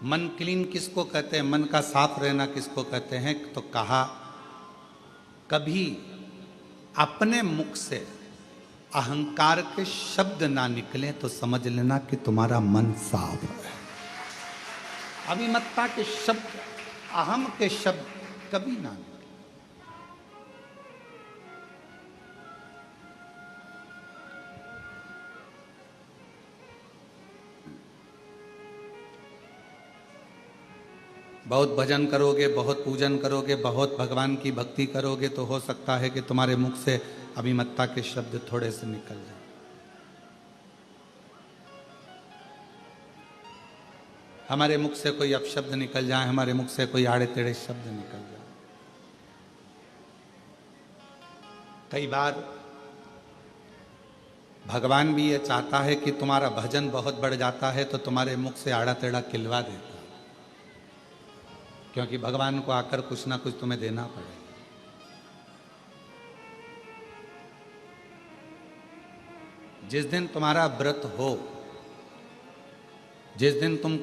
मन क्लीन किसको कहते हैं, मन का साफ रहना किसको कहते हैं? तो कहा कभी अपने मुख से अहंकार के शब्द ना निकले तो समझ लेना कि तुम्हारा मन साफ है। अभिमत्ता के शब्द, अहम के शब्द कभी ना निकले। बहुत भजन करोगे, बहुत पूजन करोगे, बहुत भगवान की भक्ति करोगे तो हो सकता है कि तुम्हारे मुख से अभिमत्ता के शब्द थोड़े से निकल जाए। हमारे मुख से कोई अपशब्द निकल जाए, हमारे मुख से कोई आड़े टेढ़े शब्द निकल जाए। कई बार भगवान भी ये चाहता है कि तुम्हारा भजन बहुत बढ़ जाता है तो तुम्हारे मुख से आड़ा टेढ़ा किलवा देता है, क्योंकि भगवान को आकर कुछ ना कुछ तुम्हें देना पड़ेगा। जिस दिन तुम्हारा व्रत हो, जिस दिन तुम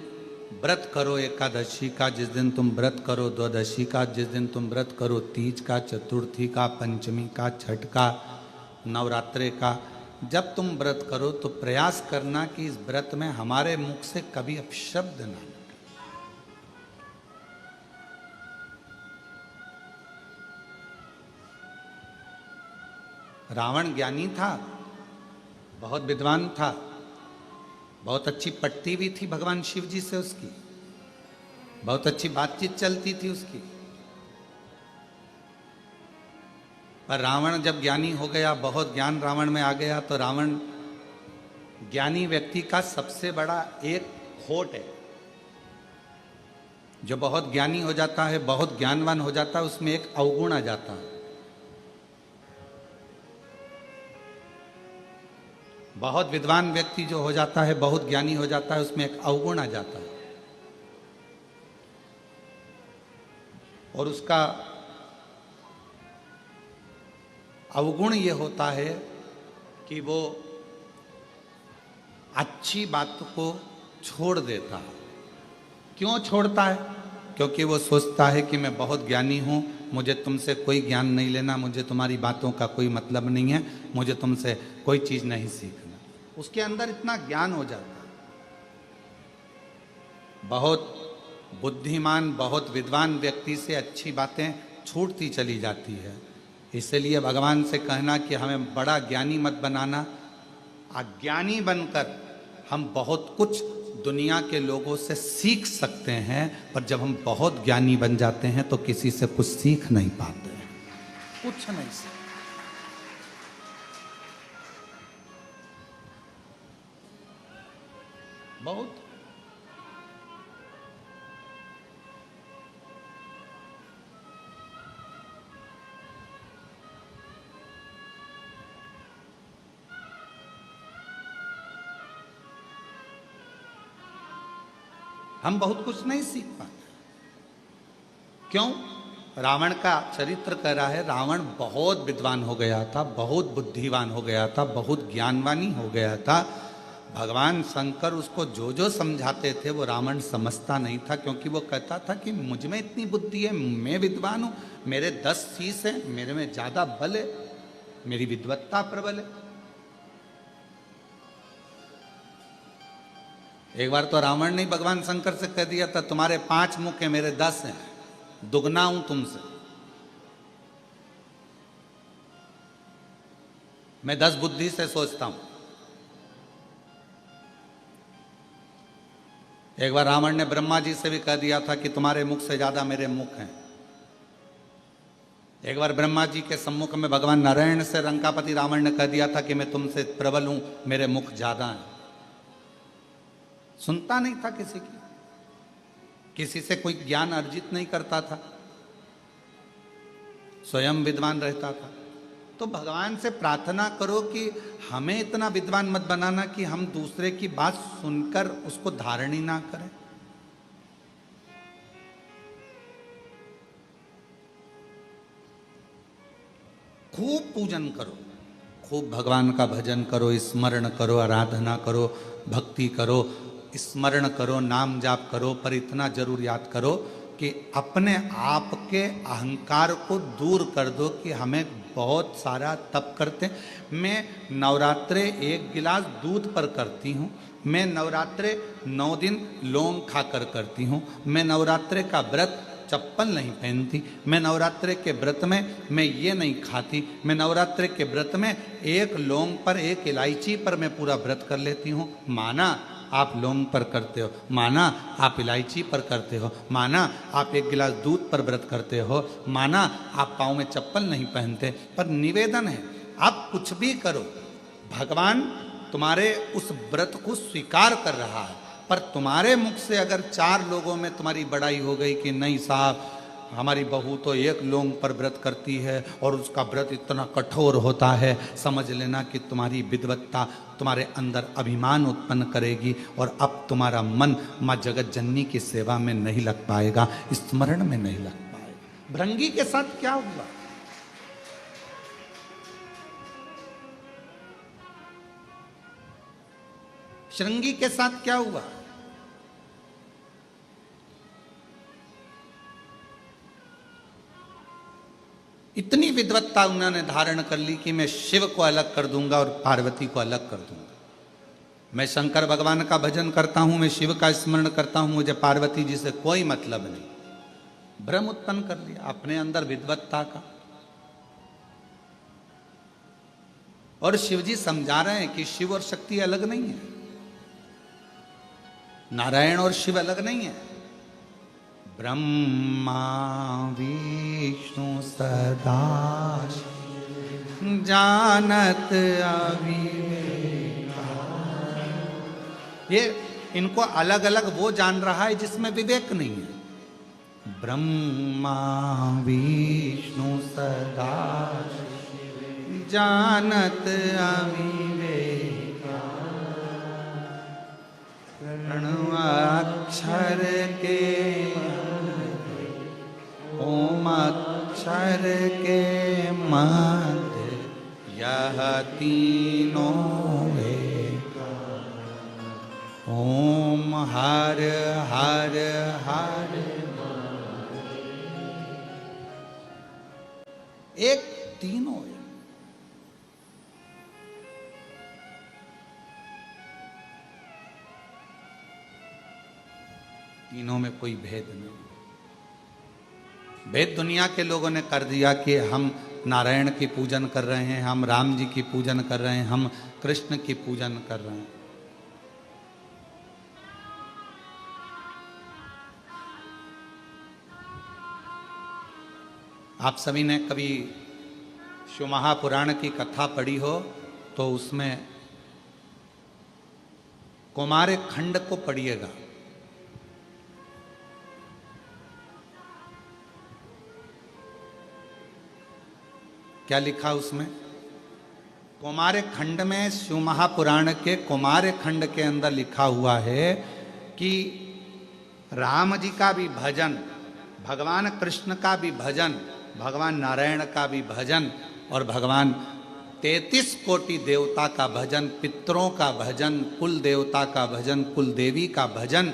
व्रत करो एकादशी का, जिस दिन तुम व्रत करो द्वादशी का, जिस दिन तुम व्रत करो तीज का, चतुर्थी का, पंचमी का, छठ का, नवरात्रे का, जब तुम व्रत करो तो प्रयास करना कि इस व्रत में हमारे मुख से कभी अपशब्द ना निकले। रावण ज्ञानी था, बहुत विद्वान था, बहुत अच्छी पट्टी भी थी भगवान शिव जी से उसकी, बहुत अच्छी बातचीत चलती थी उसकी। पर रावण जब ज्ञानी हो गया, बहुत ज्ञान रावण में आ गया, तो रावण ज्ञानी व्यक्ति का सबसे बड़ा एक खोट है। जो बहुत ज्ञानी हो जाता है, बहुत ज्ञानवान हो जाता है, उसमें एक अवगुण आ जाता है। बहुत विद्वान व्यक्ति जो हो जाता है, बहुत ज्ञानी हो जाता है, उसमें एक अवगुण आ जाता है। और उसका अवगुण ये होता है कि वो अच्छी बात को छोड़ देता है। क्यों छोड़ता है? क्योंकि वो सोचता है कि मैं बहुत ज्ञानी हूं, मुझे तुमसे कोई ज्ञान नहीं लेना, मुझे तुम्हारी बातों का कोई मतलब नहीं है, मुझे तुमसे कोई चीज नहीं सीखना। उसके अंदर इतना ज्ञान हो जाता है। बहुत बुद्धिमान, बहुत विद्वान व्यक्ति से अच्छी बातें छूटती चली जाती है। इसलिए भगवान से कहना कि हमें बड़ा ज्ञानी मत बनाना। अज्ञानी बनकर हम बहुत कुछ दुनिया के लोगों से सीख सकते हैं, पर जब हम बहुत ज्ञानी बन जाते हैं तो किसी से कुछ सीख नहीं पाते हैं, कुछ नहीं सीख। बहुत हम बहुत कुछ नहीं सीख पाते। क्यों? रावण का चरित्र कह रहा है, रावण बहुत विद्वान हो गया था, बहुत बुद्धिवान हो गया था, बहुत ज्ञानवानी हो गया था। भगवान शंकर उसको जो जो समझाते थे वो रावण समझता नहीं था, क्योंकि वो कहता था कि मुझ में इतनी बुद्धि है, मैं विद्वान हूं, मेरे 10 शीश हैं, मेरे में ज्यादा बल है, मेरी विद्वत्ता प्रबल है। एक बार तो रावण ने भगवान शंकर से कह दिया था, तुम्हारे 5 मुख हैं, मेरे 10 हैं, दुगना हूं तुमसे, मैं 10 बुद्धि से सोचता हूं। एक बार रावण ने ब्रह्मा जी से भी कह दिया था कि तुम्हारे मुख से ज्यादा मेरे मुख हैं। एक बार ब्रह्मा जी के सम्मुख में भगवान नारायण से रंकापति रावण ने कह दिया था कि मैं तुमसे प्रबल हूं, मेरे मुख ज्यादा हैं। सुनता नहीं था किसी की, किसी से कोई ज्ञान अर्जित नहीं करता था, स्वयं विद्वान रहता था। तो भगवान से प्रार्थना करो कि हमें इतना विद्वान मत बनाना कि हम दूसरे की बात सुनकर उसको धारण ही ना करें। खूब पूजन करो, खूब भगवान का भजन करो, स्मरण करो, आराधना करो, भक्ति करो। स्मरण करो, नाम जाप करो, पर इतना जरूर याद करो कि अपने आप के अहंकार को दूर कर दो कि हमें बहुत सारा तप करते। मैं नवरात्रे 1 गिलास दूध पर करती हूँ, मैं नवरात्रे 9 दिन लौंग खाकर करती हूँ, मैं नवरात्रे का व्रत चप्पल नहीं पहनती, मैं नवरात्रे के व्रत में मैं ये नहीं खाती, मैं नवरात्रे के व्रत में 1 लौंग पर 1 इलायची पर मैं पूरा व्रत कर लेती हूँ। माना आप लौंग पर करते हो, माना आप इलायची पर करते हो, माना आप 1 गिलास दूध पर व्रत करते हो, माना आप पाँव में चप्पल नहीं पहनते, पर निवेदन है आप कुछ भी करो, भगवान तुम्हारे उस व्रत को स्वीकार कर रहा है। पर तुम्हारे मुख से अगर 4 लोगों में तुम्हारी बड़ाई हो गई कि नहीं साहब हमारी बहू तो 1 लौंग पर व्रत करती है और उसका व्रत इतना कठोर होता है, समझ लेना कि तुम्हारी विद्वत्ता तुम्हारे अंदर अभिमान उत्पन्न करेगी और अब तुम्हारा मन माँ जगत जननी की सेवा में नहीं लग पाएगा, स्मरण में नहीं लग पाएगा। भृंगी के साथ क्या हुआ? श्रृंगी के साथ क्या हुआ? इतनी विद्वत्ता उन्होंने धारण कर ली कि मैं शिव को अलग कर दूंगा और पार्वती को अलग कर दूंगा, मैं शंकर भगवान का भजन करता हूं, मैं शिव का स्मरण करता हूं, मुझे पार्वती जी से कोई मतलब नहीं। भ्रम उत्पन्न कर लिया अपने अंदर विद्वत्ता का। और शिव जी समझा रहे हैं कि शिव और शक्ति अलग नहीं है, नारायण और शिव अलग नहीं है। ब्रह्मा विष्णु सदा जानत अविवेका, ये इनको अलग अलग वो जान रहा है जिसमें विवेक नहीं है। ब्रह्मा विष्णु सदा जानत अविवेका, अक्षर के ओम अक्षर के मध्य यह तीनों एक, ओम हर हर हर एक, तीनों एक। तीनों में कोई भेद नहीं। भेद दुनिया के लोगों ने कर दिया कि हम नारायण की पूजन कर रहे हैं, हम राम जी की पूजन कर रहे हैं, हम कृष्ण की पूजन कर रहे हैं। आप सभी ने कभी शिव महापुराण की कथा पढ़ी हो तो उसमें कुमार खंड को पढ़िएगा। क्या लिखा उसमें? कुमार खंड में, शिव महापुराण के कुमार खंड के अंदर लिखा हुआ है कि राम जी का भी भजन, भगवान कृष्ण का भी भजन, भगवान नारायण का भी भजन और भगवान 33 कोटि देवता का भजन, पितरों का भजन, कुल देवता का भजन, कुल देवी का भजन।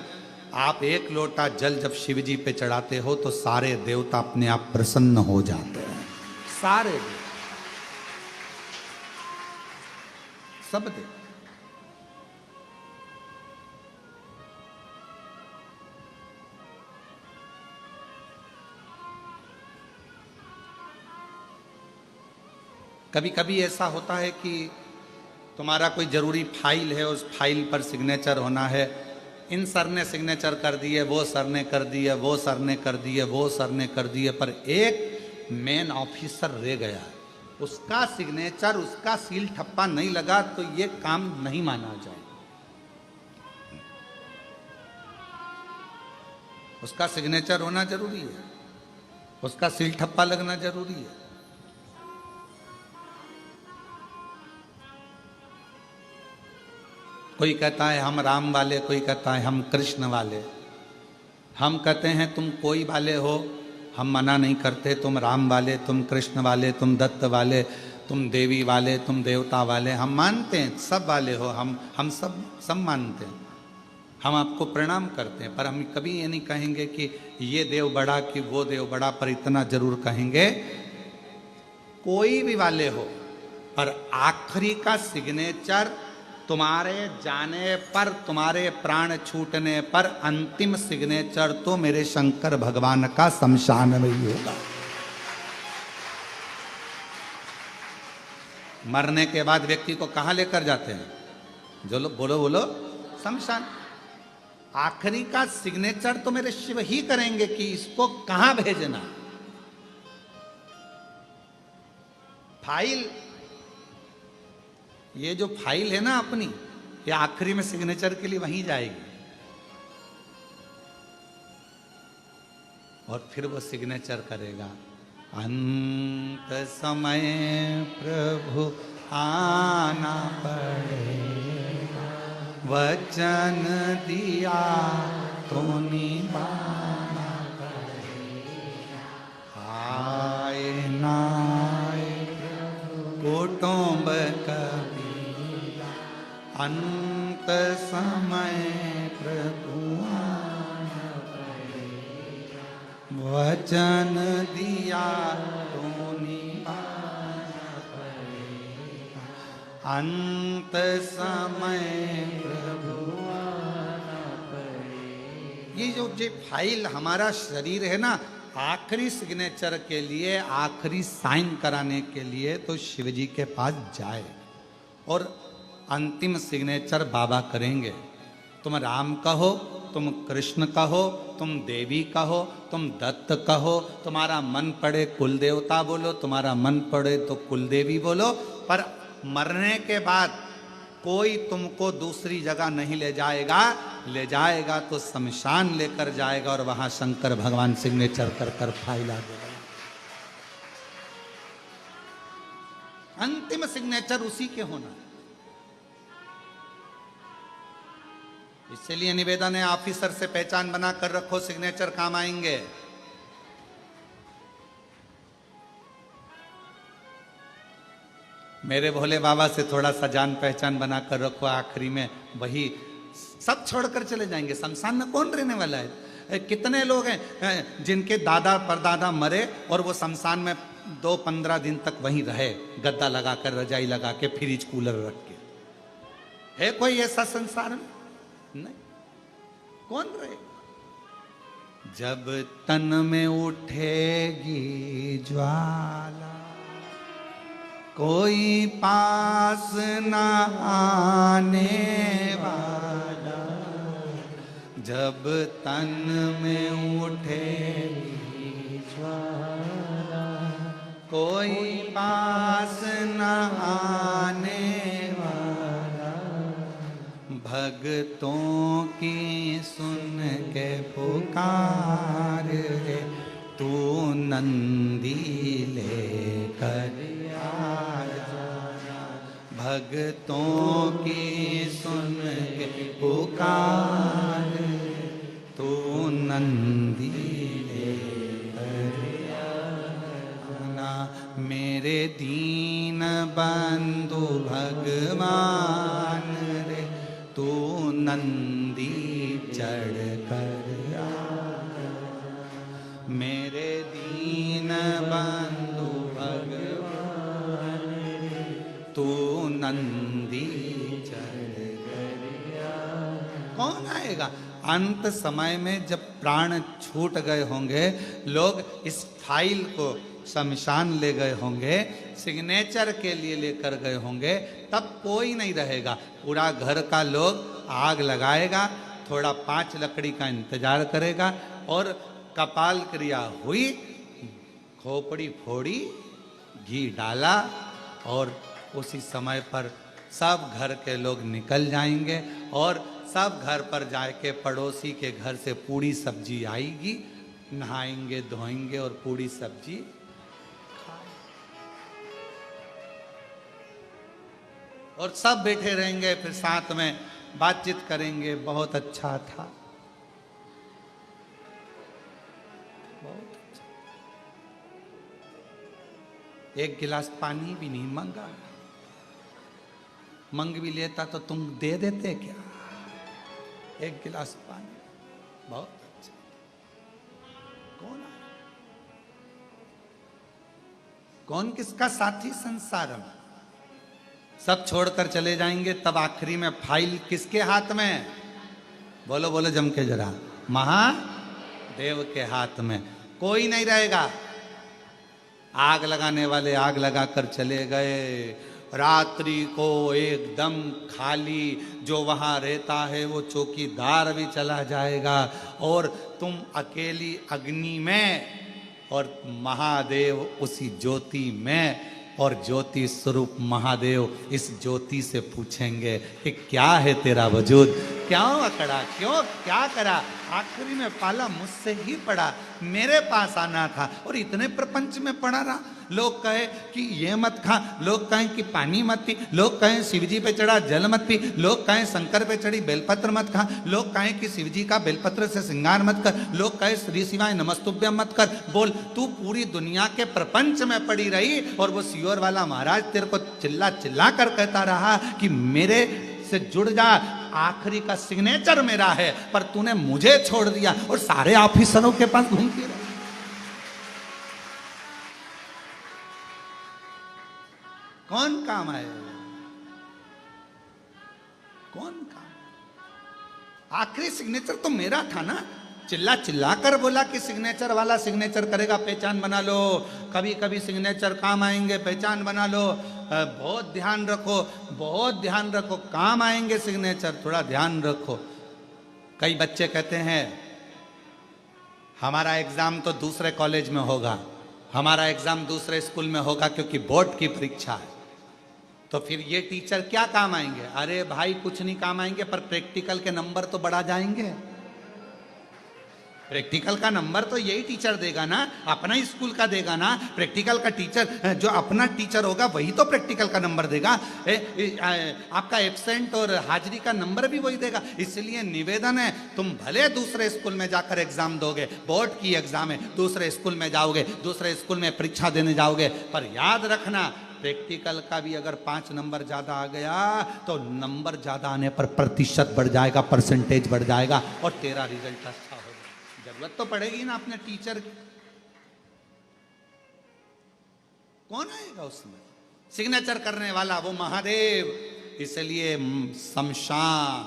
आप 1 लोटा जल जब शिव जी पे चढ़ाते हो तो सारे देवता अपने आप प्रसन्न हो जाते हैं, सारे देवता, सब देवता। कभी कभी ऐसा होता है कि तुम्हारा कोई ज़रूरी फाइल है, उस फाइल पर सिग्नेचर होना है, इन सर ने सिग्नेचर कर दिए, वो सर ने कर दिए, वो सर ने कर दिए, वो सर ने कर दिए, पर एक मेन ऑफिसर रह गया, उसका सिग्नेचर, उसका सील ठप्पा नहीं लगा तो ये काम नहीं माना जाए। उसका सिग्नेचर होना जरूरी है, उसका सील ठप्पा लगना जरूरी है। कोई कहता है हम राम वाले, कोई कहता है हम कृष्ण वाले। हम कहते हैं तुम कोई वाले हो, हम मना नहीं करते, तुम राम वाले, तुम कृष्ण वाले, तुम दत्त वाले, तुम देवी वाले, तुम देवता वाले, हम मानते हैं सब वाले हो, हम सब मानते हैं। हम आपको प्रणाम करते हैं, पर हम कभी ये नहीं कहेंगे कि ये देव बड़ा कि वो देव बड़ा, पर इतना जरूर कहेंगे कोई भी वाले हो, पर आखिरी का सिग्नेचर तुम्हारे जाने पर, तुम्हारे प्राण छूटने पर अंतिम सिग्नेचर तो मेरे शंकर भगवान का शमशान में ही होगा। मरने के बाद व्यक्ति को कहां लेकर जाते हैं? जो लोग बोलो बोलो, शमशान। आखिरी का सिग्नेचर तो मेरे शिव ही करेंगे कि इसको कहां भेजना। फाइल, ये जो फाइल है ना अपनी, ये आखिरी में सिग्नेचर के लिए वहीं जाएगी, और फिर वो सिग्नेचर करेगा। अंत समय प्रभु आना पड़ेगा, वचन दिया तो निभाना पड़ेगा। आए ना कुटुंब कबीरा, अंत समय प्रभु आना पड़ेगा, वचन दिया तो निभाना पड़ेगा, अंत समय प्रभु आना पड़ेगा। ये जो फाइल हमारा शरीर है ना, आखिरी सिग्नेचर के लिए, आखिरी साइन कराने के लिए तो शिव जी के पास जाए, और अंतिम सिग्नेचर बाबा करेंगे। तुम राम कहो, तुम कृष्ण कहो, तुम देवी कहो, तुम दत्त कहो, तुम्हारा मन पड़े कुल देवता बोलो, तुम्हारा मन पड़े तो कुल देवी बोलो, पर मरने के बाद कोई तुमको दूसरी जगह नहीं ले जाएगा। ले जाएगा तो शमशान लेकर जाएगा, और वहां शंकर भगवान सिग्नेचर कर कर फाइल आ देगा। अंतिम सिग्नेचर उसी के होना। इसलिए निवेदन है, ऑफिसर से पहचान बना कर रखो, सिग्नेचर काम आएंगे। मेरे भोले बाबा से थोड़ा सा जान पहचान बना कर रखो, आखिरी में वही सब छोड़कर चले जाएंगे। शमशान में कौन रहने वाला है? कितने लोग हैं जिनके दादा परदादा मरे और वो शमशान में 2-15 दिन तक वहीं रहे, गद्दा लगा कर, रजाई लगा के, फ्रिज कूलर रख के। है कोई ऐसा संसार में? नहीं। कौन रहे? जब तन में उठेगी ज्वाला, कोई पास न आने वाला। जब तन में उठेगी ज्वाला, कोई पास न आने वाला। भक्तों की सुन के पुकार रे, तू नंदी लेकर भक्तों की सुन के पुकार, तू नंदी लेकर आना। मेरे दीन बंधु भगवान रे, तू नंदी चढ़ कर आना। मेरे दीन बंधु भगवान रे, तू नंदी चढ़ कर आना। कौन आएगा? अंत समय में जब प्राण छूट गए होंगे, लोग इस फाइल को शमशान ले गए होंगे, सिग्नेचर के लिए लेकर गए होंगे, तब कोई नहीं रहेगा। पूरा घर का लोग आग लगाएगा, थोड़ा 5 लकड़ी का इंतजार करेगा, और कपाल क्रिया हुई, खोपड़ी फोड़ी, घी डाला, और उसी समय पर सब घर के लोग निकल जाएंगे, और सब घर पर जाके पड़ोसी के घर से पूड़ी सब्जी आएगी, नहाएंगे धोएंगे और पूड़ी सब्जी खाएंगे, और सब बैठे रहेंगे, फिर साथ में बातचीत करेंगे। बहुत अच्छा था, बहुत अच्छा। एक गिलास पानी भी नहीं मांगा, मंग भी लेता तो तुम दे देते क्या? एक गिलास पानी, बहुत अच्छा। कौन आया? कौन किसका साथी संसार में? सब छोड़कर चले जाएंगे, तब आखिरी में फाइल किसके हाथ में? बोलो बोलो जम के जरा, महादेव के हाथ में। कोई नहीं रहेगा। आग लगाने वाले आग लगाकर चले गए, रात्रि को एकदम खाली। जो वहां रहता है वो चौकीदार भी चला जाएगा, और तुम अकेली अग्नि में, और महादेव उसी ज्योति में। और ज्योति स्वरूप महादेव इस ज्योति से पूछेंगे कि क्या है तेरा वजूद, क्यों अकड़ा, क्यों क्या करा? आखिरी में पाला मुझसे ही पड़ा, मेरे पास आना था, और इतने प्रपंच में पड़ा रहा। लोग कहे कि ये मत खा, लोग कहें कि पानी मत पी, लोग कहें शिवजी पे चढ़ा जल मत पी, लोग कहें शंकर पे चढ़ी बेलपत्र मत खा, लोग कहें कि शिवजी का बेलपत्र से श्रृंगार मत कर, लोग कहें श्री शिवाय नमस्तुभ्यम मत कर। बोल, तू पूरी दुनिया के प्रपंच में पड़ी रही, और वो सियोर वाला महाराज तेरे को चिल्ला चिल्ला कर कहता रहा कि मेरे से जुड़ जा, आखिरी का सिग्नेचर मेरा है, पर तूने मुझे छोड़ दिया और सारे ऑफिसरों के पास घूमती रही। कौन काम आए? कौन काम? आखिरी सिग्नेचर तो मेरा था ना। चिल्ला चिल्ला कर बोला कि सिग्नेचर वाला सिग्नेचर करेगा, पहचान बना लो। कभी कभी सिग्नेचर काम आएंगे, पहचान बना लो। बहुत ध्यान रखो, बहुत ध्यान रखो, काम आएंगे सिग्नेचर, थोड़ा ध्यान रखो। कई बच्चे कहते हैं हमारा एग्जाम तो दूसरे कॉलेज में होगा, हमारा एग्जाम दूसरे स्कूल में होगा, क्योंकि बोर्ड की परीक्षा है। तो फिर ये टीचर क्या काम आएंगे? अरे भाई कुछ नहीं काम आएंगे, पर प्रैक्टिकल के नंबर तो बढ़ा जाएंगे। प्रैक्टिकल का नंबर तो यही टीचर देगा ना, अपना ही स्कूल का देगा ना। प्रैक्टिकल का टीचर, जो अपना टीचर होगा वही तो प्रैक्टिकल का नंबर देगा। आपका एब्सेंट और हाजिरी का नंबर भी वही देगा। इसलिए निवेदन है, तुम भले दूसरे स्कूल में जाकर एग्जाम दोगे, बोर्ड की एग्जाम है, दूसरे स्कूल में जाओगे, दूसरे स्कूल में परीक्षा देने जाओगे, पर याद रखना प्रैक्टिकल का भी अगर 5 नंबर ज्यादा आ गया तो नंबर ज्यादा आने पर प्रतिशत बढ़ जाएगा, परसेंटेज बढ़ जाएगा, और तेरा रिजल्ट अच्छा होगा। जरूरत तो पड़ेगी ना अपने टीचर की। कौन आएगा उसमें? सिग्नेचर करने वाला वो महादेव। इसलिए शमशान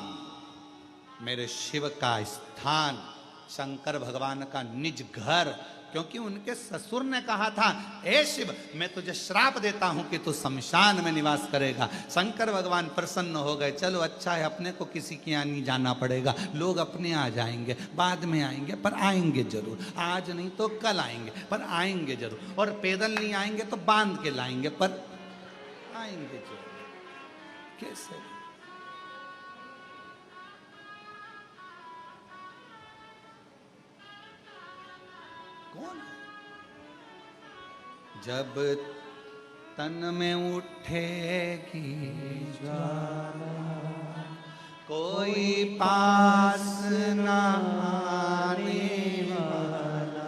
मेरे शिव का स्थान, शंकर भगवान का निज घर, क्योंकि उनके ससुर ने कहा था, हे शिव मैं तुझे श्राप देता हूं कि तू शमशान में निवास करेगा। शंकर भगवान प्रसन्न हो गए, चलो अच्छा है, अपने को किसी के यहाँ नहीं जाना पड़ेगा, लोग अपने आ जाएंगे, बाद में आएंगे, पर आएंगे जरूर, आज नहीं तो कल आएंगे, पर आएंगे जरूर, और पैदल नहीं आएंगे तो बांध के लाएंगे, पर आएंगे जरूर। कैसे? कौन? जब तन में उठेगी ज्वाला, कोई पास ना आने वाला,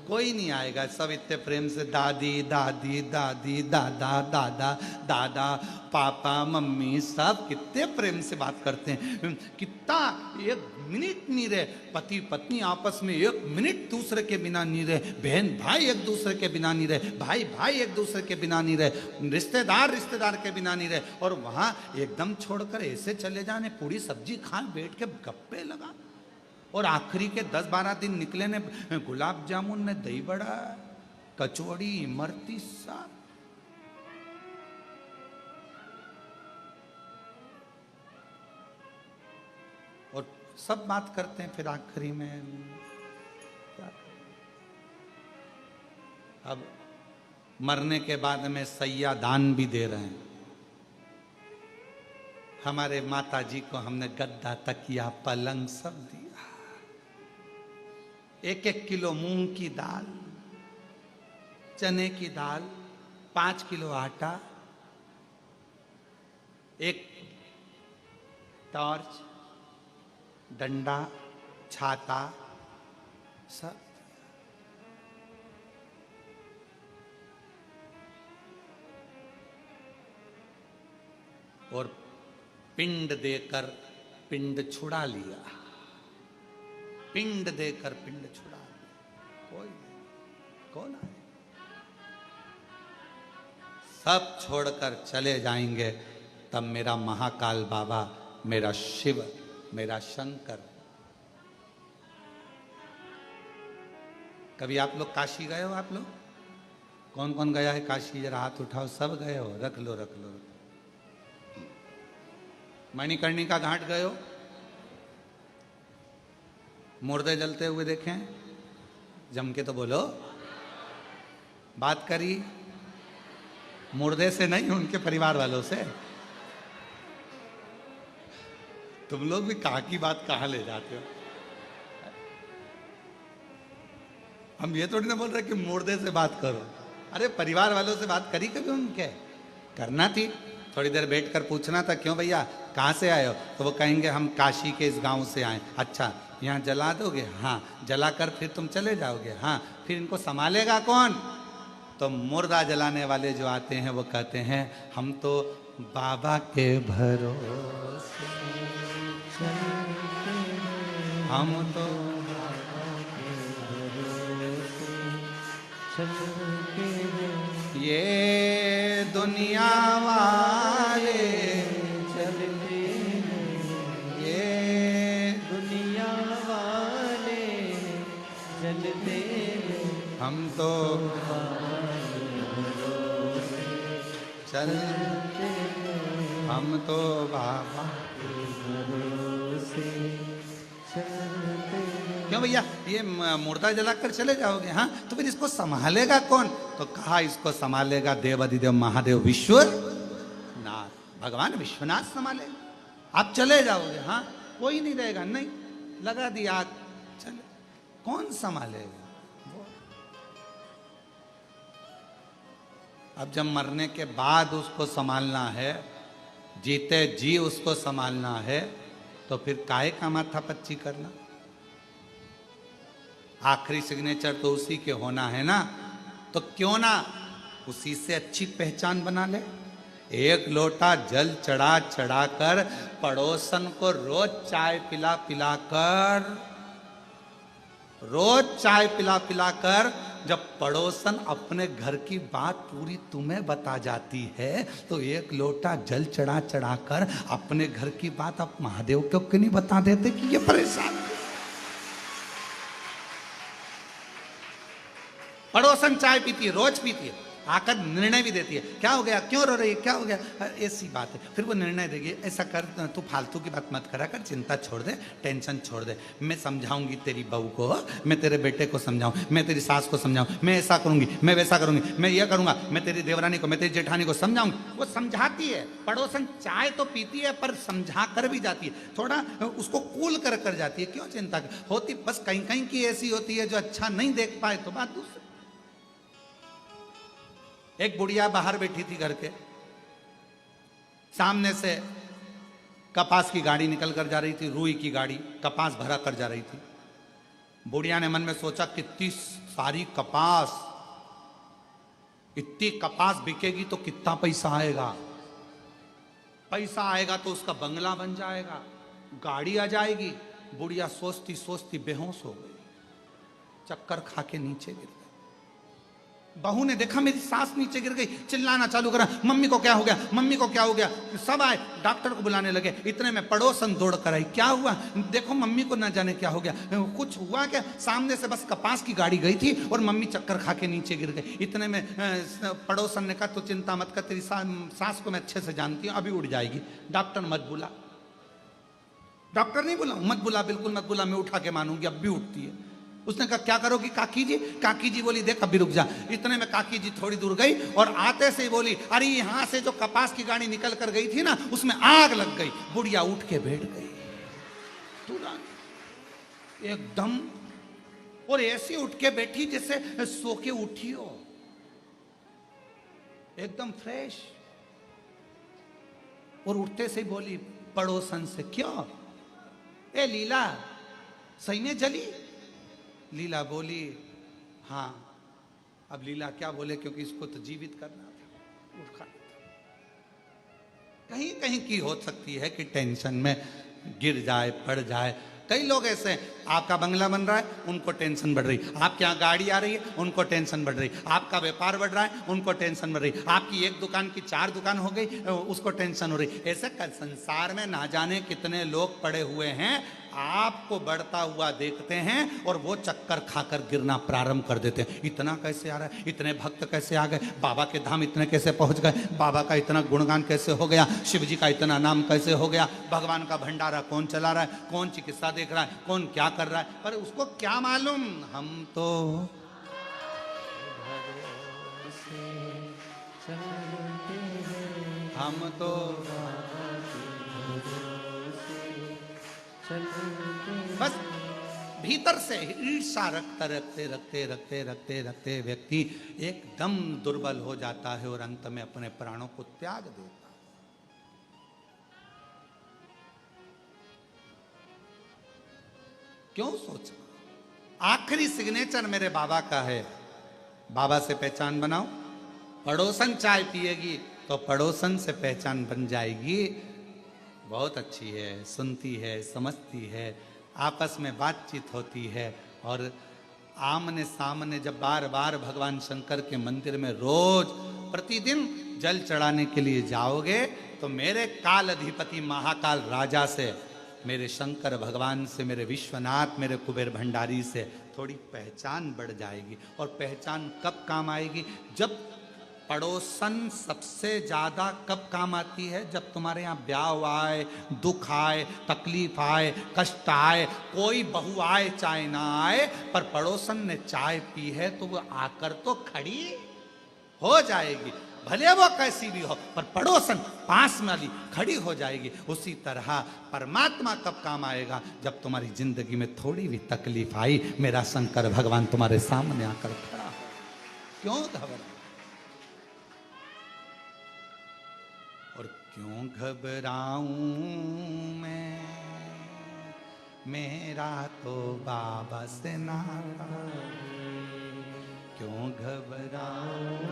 कोई नहीं आएगा। सब इतने प्रेम से दादी दादी दादी, दादा दादा दादा, पापा मम्मी, सब कितने प्रेम से बात करते हैं। कितना, एक मिनट नहीं रहे, पति पत्नी आपस में एक मिनट दूसरे के बिना नहीं रहे, बहन भाई एक दूसरे के बिना नहीं रहे, भाई भाई एक दूसरे के बिना नहीं रहे, रिश्तेदार रिश्तेदार के बिना नहीं रहे। और वहां एकदम छोड़कर ऐसे चले जाने, पूरी सब्जी खा बैठ के गप्पे लगा, और आखिरी के 10-12 दिन निकले ने गुलाब जामुन ने, दही बड़ा, कचौड़ी, इमरती, सब। और सब बात करते हैं, फिर आखिरी में क्या? अब मरने के बाद में सैया दान भी दे रहे हैं। हमारे माता जी को हमने गद्दा, तकिया, पलंग सब दिया। 1-1 किलो मूंग की दाल, चने की दाल, 5 किलो आटा, एक टॉर्च, डंडा, छाता, सब। और पिंड देकर पिंड छुड़ा लिया, पिंड देकर पिंड छुड़ा लिया। कोई कौन आए? सब छोड़कर चले जाएंगे, तब मेरा महाकाल बाबा, मेरा शिव, मेरा शंकर। कभी आप लोग काशी गए हो? आप लोग कौन कौन गया है काशी? जरा हाथ उठाओ। सब गए हो? रख लो रख लो। मणिकर्णिका घाट गए हो? मुर्दे जलते हुए देखें? जम के तो बोलो, बात करी। मुर्दे से नहीं, उनके परिवार वालों से। तुम लोग भी कहाँ की बात कहाँ ले जाते हो? हम ये थोड़ी ना बोल रहे कि मुर्दे से बात करो। अरे परिवार वालों से बात करी कभी उनके? करना थी। थोड़ी देर बैठकर पूछना था, क्यों भैया कहाँ से आए हो? तो वो कहेंगे हम काशी के इस गांव से आए। अच्छा, यहाँ जला दोगे? हाँ। जलाकर फिर तुम चले जाओगे? हाँ। फिर इनको संभालेगा कौन? तो मुर्दा जलाने वाले जो आते हैं वो कहते हैं हम तो बाबा के भरोसे, हम तो ये दुनिया वाले चलते, ये दुनिया वाले चलते, हम तो चलते, हम तो बाबा के भरोसे चलते। क्यों भैया ये मुर्दा जलाकर चले जाओगे? हाँ। तो फिर इसको संभालेगा कौन? तो कहा इसको संभालेगा देवाधिदेव महादेव विश्वनाथ, भगवान विश्वनाथ संभालेगा। आप चले जाओगे? हाँ। कोई नहीं रहेगा? नहीं। लगा दिया आग, चले। कौन संभालेगा? अब जब मरने के बाद उसको संभालना है, जीते जी उसको संभालना है, तो फिर काहे का माथा पच्ची करना? आखिरी सिग्नेचर तो उसी के होना है ना, तो क्यों ना उसी से अच्छी पहचान बना ले। एक लोटा जल चढ़ा चढ़ा कर पड़ोसन को रोज चाय पिला पिला कर, रोज चाय पिला पिला कर जब पड़ोसन अपने घर की बात पूरी तुम्हें बता जाती है, तो एक लोटा जल चढ़ा चढ़ा कर अपने घर की बात आप महादेव को क्यों नहीं बता देते कि ये परेशान है? पड़ोसन चाय पीती है, रोज पीती है, आकर निर्णय भी देती है। क्या हो गया? क्यों रो रही है? क्या हो गया? ऐसी बात है। फिर वो निर्णय देगी, ऐसा कर, तू फालतू की बात मत करा कर, चिंता छोड़ दे, टेंशन छोड़ दे, मैं समझाऊंगी तेरी बहू को, मैं तेरे बेटे को समझाऊं, मैं तेरी सास को समझाऊं, मैं ऐसा करूंगी, मैं वैसा करूंगी, मैं ये करूंगा, मैं तेरी देवरानी को, मैं तेरी जेठानी को समझाऊंगी। वो समझाती है। पड़ोसन चाय तो पीती है पर समझा कर भी जाती है, थोड़ा उसको कूल कर जाती है। क्यों चिंता होती? बस कहीं कहीं की ऐसी होती है जो अच्छा नहीं देख पाए तो बात दूसरी। एक बुढ़िया बाहर बैठी थी घर के सामने से, कपास की गाड़ी निकल कर जा रही थी, रुई की गाड़ी कपास भरा कर जा रही थी। बुढ़िया ने मन में सोचा कितनी सारी कपास, इतनी कपास बिकेगी तो कितना पैसा आएगा, पैसा आएगा तो उसका बंगला बन जाएगा, गाड़ी आ जाएगी। बुढ़िया सोचती सोचती बेहोश हो गई, चक्कर खा के नीचे गिर गई। बहू ने देखा मेरी सास नीचे गिर गई, चिल्लाना चालू करा, मम्मी को क्या हो गया, मम्मी को क्या हो गया। सब आए, डॉक्टर को बुलाने लगे। इतने में पड़ोसन दौड़ कर आई, क्या हुआ? देखो मम्मी को ना जाने क्या हो गया। कुछ हुआ क्या? सामने से बस कपास की गाड़ी गई थी और मम्मी चक्कर खा के नीचे गिर गई। इतने में पड़ोसन ने कहा तो चिंता मत कर, तेरी सास को मैं अच्छे से जानती हूँ, अभी उड़ जाएगी। डॉक्टर मत बुला। डॉक्टर नहीं बुलाऊं? मत बुला, बिल्कुल मत बुला, मैं उठा के मानूंगी, अब भी उठती है। उसने कहा क्या करोगी काकी जी? काकी जी बोली देख अभी रुक जा। इतने में काकी जी थोड़ी दूर गई और आते से ही बोली, अरे यहाँ से जो कपास की गाड़ी निकल कर गई थी ना, उसमें आग लग गई। बुढ़िया उठ के बैठ गई तुरंत एकदम, और ऐसी उठ के बैठी जैसे सो के उठी हो, एकदम फ्रेश। और उठते से बोली पड़ोसन से, क्यों ए लीला सही में जली? लीला बोली हाँ। अब लीला क्या बोले, क्योंकि इसको तो जीवित करना था, उठा। कहीं कहीं की हो सकती है कि टेंशन में गिर जाए, पड़ जाए। कई लोग ऐसे हैं, आपका बंगला बन रहा है, उनको टेंशन बढ़ रही, आपके यहाँ गाड़ी आ रही है, उनको टेंशन बढ़ रही, आपका व्यापार बढ़ रहा है, उनको टेंशन बढ़ रही, आपकी एक दुकान की 4 दुकान हो गई, उसको टेंशन हो रही। ऐसे संसार में ना जाने कितने लोग पड़े हुए हैं, आपको बढ़ता हुआ देखते हैं और वो चक्कर खाकर गिरना प्रारंभ कर देते हैं। इतना कैसे आ रहा है, इतने भक्त कैसे आ गए, बाबा के धाम इतने कैसे पहुंच गए, बाबा का इतना गुणगान कैसे हो गया, शिव जी का इतना नाम कैसे हो गया, भगवान का भंडारा कौन चला रहा है, कौन चिकित्सा देख रहा है, कौन क्या कर रहा है, पर उसको क्या मालूम। हम तो बस भीतर से ईर्षा रखते रखते रखते रखते रखते रखते व्यक्ति एकदम दुर्बल हो जाता है और अंत में अपने प्राणों को त्याग देता है। क्यों सोचा? आखिरी सिग्नेचर मेरे बाबा का है, बाबा से पहचान बनाओ। पड़ोसन चाय पिएगी तो पड़ोसन से पहचान बन जाएगी। बहुत अच्छी है, सुनती है, समझती है, आपस में बातचीत होती है और आमने सामने जब बार बार भगवान शंकर के मंदिर में रोज प्रतिदिन जल चढ़ाने के लिए जाओगे तो मेरे काल अधिपति महाकाल राजा से, मेरे शंकर भगवान से, मेरे विश्वनाथ, मेरे कुबेर भंडारी से थोड़ी पहचान बढ़ जाएगी। और पहचान कब काम आएगी? जब पड़ोसन सबसे ज्यादा कब काम आती है? जब तुम्हारे यहाँ ब्याह आए, दुख आए, तकलीफ आए, कष्ट आए, कोई बहू आए चाहे ना आए, पर पड़ोसन ने चाय पी है तो वो आकर तो खड़ी हो जाएगी, भले वो कैसी भी हो, पर पड़ोसन पास में वाली खड़ी हो जाएगी। उसी तरह परमात्मा कब काम आएगा? जब तुम्हारी जिंदगी में थोड़ी भी तकलीफ आई, मेरा शंकर भगवान तुम्हारे सामने आकर खड़ा हो। क्यों घबरा? और क्यों घबराऊं मैं, मेरा तो बाबा से नाता। क्यों घबराऊं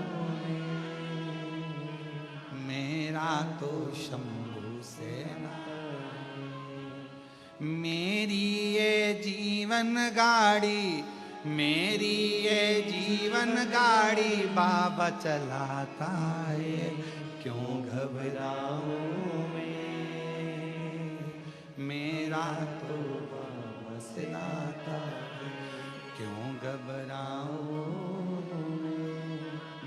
मेरा तो शंभू से नाता। मेरी ये जीवन गाड़ी, मेरी ये जीवन गाड़ी बाबा चलाता है। क्यों घबराऊं मैं, मेरा तो बाबा से नाता है। क्यों घबराऊं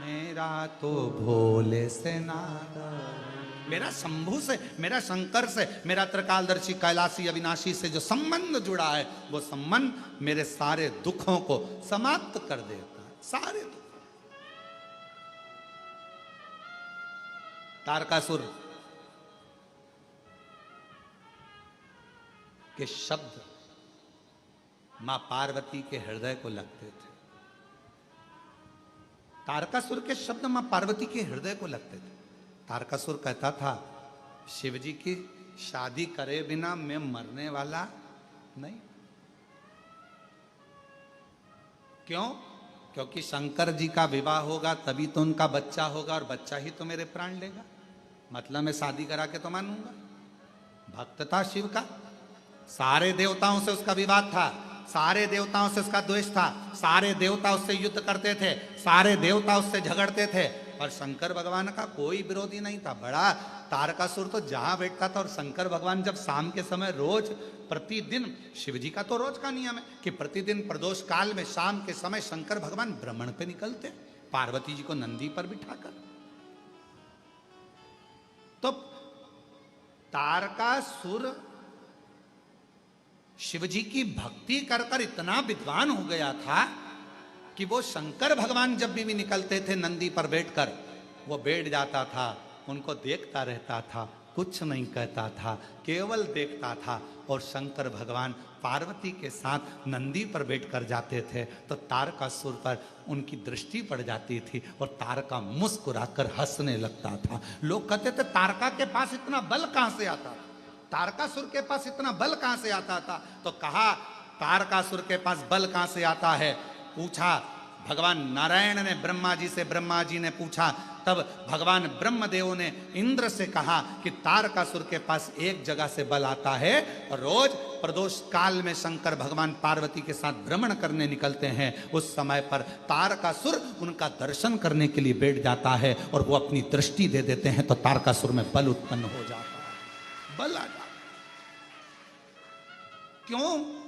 मेरा तो भोले से नाता है। मेरा शंभू से, मेरा शंकर से, मेरा त्रिकालदर्शी कैलाशी अविनाशी से जो संबंध जुड़ा है, वो संबंध मेरे सारे दुखों को समाप्त कर देता है। सारे दुख। तारकासुर के शब्द मां पार्वती के हृदय को लगते थे। तारकासुर के शब्द मां पार्वती के हृदय को लगते थे। तारकासुर कहता था, शिवजी की शादी करे बिना मैं मरने वाला नहीं। क्यों? क्योंकि शंकर जी का विवाह होगा तभी तो उनका बच्चा होगा और बच्चा ही तो मेरे प्राण लेगा। मतलब मैं शादी करा के तो मानूंगा। भक्त था शिव का, सारे देवताओं से उसका विवाद था, सारे देवताओं से उसका द्वेष था, सारे देवता उससे युद्ध करते थे, सारे देवता उससे झगड़ते थे, और शंकर भगवान का कोई विरोधी नहीं था। बड़ा तारकासुर तो जहां बैठता था, और शंकर भगवान जब शाम के समय रोज प्रतिदिन, शिव जी का तो रोज का नियम है कि प्रतिदिन प्रदोष काल में शाम के समय शंकर भगवान भ्रमण पे निकलते, पार्वती जी को नंदी पर बिठाकर। तो तारकासुर शिव जी की भक्ति कर कर इतना विद्वान हो गया था कि वो शंकर भगवान जब भी निकलते थे नंदी पर बैठकर, वो बैठ जाता था, उनको देखता रहता था, कुछ नहीं कहता था, केवल देखता था। और शंकर भगवान पार्वती के साथ नंदी पर बैठकर जाते थे तो तारकासुर पर उनकी दृष्टि पड़ जाती थी और तारका मुस्कुराकर हंसने लगता था। लोग कहते थे तारका के पास इतना बल कहां से आता था, तारकासुर के पास इतना बल कहां से आता था? तो कहा तारकासुर के पास बल कहां से आता है? पूछा भगवान नारायण ने ब्रह्मा जी से, ब्रह्मा जी ने पूछा, तब भगवान ब्रह्मदेव ने इंद्र से कहा कि तारकासुर के पास एक जगह से बल आता है और रोज प्रदोष काल में शंकर भगवान पार्वती के साथ भ्रमण करने निकलते हैं। उस समय पर तारकासुर उनका दर्शन करने के लिए बैठ जाता है और वो अपनी दृष्टि दे देते हैं, तो तारकासुर में बल उत्पन्न हो जाता है, बल आ जाता। क्यों?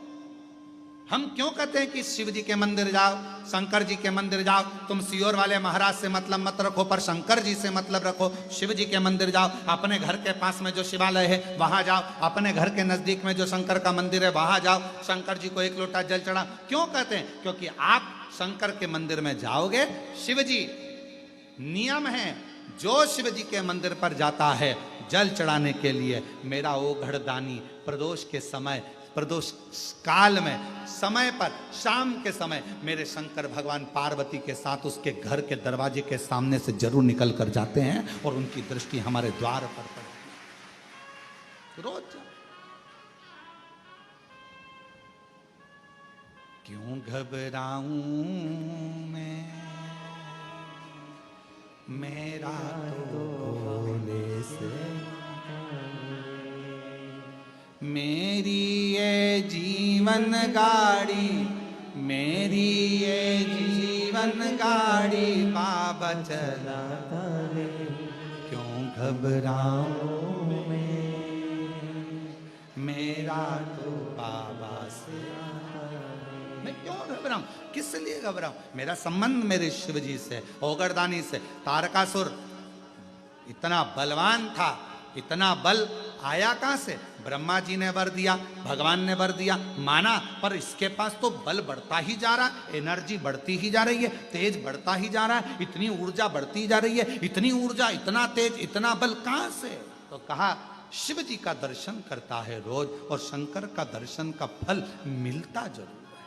हम क्यों कहते हैं कि शिव जी के मंदिर जाओ, शंकर जी के मंदिर जाओ? तुम सियोर वाले महाराज से मतलब मत रखो, पर शंकर जी से मतलब रखो। शिव जी के मंदिर जाओ, अपने घर के पास में जो शिवालय है वहां जाओ, अपने घर के नजदीक में जो शंकर का मंदिर है वहां जाओ, शंकर जी को एक लोटा जल चढ़ा। क्यों कहते हैं? क्योंकि आप शंकर के मंदिर में जाओगे, शिव जी, नियम है, जो शिव जी के मंदिर पर जाता है जल चढ़ाने के लिए, मेरा ओघड़ दानी प्रदोष के समय, प्रदोष काल में, समय पर, शाम के समय मेरे शंकर भगवान पार्वती के साथ उसके घर के दरवाजे के सामने से जरूर निकल कर जाते हैं और उनकी दृष्टि हमारे द्वार पर पड़ती है रोज। क्यों घबराऊं मैं, मेरा तो भोले से, मेरी ये जीवन गाड़ी, मेरी ये जीवन गाड़ी बाबा चलाता है। क्यों घबराऊं मैं, मेरा तो बाबा से। मैं क्यों घबराऊं? किस लिए घबराऊं? मेरा संबंध मेरे शिव जी से, ओगरदानी से। तारकासुर इतना बलवान था, इतना बल आया कहां से? ब्रह्मा जी ने वर दिया, भगवान ने वर दिया, माना, पर इसके पास तो बल बढ़ता ही जा रहा है, एनर्जी बढ़ती ही जा रही है, तेज बढ़ता ही जा रहा है, इतनी ऊर्जा बढ़ती जा रही है, इतनी ऊर्जा, इतना तेज, इतना बल कहां से? तो कहा शिव जी का दर्शन करता है रोज और शंकर का दर्शन का फल मिलता जरूर है।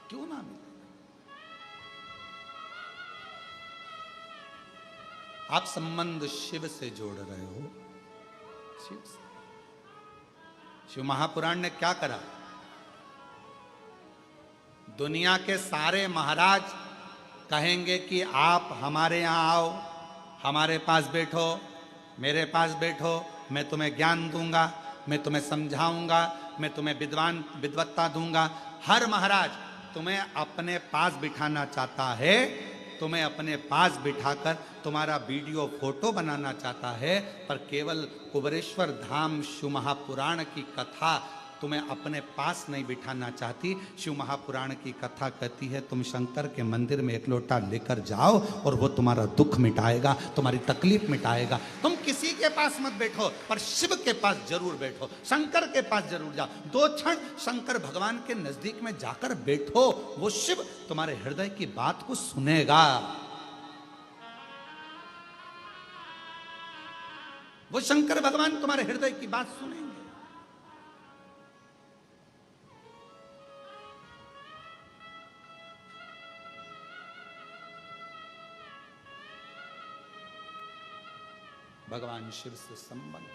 क्यों ना मिले? आप संबंध शिव से जोड़ रहे हो, शिव से। शिव महापुराण ने क्या करा? दुनिया के सारे महाराज कहेंगे कि आप हमारे यहाँ आओ, हमारे पास बैठो, मेरे पास बैठो, मैं तुम्हें ज्ञान दूंगा, मैं तुम्हें समझाऊंगा, मैं तुम्हें विद्वत्ता दूंगा। हर महाराज तुम्हें अपने पास बिठाना चाहता है, तुम्हें अपने पास बिठाकर तुम्हारा वीडियो फोटो बनाना चाहता है, पर केवल कुबेरेश्वर धाम शिव महापुराण की कथा तुम्हें अपने पास नहीं बिठाना चाहती। शिव महापुराण की कथा कहती है तुम शंकर के मंदिर में एक लोटा लेकर जाओ और वो तुम्हारा दुख मिटाएगा, तुम्हारी तकलीफ मिटाएगा। तुम किसी के पास मत बैठो, पर शिव के पास जरूर बैठो, शंकर के पास जरूर जाओ। 2 क्षण शंकर भगवान के नजदीक में जाकर बैठो, वो शिव तुम्हारे हृदय की बात को सुनेगा, वो शंकर भगवान तुम्हारे हृदय की बात सुनेंगे। भगवान शिव से संबंध।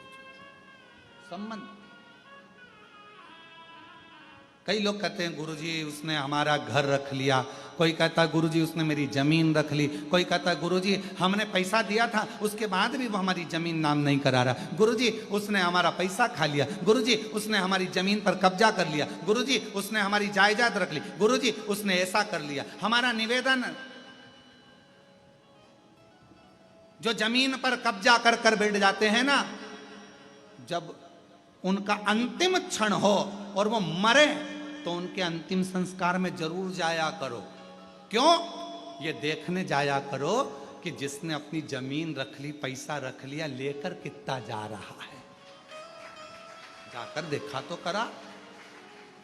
कई लोग कहते हैं गुरुजी उसने हमारा घर रख लिया, कोई कहता है गुरुजी उसने मेरी जमीन रख ली, कोई कहता है गुरुजी हमने पैसा दिया था उसके बाद भी वो हमारी जमीन नाम नहीं करा रहा, गुरुजी उसने हमारा पैसा खा लिया, गुरुजी उसने हमारी जमीन पर कब्जा कर लिया, गुरुजी उसने हमारी जायदाद रख ली, गुरुजी उसने ऐसा कर लिया। हमारा निवेदन, जो जमीन पर कब्जा कर कर बैठ जाते हैं ना, जब उनका अंतिम क्षण हो और वो मरे तो उनके अंतिम संस्कार में जरूर जाया करो। क्यों? ये देखने जाया करो कि जिसने अपनी जमीन रख ली, पैसा रख लिया, लेकर कितना जा रहा है, जाकर देखा तो करा।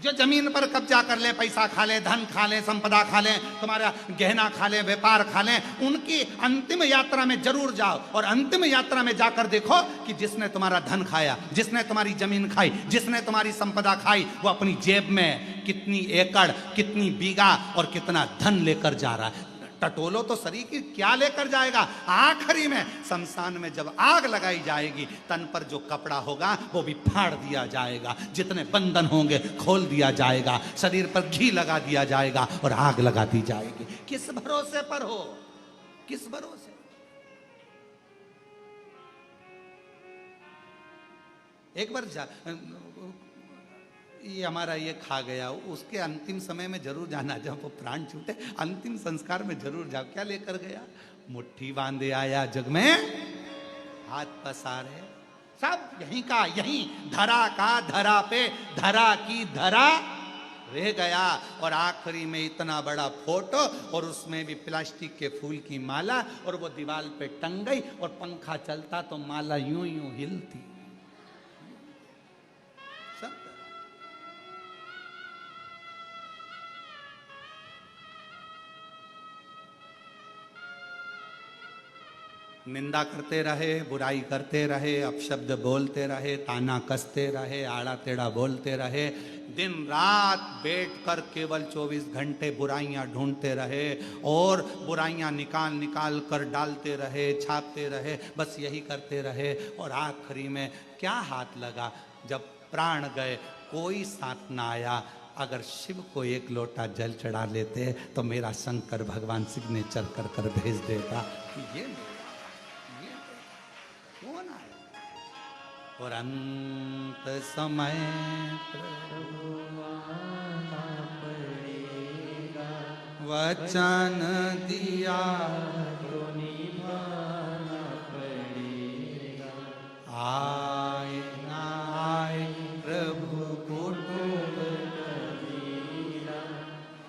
जो जमीन पर कब्जा कर ले, पैसा खा ले, धन खा ले, संपदा खा ले, तुम्हारा गहना खा ले, व्यापार खा ले, उनकी अंतिम यात्रा में जरूर जाओ और अंतिम यात्रा में जाकर देखो कि जिसने तुम्हारा धन खाया, जिसने तुम्हारी जमीन खाई, जिसने तुम्हारी संपदा खाई, वो अपनी जेब में कितनी एकड़, कितनी बीघा और कितना धन लेकर जा रहा है। टटोलो तो शरीर की क्या लेकर जाएगा। आखिरी में शमशान में जब आग लगाई जाएगी, तन पर जो कपड़ा होगा वो भी फाड़ दिया जाएगा, जितने बंधन होंगे खोल दिया जाएगा, शरीर पर घी लगा दिया जाएगा और आग लगा दी जाएगी। किस भरोसे पर हो, किस भरोसे। एक बार ये हमारा ये खा गया, उसके अंतिम समय में जरूर जाना, जब वो प्राण छूटे अंतिम संस्कार में जरूर जाओ। क्या लेकर गया? मुट्ठी बांधे आया जग में हाथ पसारे, सब यहीं का यहीं, धरा का धरा पे, धरा की धरा रह गया। और आखिरी में इतना बड़ा फोटो और उसमें भी प्लास्टिक के फूल की माला, और वो दीवार पे टंग गई और पंखा चलता तो माला यूं यूं हिलती। निंदा करते रहे, बुराई करते रहे, अपशब्द बोलते रहे, ताना कसते रहे, आड़ा टेढ़ा बोलते रहे, दिन रात बैठकर केवल 24 घंटे बुराइयां ढूंढते रहे और बुराइयां निकाल निकाल कर डालते रहे, छापते रहे, बस यही करते रहे। और आखिरी में क्या हाथ लगा? जब प्राण गए कोई साथ ना आया। अगर शिव को एक लोटा जल चढ़ा लेते तो मेरा शंकर भगवान सिग्नेचर कर कर भेज देता कि ये कौन आया। और अंत समय वचन दिया तो निभाना पड़ेगा, आए ना आए प्रभु कुटुंब कबीरा,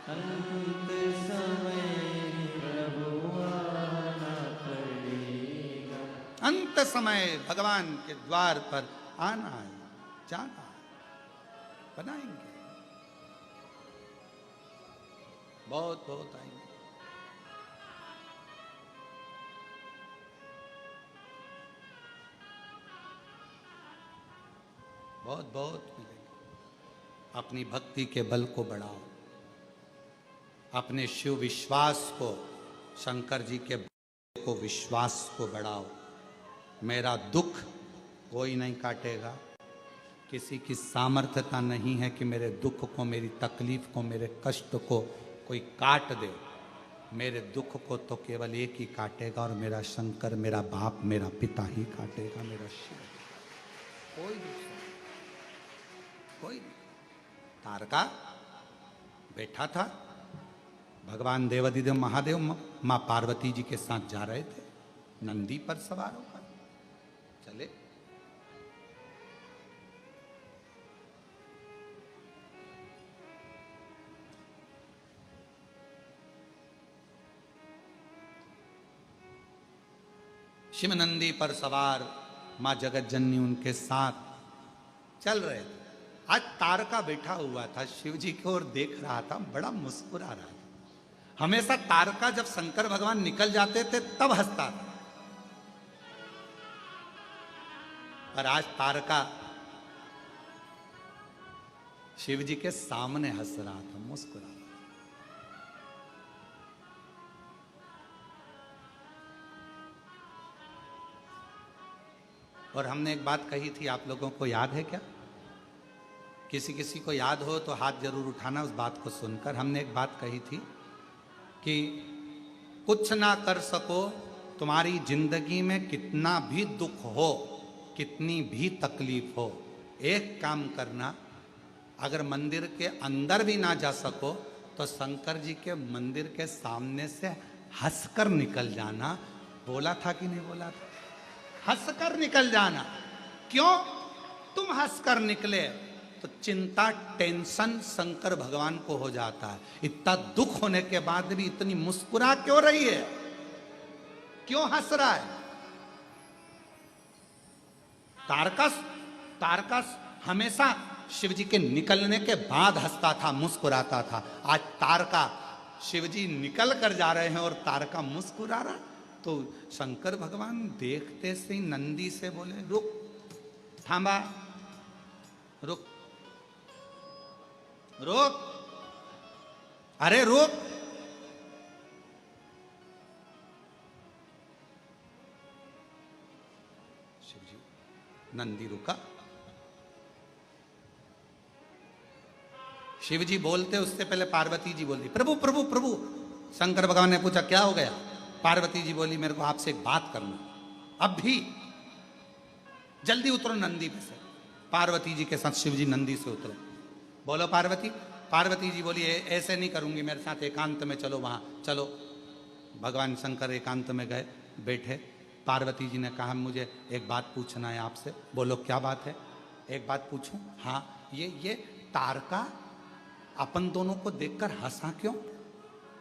अंत समय प्रभु आना पड़ेगा। अंत समय भगवान के द्वार पर आना है, जाना है, बनाएंगे, बहुत बहुत आएंगे। बहुत बहुत मिलेंगे। अपनी भक्ति के बल को बढ़ाओ, अपने शिव विश्वास को, शंकर जी के को विश्वास को बढ़ाओ। मेरा दुख कोई नहीं काटेगा, किसी की सामर्थ्यता नहीं है कि मेरे दुख को, मेरी तकलीफ को, मेरे कष्ट को कोई काट दे। मेरे दुख को तो केवल एक ही काटेगा, और मेरा शंकर, मेरा बाप, मेरा पिता ही काटेगा, मेरा शिव। कोई दूसरा, कोई नहीं। तारका बैठा था, भगवान देवाधिदेव महादेव माँ पार्वती जी के साथ जा रहे थे, नंदी पर सवार होकर चले। शिव नंदी पर सवार, माँ जगत जननी उनके साथ चल रहे थे। आज तारका बैठा हुआ था, शिव जी की ओर देख रहा था, बड़ा मुस्कुरा रहा था। हमेशा तारका जब शंकर भगवान निकल जाते थे तब हंसता था, पर आज तारका शिव जी के सामने हंस रहा था, मुस्कुरा रहा था। और हमने एक बात कही थी, आप लोगों को याद है क्या? किसी किसी को याद हो तो हाथ जरूर उठाना उस बात को सुनकर। हमने एक बात कही थी कि कुछ ना कर सको, तुम्हारी जिंदगी में कितना भी दुख हो, कितनी भी तकलीफ हो, एक काम करना, अगर मंदिर के अंदर भी ना जा सको तो शंकर जी के मंदिर के सामने से हंसकर निकल जाना। बोला था कि नहीं बोला था? हंसकर निकल जाना। क्यों? तुम हंसकर निकले तो चिंता, टेंशन शंकर भगवान को हो जाता है। इतना दुख होने के बाद भी इतनी मुस्कुरा क्यों रही है? क्यों हंस रहा है? तारकस हमेशा शिव जी के निकलने के बाद हंसता था, मुस्कुराता था। आज तारका, शिव जी निकल कर जा रहे हैं और तारका मुस्कुरा रहा। तो शंकर भगवान देखते से ही नंदी से बोले, रुक, थांबा, रुक, रुक, अरे रुक। शिव जी। नंदी रुका। शिव जी बोलते उससे पहले पार्वती जी बोली, प्रभु प्रभु प्रभु। शंकर भगवान ने पूछा क्या हो गया? पार्वती जी बोली, मेरे को आपसे एक बात करना, अब भी जल्दी उतरो नंदी पे से। पार्वती जी के साथ शिव जी नंदी से उतरे। बोलो पार्वती। पार्वती जी बोली, ऐसे नहीं करूंगी, मेरे साथ एकांत में चलो, वहां चलो। भगवान शंकर एकांत में गए, बैठे। पार्वती जी ने कहा, मुझे एक बात पूछना है आपसे। बोलो क्या बात है? एक बात पूछूं? हाँ। ये तारका अपन दोनों को देखकर हंसा क्यों?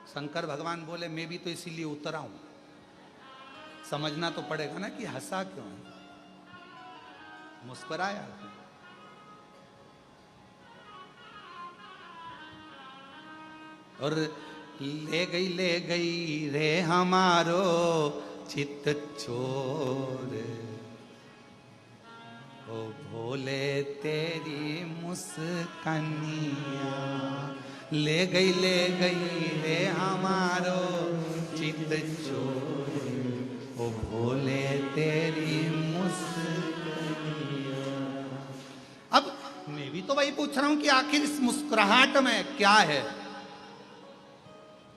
शंकर भगवान बोले, मैं भी तो इसीलिए उतरा हूं, समझना तो पड़ेगा ना कि हंसा क्यों है। मुस्कुराया। और ले गई रे हमारो चित चोर, ओ भोले तेरी मुस्कानिया। ले गई रे हमारो चित चोर, ओ भोले तेरी मुस्कानिया। अब मैं भी तो वही पूछ रहा हूं कि आखिर इस मुस्कुराहट में क्या है,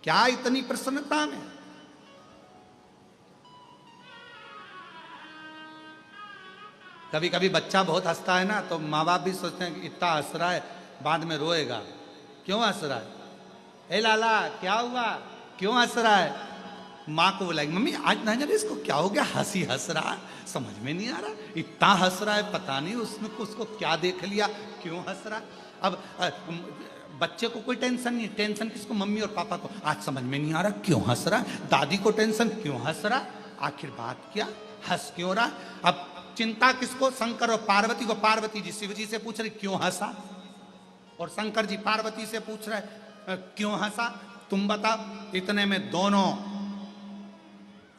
क्या इतनी प्रसन्नता में? कभी कभी बच्चा बहुत हंसता है ना, तो माँ बाप भी सोचते हैं कि इतना हंस रहा है, बाद में रोएगा, क्यों हंस रहा है? ए लाला क्या हुआ, क्यों हंस रहा है? माँ को बुलाएगी, मम्मी आज ना जाने इसको क्या हो गया, हंसी हंस रहा है, समझ में नहीं आ रहा, इतना हंस रहा है, पता नहीं उसको क्या देख लिया, क्यों हंस रहा। अब बच्चे को कोई टेंशन नहीं, टेंशन किसको? मम्मी और पापा को। आज समझ में नहीं आ रहा क्यों हंस रहा। दादी को टेंशन, क्यों हंस रहा, आखिर बात क्या, हंस क्यों रहा। अब चिंता किसको? शंकर और पार्वती को। पार्वती जी शिव जी से पूछ रहे क्यों हंसा, और शंकर जी पार्वती से पूछ रहे क्यों हंसा, तुम बताओ। इतने में दोनों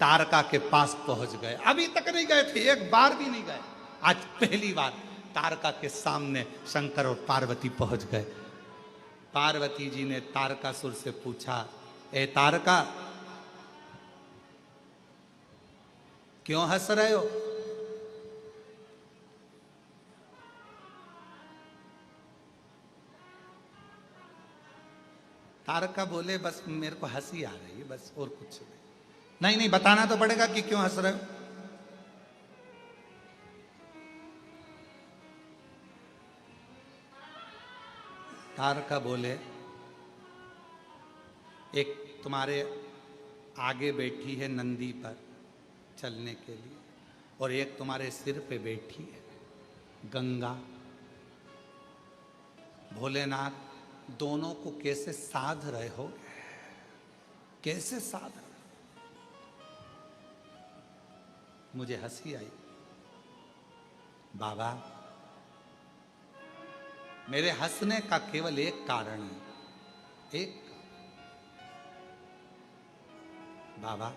तारका के पास पहुंच गए। अभी तक नहीं गए थे, एक बार भी नहीं गए, आज पहली बार तारका के सामने शंकर और पार्वती पहुंच गए। पार्वती जी ने तारकासुर से पूछा, ए तारका क्यों हंस रहे हो? तारका बोले, बस मेरे को हंसी आ रही है, बस और कुछ नहीं। नहीं बताना तो पड़ेगा कि क्यों हंस रहे हो। तारका बोले, एक तुम्हारे आगे बैठी है नंदी पर चलने के लिए, और एक तुम्हारे सिर पे बैठी है गंगा। भोलेनाथ दोनों को कैसे साध रहे हो, कैसे साध रहे? मुझे हंसी आई। बाबा मेरे हंसने का केवल एक कारण है, एक। बाबा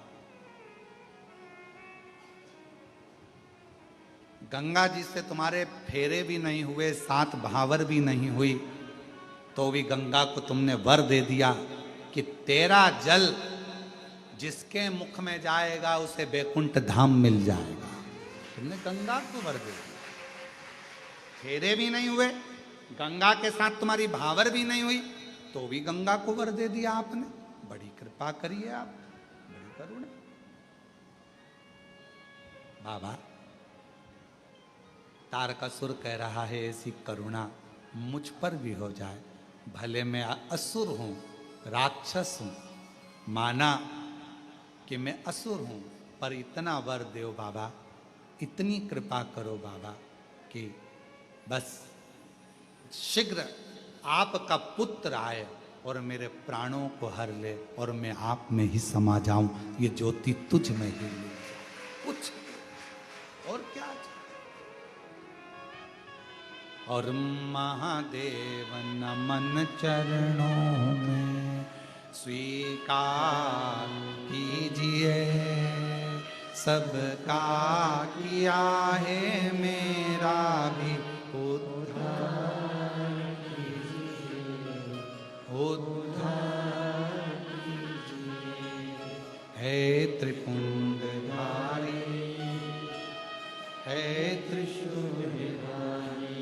गंगा जी से तुम्हारे फेरे भी नहीं हुए, 7 भावर भी नहीं हुई, तो भी गंगा को तुमने वर दे दिया कि तेरा जल जिसके मुख में जाएगा उसे बैकुंठ धाम मिल जाएगा। तुमने गंगा को वर दे दिया। फेरे भी नहीं हुए, गंगा के साथ तुम्हारी भावर भी नहीं हुई, तो भी गंगा को वर दे दिया आपने। बड़ी कृपा करिए आप, बड़ी करुणा। बाबा तारकासुर कह रहा है, ऐसी करुणा मुझ पर भी हो जाए। भले मैं असुर हूं, राक्षस हूं, माना कि मैं असुर हूं, पर इतना वर दो बाबा, इतनी कृपा करो बाबा कि बस शीघ्र आपका पुत्र आए और मेरे प्राणों को हर ले, और मैं आप में ही समा जाऊं, ये ज्योति तुझ में ही मिल जाए। कुछ और क्या चाहिए? और महादेव नमन चरणों में स्वीकार कीजिए, सबका किया है मेरा भी उद्धार कीजिए, उद्धार कीजिए। हे त्रिपुंडधारी, है त्रिशूलधारी,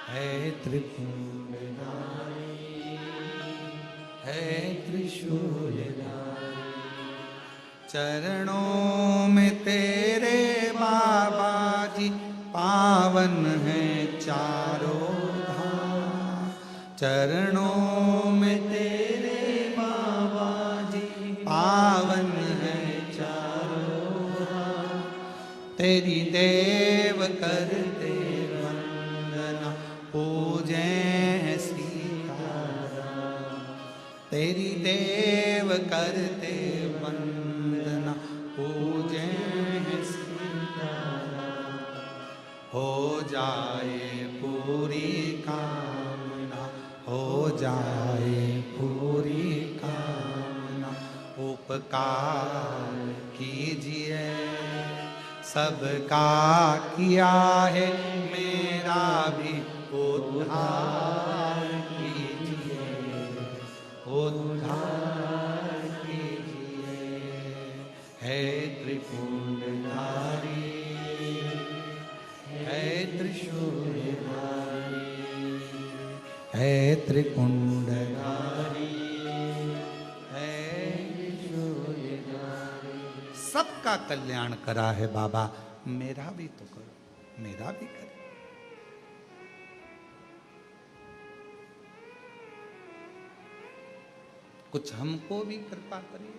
है त्रिपुंडधारी, है त्रिशूलधारी। चरणों में तेरे बाबा जी पावन है चारों धाम। चरणों में तेरे बाबा जी पावन है चारों धाम। तेरी देव करते वंदना पूजे सीताराम। तेरी देव करते वंदना पूजे सीताराम। हो जाए पूरी कामना, हो जाए पूरी कामना। उपकार कीजिए सबका किया है, मेरा भी उद्धार कीजिए, उद्धार कीजिए। है त्रिपुंडधारी, है त्रिशूलधारी, है त्रिपुंडधारी, है त्रिशूलधारी। सबका कल्याण करा है बाबा, मेरा भी तो करो, मेरा भी करो। कुछ हमको भी कृपा करिए।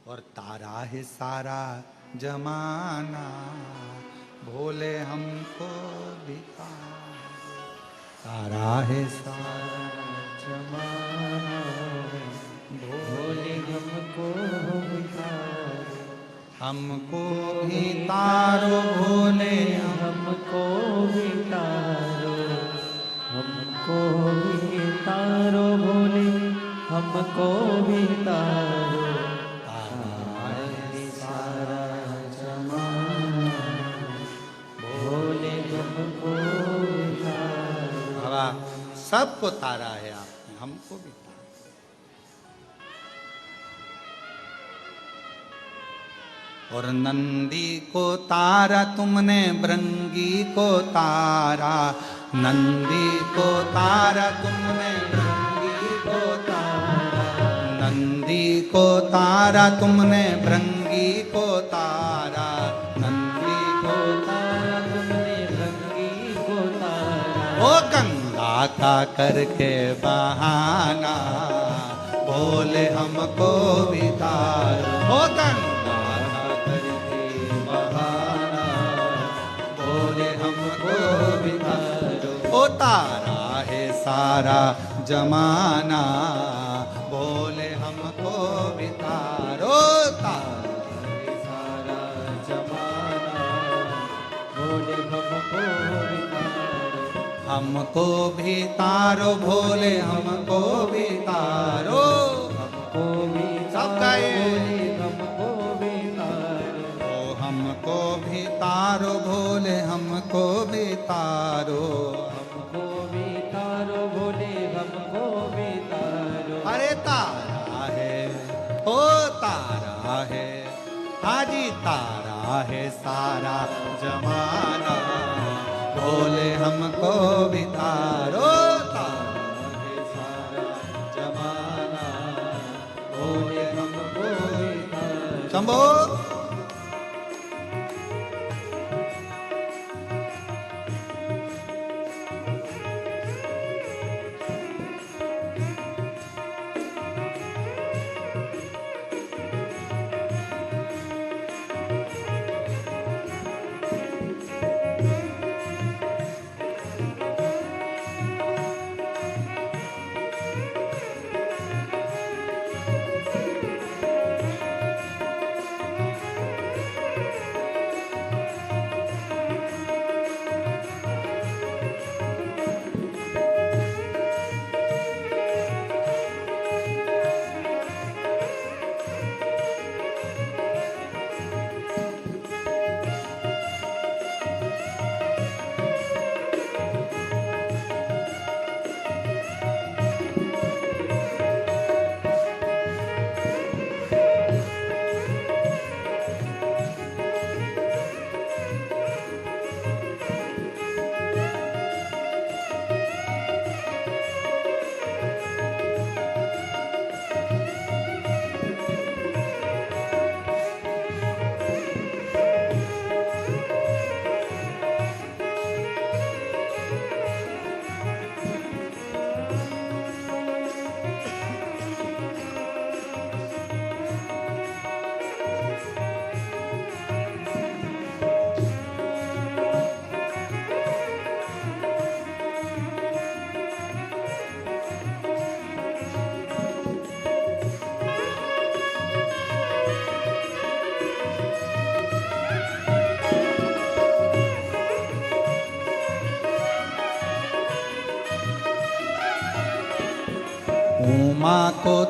और तारा है सारा जमाना, भोले हमको भी तारा है सारा जमाना, भोले हमको भी तारो। हमको भी तारो भोले, हमको भी तारो, हमको भी तारो भोले, हमको भी तारो। तारा है सारा जमाना, भोले हमको भी तारो। बाबा सबको तारा है आपने, हमको भी तारा। और नंदी को तारा तुमने, भृंगी को तारा। नंदी को तारा तुमने, भृंगी को तारा। नंदी को तारा तुमने, भृंगी को तारा। नंदी को तारा तुमने, भृंगी को तारा। ओ गंगा का करके बहाना, बोले हमको भी तारो। ओ गंगा ओ तारा है सारा जमाना, बोले हमको भी तारो। तारा है सारा जमाना, भोले हमको भी तारो। हमको भी तारो भोले, हमको भी तारो। हमको भी सबका ये हमको भी तारो। ओ हमको भी तारो भोले, हमको भी तारो। हमको भी तारो भोले, हमको भी तारो। अरे तारा है, ओ तारा है, हाजी तारा है सारा जमाना, बोले हमको भी तारो। तारा है सारा जमाना, बोले हमको भी तारो। शंभो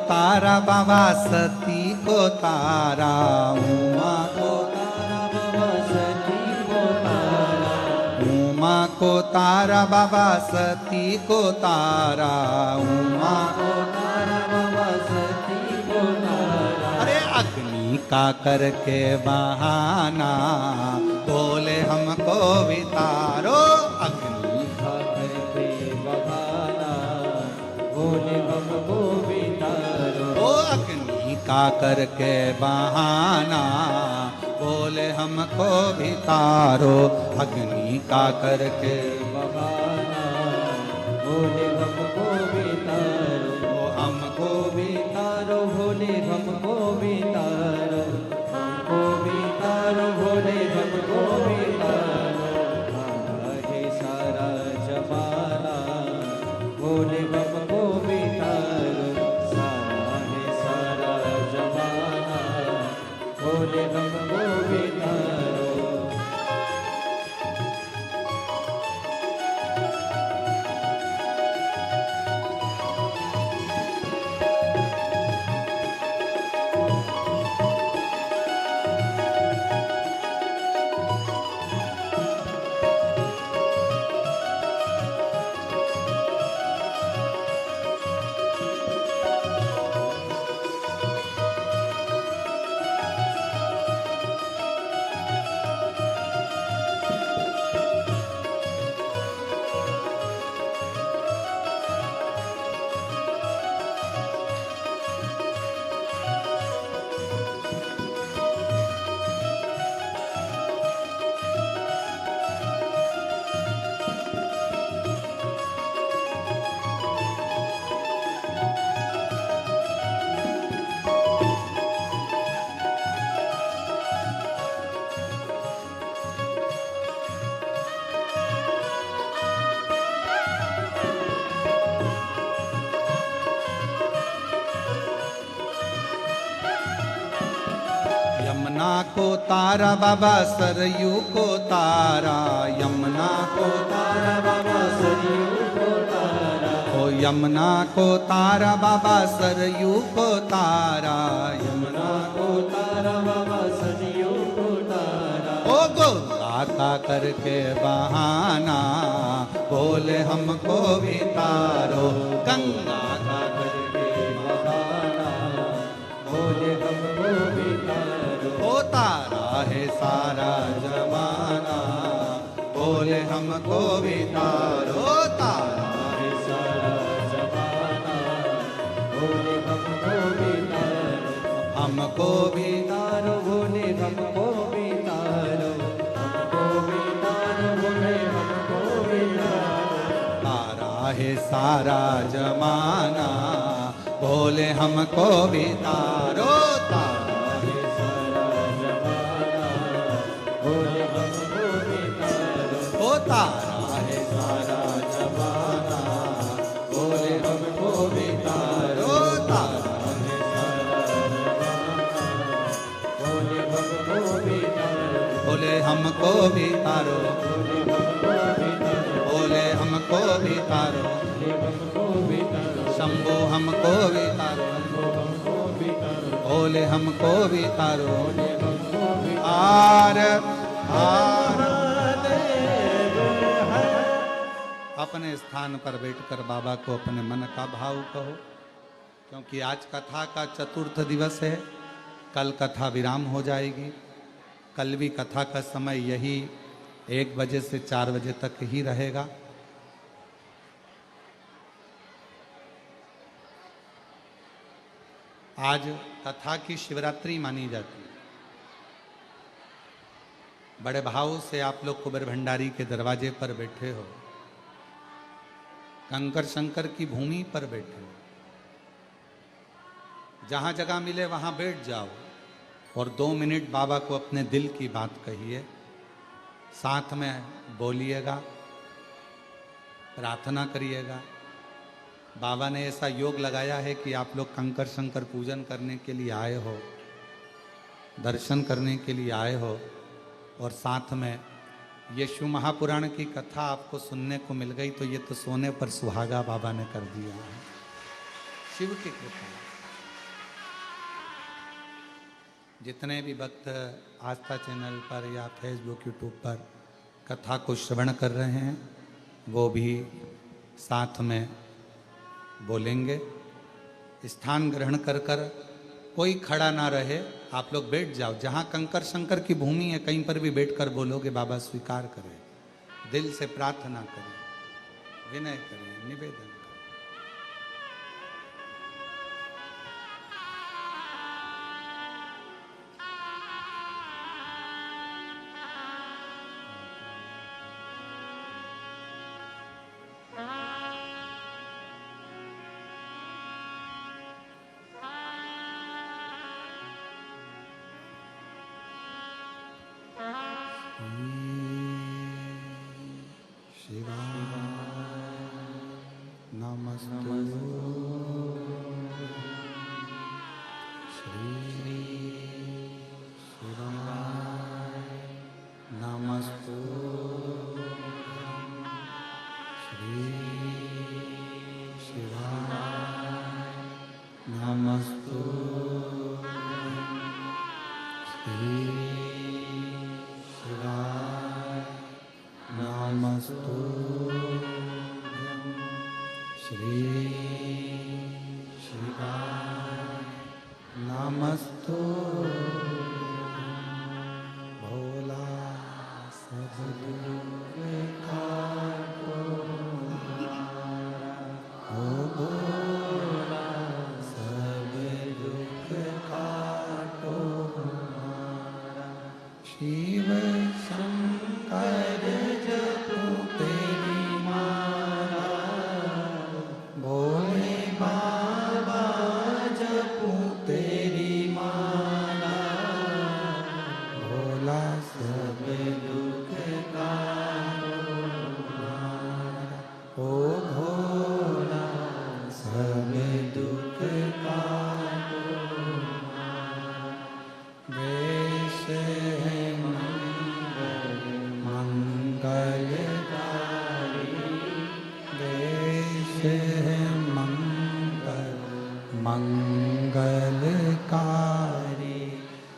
तारा बाबा, सती को तारा, उमा को तारा बाबा सती को तारा, उमा को तारा बाबा, सती को तारा, उमा को तारा बाबा सती को तारा। अरे अग्नि का करके बहाना, बोले हमको भी तारो। अग्नि का करके बहाना, बोले हमको भी तारो। ओ अग्नि का करके बहाना, बोले हमको भी तारो। अग्नि का करके बहाना, बोले हमको भी तारो। वो हमको भी तारो भोले हमको भी तारो, हमको भी तारो भोले हमको भी तारो। है सारा जमाना, भोले हमको भी तारो। सारा है सारा जमाना, भोले हमको भी तारो। यमुना को तारा बाबा, सरयू को तारा, यमुना को तारा बाबा सरयू को तारा, ओ यमुना को तारा बाबा, सरयू को तारा, यमुना को तारा बाबा सरयू को तारा। ओ गंगा का करके बहाना, बोले हमको भी तारो। गंगा का करके बहाना, बोले हमको भी तारो। ओ तारा है सारा जमाना, बोले हमको भी तारो। तारा है सारा जमाना, बोले हमको भी तारो। हमको भी तारो बोले हमको भी तारो, हमको भी तारो बोले हमको भी तारो। तारा है सारा जमाना, बोले हमको भी तारो। तारा है सारा जमाना, बोले हमको भी तारो। ओ तारा है सारा जमाना, बोले हमको भी तारो। तारा है सारा जमाना, बोले हमको भी तारो। बोले हमको भी तारो, बोले हमको भी तारो, बोले हमको भी तारो। बोले हमको भी तारो। शंभो हमको भी तारो, हमको भी तारो, बोले हमको भी तारो। बोले हमको भी आर आर देव है। अपने स्थान पर बैठकर बाबा को अपने मन का भाव कहो, क्योंकि आज कथा का चतुर्थ दिवस है। कल कथा विराम हो जाएगी। कल भी कथा का समय यही 1 बजे से 4 बजे तक ही रहेगा। आज कथा की शिवरात्रि मानी जाती है। बड़े भाव से आप लोग कुबेर भंडारी के दरवाजे पर बैठे हो, कंकर शंकर की भूमि पर बैठे हो। जहां जगह मिले वहां बैठ जाओ और 2 मिनट बाबा को अपने दिल की बात कहिए, साथ में बोलिएगा, प्रार्थना करिएगा। बाबा ने ऐसा योग लगाया है कि आप लोग कंकर शंकर पूजन करने के लिए आए हो, दर्शन करने के लिए आए हो, और साथ में ये शिव महापुराण की कथा आपको सुनने को मिल गई, तो ये तो सोने पर सुहागा बाबा ने कर दिया है। शिव की कृपा। जितने भी भक्त आस्था चैनल पर या फेसबुक यूट्यूब पर कथा को श्रवण कर रहे हैं वो भी साथ में बोलेंगे। स्थान ग्रहण कर कर कोई खड़ा ना रहे, आप लोग बैठ जाओ। जहाँ कंकर शंकर की भूमि है कहीं पर भी बैठकर बोलोगे बाबा स्वीकार करें। दिल से प्रार्थना करें, विनय करें, निवेदन करें।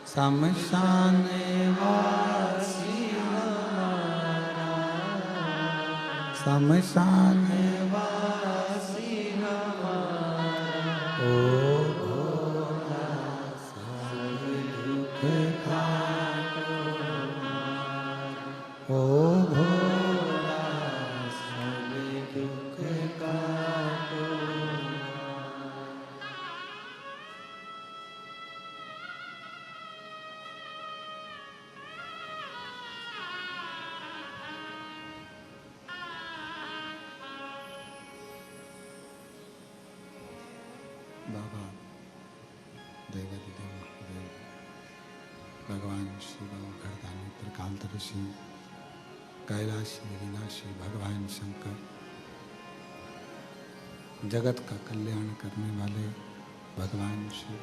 शमशान वासी हमारा, शमशान वासी हमारा, ओ भोला सब दुख काटो हमारा, ओ भोला सब दुख काटो। बाबा देवादिदेव महादेव भगवान शिव घरदानी त्रिकालदर्शी कैलाशी विनाशी भगवान शंकर जगत का कल्याण करने वाले भगवान शिव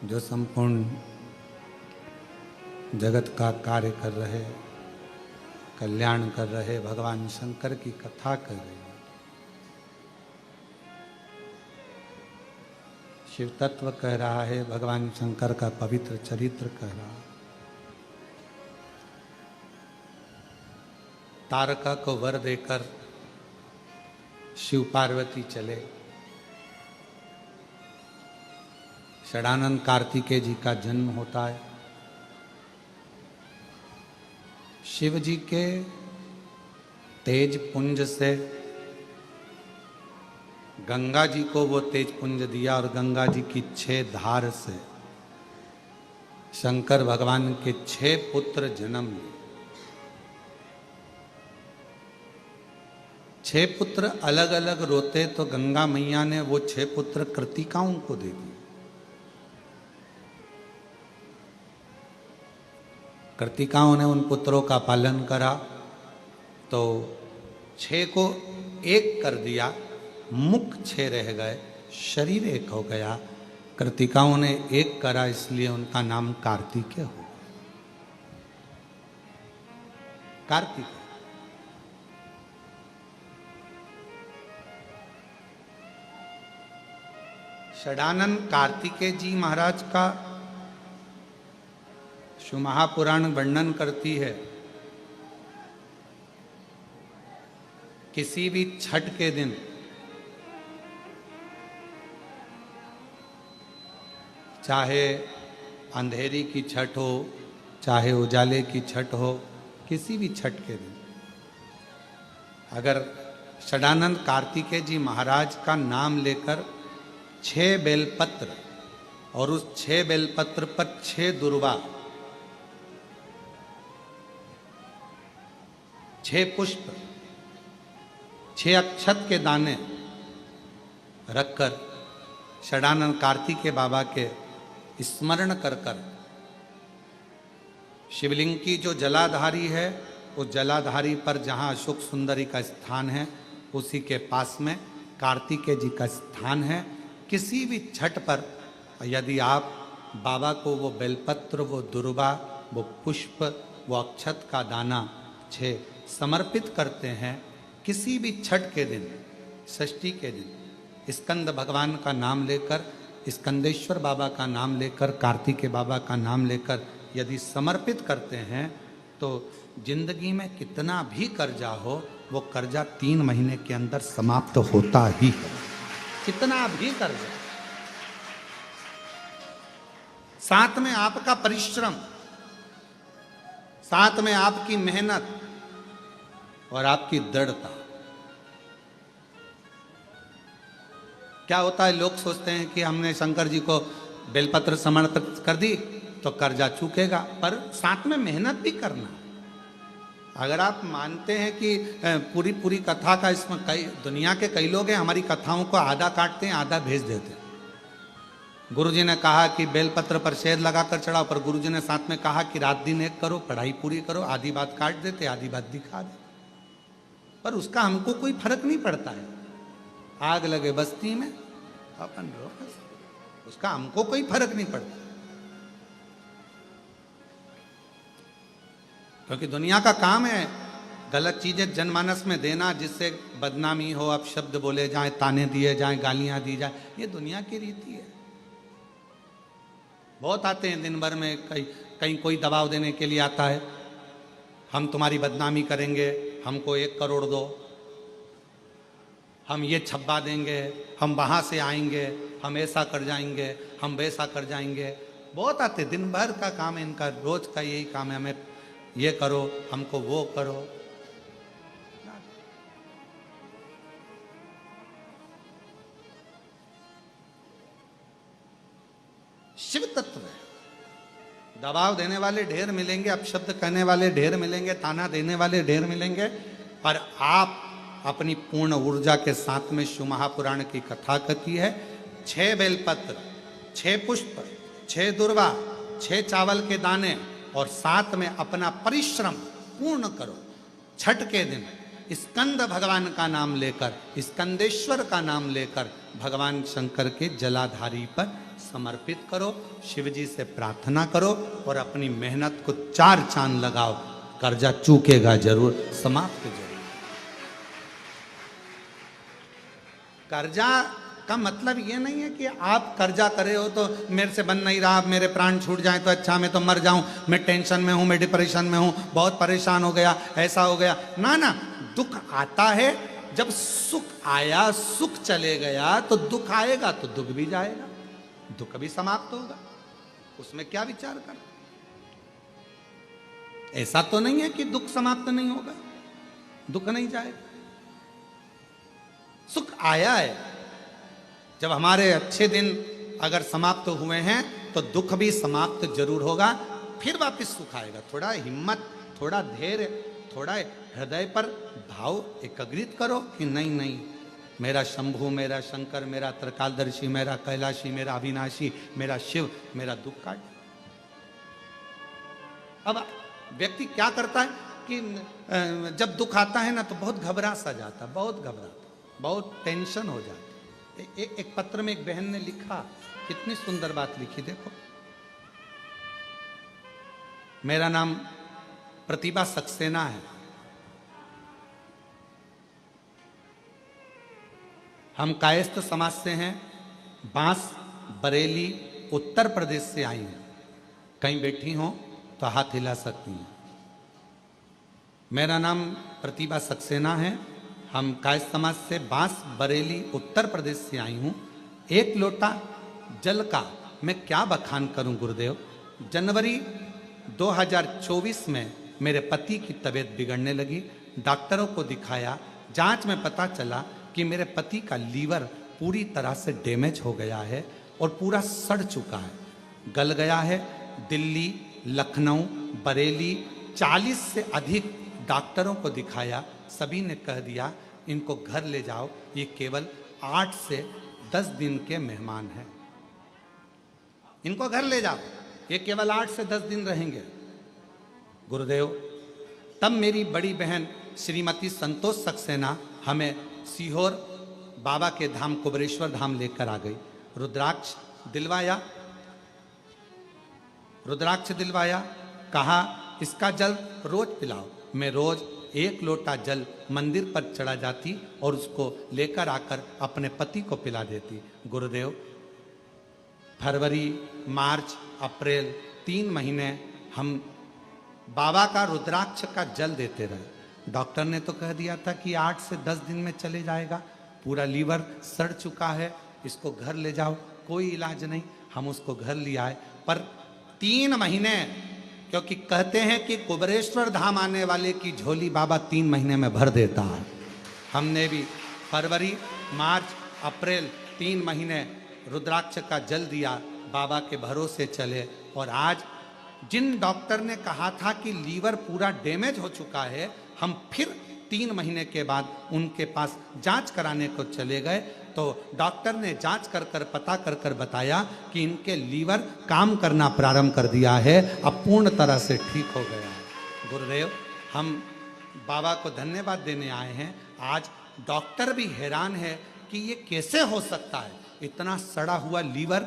जो संपूर्ण जगत का कार्य कर रहे, कल्याण कर रहे भगवान शंकर की कथा कर रहे। शिव तत्व कह रहा है, भगवान शंकर का पवित्र चरित्र कह रहा है। तारका को वर देकर शिव पार्वती चले। षडानंद कार्तिकेय जी का जन्म होता है। शिव जी के तेज पुंज से गंगा जी को वो तेज पुंज दिया और गंगा जी की 6 धार से शंकर भगवान के 6 पुत्र जन्म लिए। 6 पुत्र अलग अलग रोते तो गंगा मैया ने वो 6 पुत्र कृतिकाओं को दे दिए। कृतिकाओं ने उन पुत्रों का पालन करा तो 6 को 1 कर दिया, मुख 6 रह गए, शरीर 1 हो गया। कृतिकाओं ने 1 करा इसलिए उनका नाम कार्तिकेय हो। कार्तिक षडानंद कार्तिकेय जी महाराज का शिव महापुराण वर्णन करती है, किसी भी छठ के दिन चाहे अंधेरी की छठ हो, चाहे उजाले की छठ हो, किसी भी छठ के दिन अगर षडानंद कार्तिकेय जी महाराज का नाम लेकर 6 बेलपत्र और उस 6 बेलपत्र पर 6 दुर्वा, 6 पुष्प, 6 अक्षत के दाने रखकर षडानंद कार्तिकेय बाबा के स्मरण कर कर शिवलिंग की जो जलाधारी है, उस जलाधारी पर जहाँ अशोक सुंदरी का स्थान है, उसी के पास में कार्तिकेय जी का स्थान है। किसी भी छठ पर यदि आप बाबा को वो बेलपत्र, वो दुर्वा, वो पुष्प, वो अक्षत का दाना 6 समर्पित करते हैं, किसी भी छठ के दिन, षष्ठी के दिन स्कंद भगवान का नाम लेकर, स्कंदेश्वर बाबा का नाम लेकर, कार्तिकेय बाबा का नाम लेकर यदि समर्पित करते हैं तो जिंदगी में कितना भी कर्जा हो, वो कर्जा 3 महीने के अंदर समाप्त होता ही है। कितना भी कर्जा, साथ में आपका परिश्रम, साथ में आपकी मेहनत और आपकी दृढ़ता। क्या होता है, लोग सोचते हैं कि हमने शंकर जी को बेलपत्र समर्पित कर दी तो कर्जा चूकेगा, पर साथ में मेहनत भी करना। अगर आप मानते हैं कि पूरी पूरी कथा का इसमें कई दुनिया के कई लोग हैं, हमारी कथाओं को आधा काटते हैं, आधा भेज देते हैं। गुरुजी ने कहा कि बेलपत्र पर शहद लगाकर चढ़ाओ, पर गुरुजी ने साथ में कहा कि रात दिन एक करो, पढ़ाई पूरी करो, आधी बात काट देते, आधी बात दिखा दे, पर उसका हमको कोई फर्क नहीं पड़ता है। आग लगे बस्ती में अपन रहो, उसका हमको कोई फर्क नहीं पड़ता, क्योंकि दुनिया का काम है गलत चीजें जनमानस में देना, जिससे बदनामी हो, अब शब्द बोले जाए, ताने दिए जाए, गालियां दी जाए, ये दुनिया की रीति है। बहुत आते हैं दिन भर में, कहीं कोई दबाव देने के लिए आता है, हम तुम्हारी बदनामी करेंगे, हमको 1 करोड़ दो, हम ये छब्बा देंगे, हम वहाँ से आएंगे, हम ऐसा कर जाएंगे, हम वैसा कर जाएंगे। बहुत आते, दिन भर का काम है इनका, रोज का यही काम है, हमें ये करो, हमको वो करो। शिव तत्व है, दबाव देने वाले ढेर मिलेंगे, अपशब्द कहने वाले ढेर मिलेंगे, ताना देने वाले ढेर मिलेंगे, पर आप अपनी पूर्ण ऊर्जा के साथ में शिव महापुराण की कथा कथी है। 6 बेलपत्र, 6 पुष्प, 6 दुर्वा, 6 चावल के दाने और साथ में अपना परिश्रम पूर्ण करो। छठ के दिन स्कंद भगवान का नाम लेकर, स्कंदेश्वर का नाम लेकर भगवान शंकर के जलाधारी पर समर्पित करो, शिव जी से प्रार्थना करो और अपनी मेहनत को 4 चांद लगाओ। कर्जा चूकेगा जरूर, समाप्त जरूर। कर्जा का मतलब ये नहीं है कि आप कर्जा करे हो तो मेरे से बन नहीं रहा, मेरे प्राण छूट जाए तो अच्छा, मैं तो मर जाऊं, मैं टेंशन में हूं, मैं डिप्रेशन में हूं, बहुत परेशान हो गया, ऐसा हो गया। ना ना, दुख आता है, जब सुख आया, सुख चले गया, तो दुख आएगा तो दुख भी जाएगा, दुख भी समाप्त होगा, उसमें क्या विचार कर। ऐसा तो नहीं है कि दुख समाप्त नहीं होगा, दुख नहीं जाएगा। सुख आया है, जब हमारे अच्छे दिन अगर समाप्त हुए हैं तो दुख भी समाप्त जरूर होगा, फिर वापस सुख आएगा। थोड़ा हिम्मत, थोड़ा धैर्य, थोड़ा हृदय पर भाव एकाग्रित करो कि नहीं नहीं, मेरा शंभु, मेरा शंकर, मेरा त्रिकालदर्शी, मेरा कैलाशी, मेरा अविनाशी, मेरा शिव मेरा दुख काट। अब व्यक्ति क्या करता है कि जब दुख आता है ना तो बहुत घबरा सा जाता, बहुत घबराता, बहुत टेंशन हो जाती। एक पत्र में एक बहन ने लिखा, कितनी सुंदर बात लिखी, देखो। मेरा नाम प्रतिभा सक्सेना है, हम कायस्थ समाज से हैं, बांस बरेली उत्तर प्रदेश से आई हैं। कहीं बैठी हो तो हाथ हिला सकती हैं। मेरा नाम प्रतिभा सक्सेना है। हम कायस्थ समाज से बांस बरेली उत्तर प्रदेश से आई हूँ। एक लोटा जल का मैं क्या बखान करूं गुरुदेव। जनवरी 2024 में मेरे पति की तबीयत बिगड़ने लगी। डॉक्टरों को दिखाया, जांच में पता चला कि मेरे पति का लीवर पूरी तरह से डैमेज हो गया है और पूरा सड़ चुका है, गल गया है। दिल्ली, लखनऊ, बरेली 40 से अधिक डॉक्टरों को दिखाया, सभी ने कह दिया इनको घर ले जाओ, ये केवल 8 से 10 दिन के मेहमान हैं, इनको घर ले जाओ, ये केवल 8 से 10 दिन रहेंगे। गुरुदेव, तब मेरी बड़ी बहन श्रीमती संतोष सक्सेना हमें सीहोर बाबा के धाम कुबरेश्वर धाम लेकर आ गई। रुद्राक्ष दिलवाया, कहा इसका जल रोज पिलाओ। मैं रोज 1 लोटा जल मंदिर पर चढ़ा जाती और उसको लेकर आकर अपने पति को पिला देती। गुरुदेव, फरवरी, मार्च, अप्रैल 3 महीने हम बाबा का रुद्राक्ष का जल देते रहे। डॉक्टर ने तो कह दिया था कि 8 से 10 दिन में चले जाएगा, पूरा लीवर सड़ चुका है, इसको घर ले जाओ, कोई इलाज नहीं। हम उसको घर ले आए, पर 3 महीने, क्योंकि कहते हैं कि कुबरेश्वर धाम आने वाले की झोली बाबा 3 महीने में भर देता है। हमने भी फरवरी, मार्च, अप्रैल 3 महीने रुद्राक्ष का जल दिया, बाबा के भरोसे चले। और आज जिन डॉक्टर ने कहा था कि लीवर पूरा डैमेज हो चुका है, हम फिर 3 महीने के बाद उनके पास जांच कराने को चले गए, तो डॉक्टर ने जांच कर पता कर बताया कि इनके लीवर काम करना प्रारंभ कर दिया है, अब पूर्ण तरह से ठीक हो गया है। गुरुदेव, हम बाबा को धन्यवाद देने आए हैं। आज डॉक्टर भी हैरान है कि ये कैसे हो सकता है, इतना सड़ा हुआ लीवर,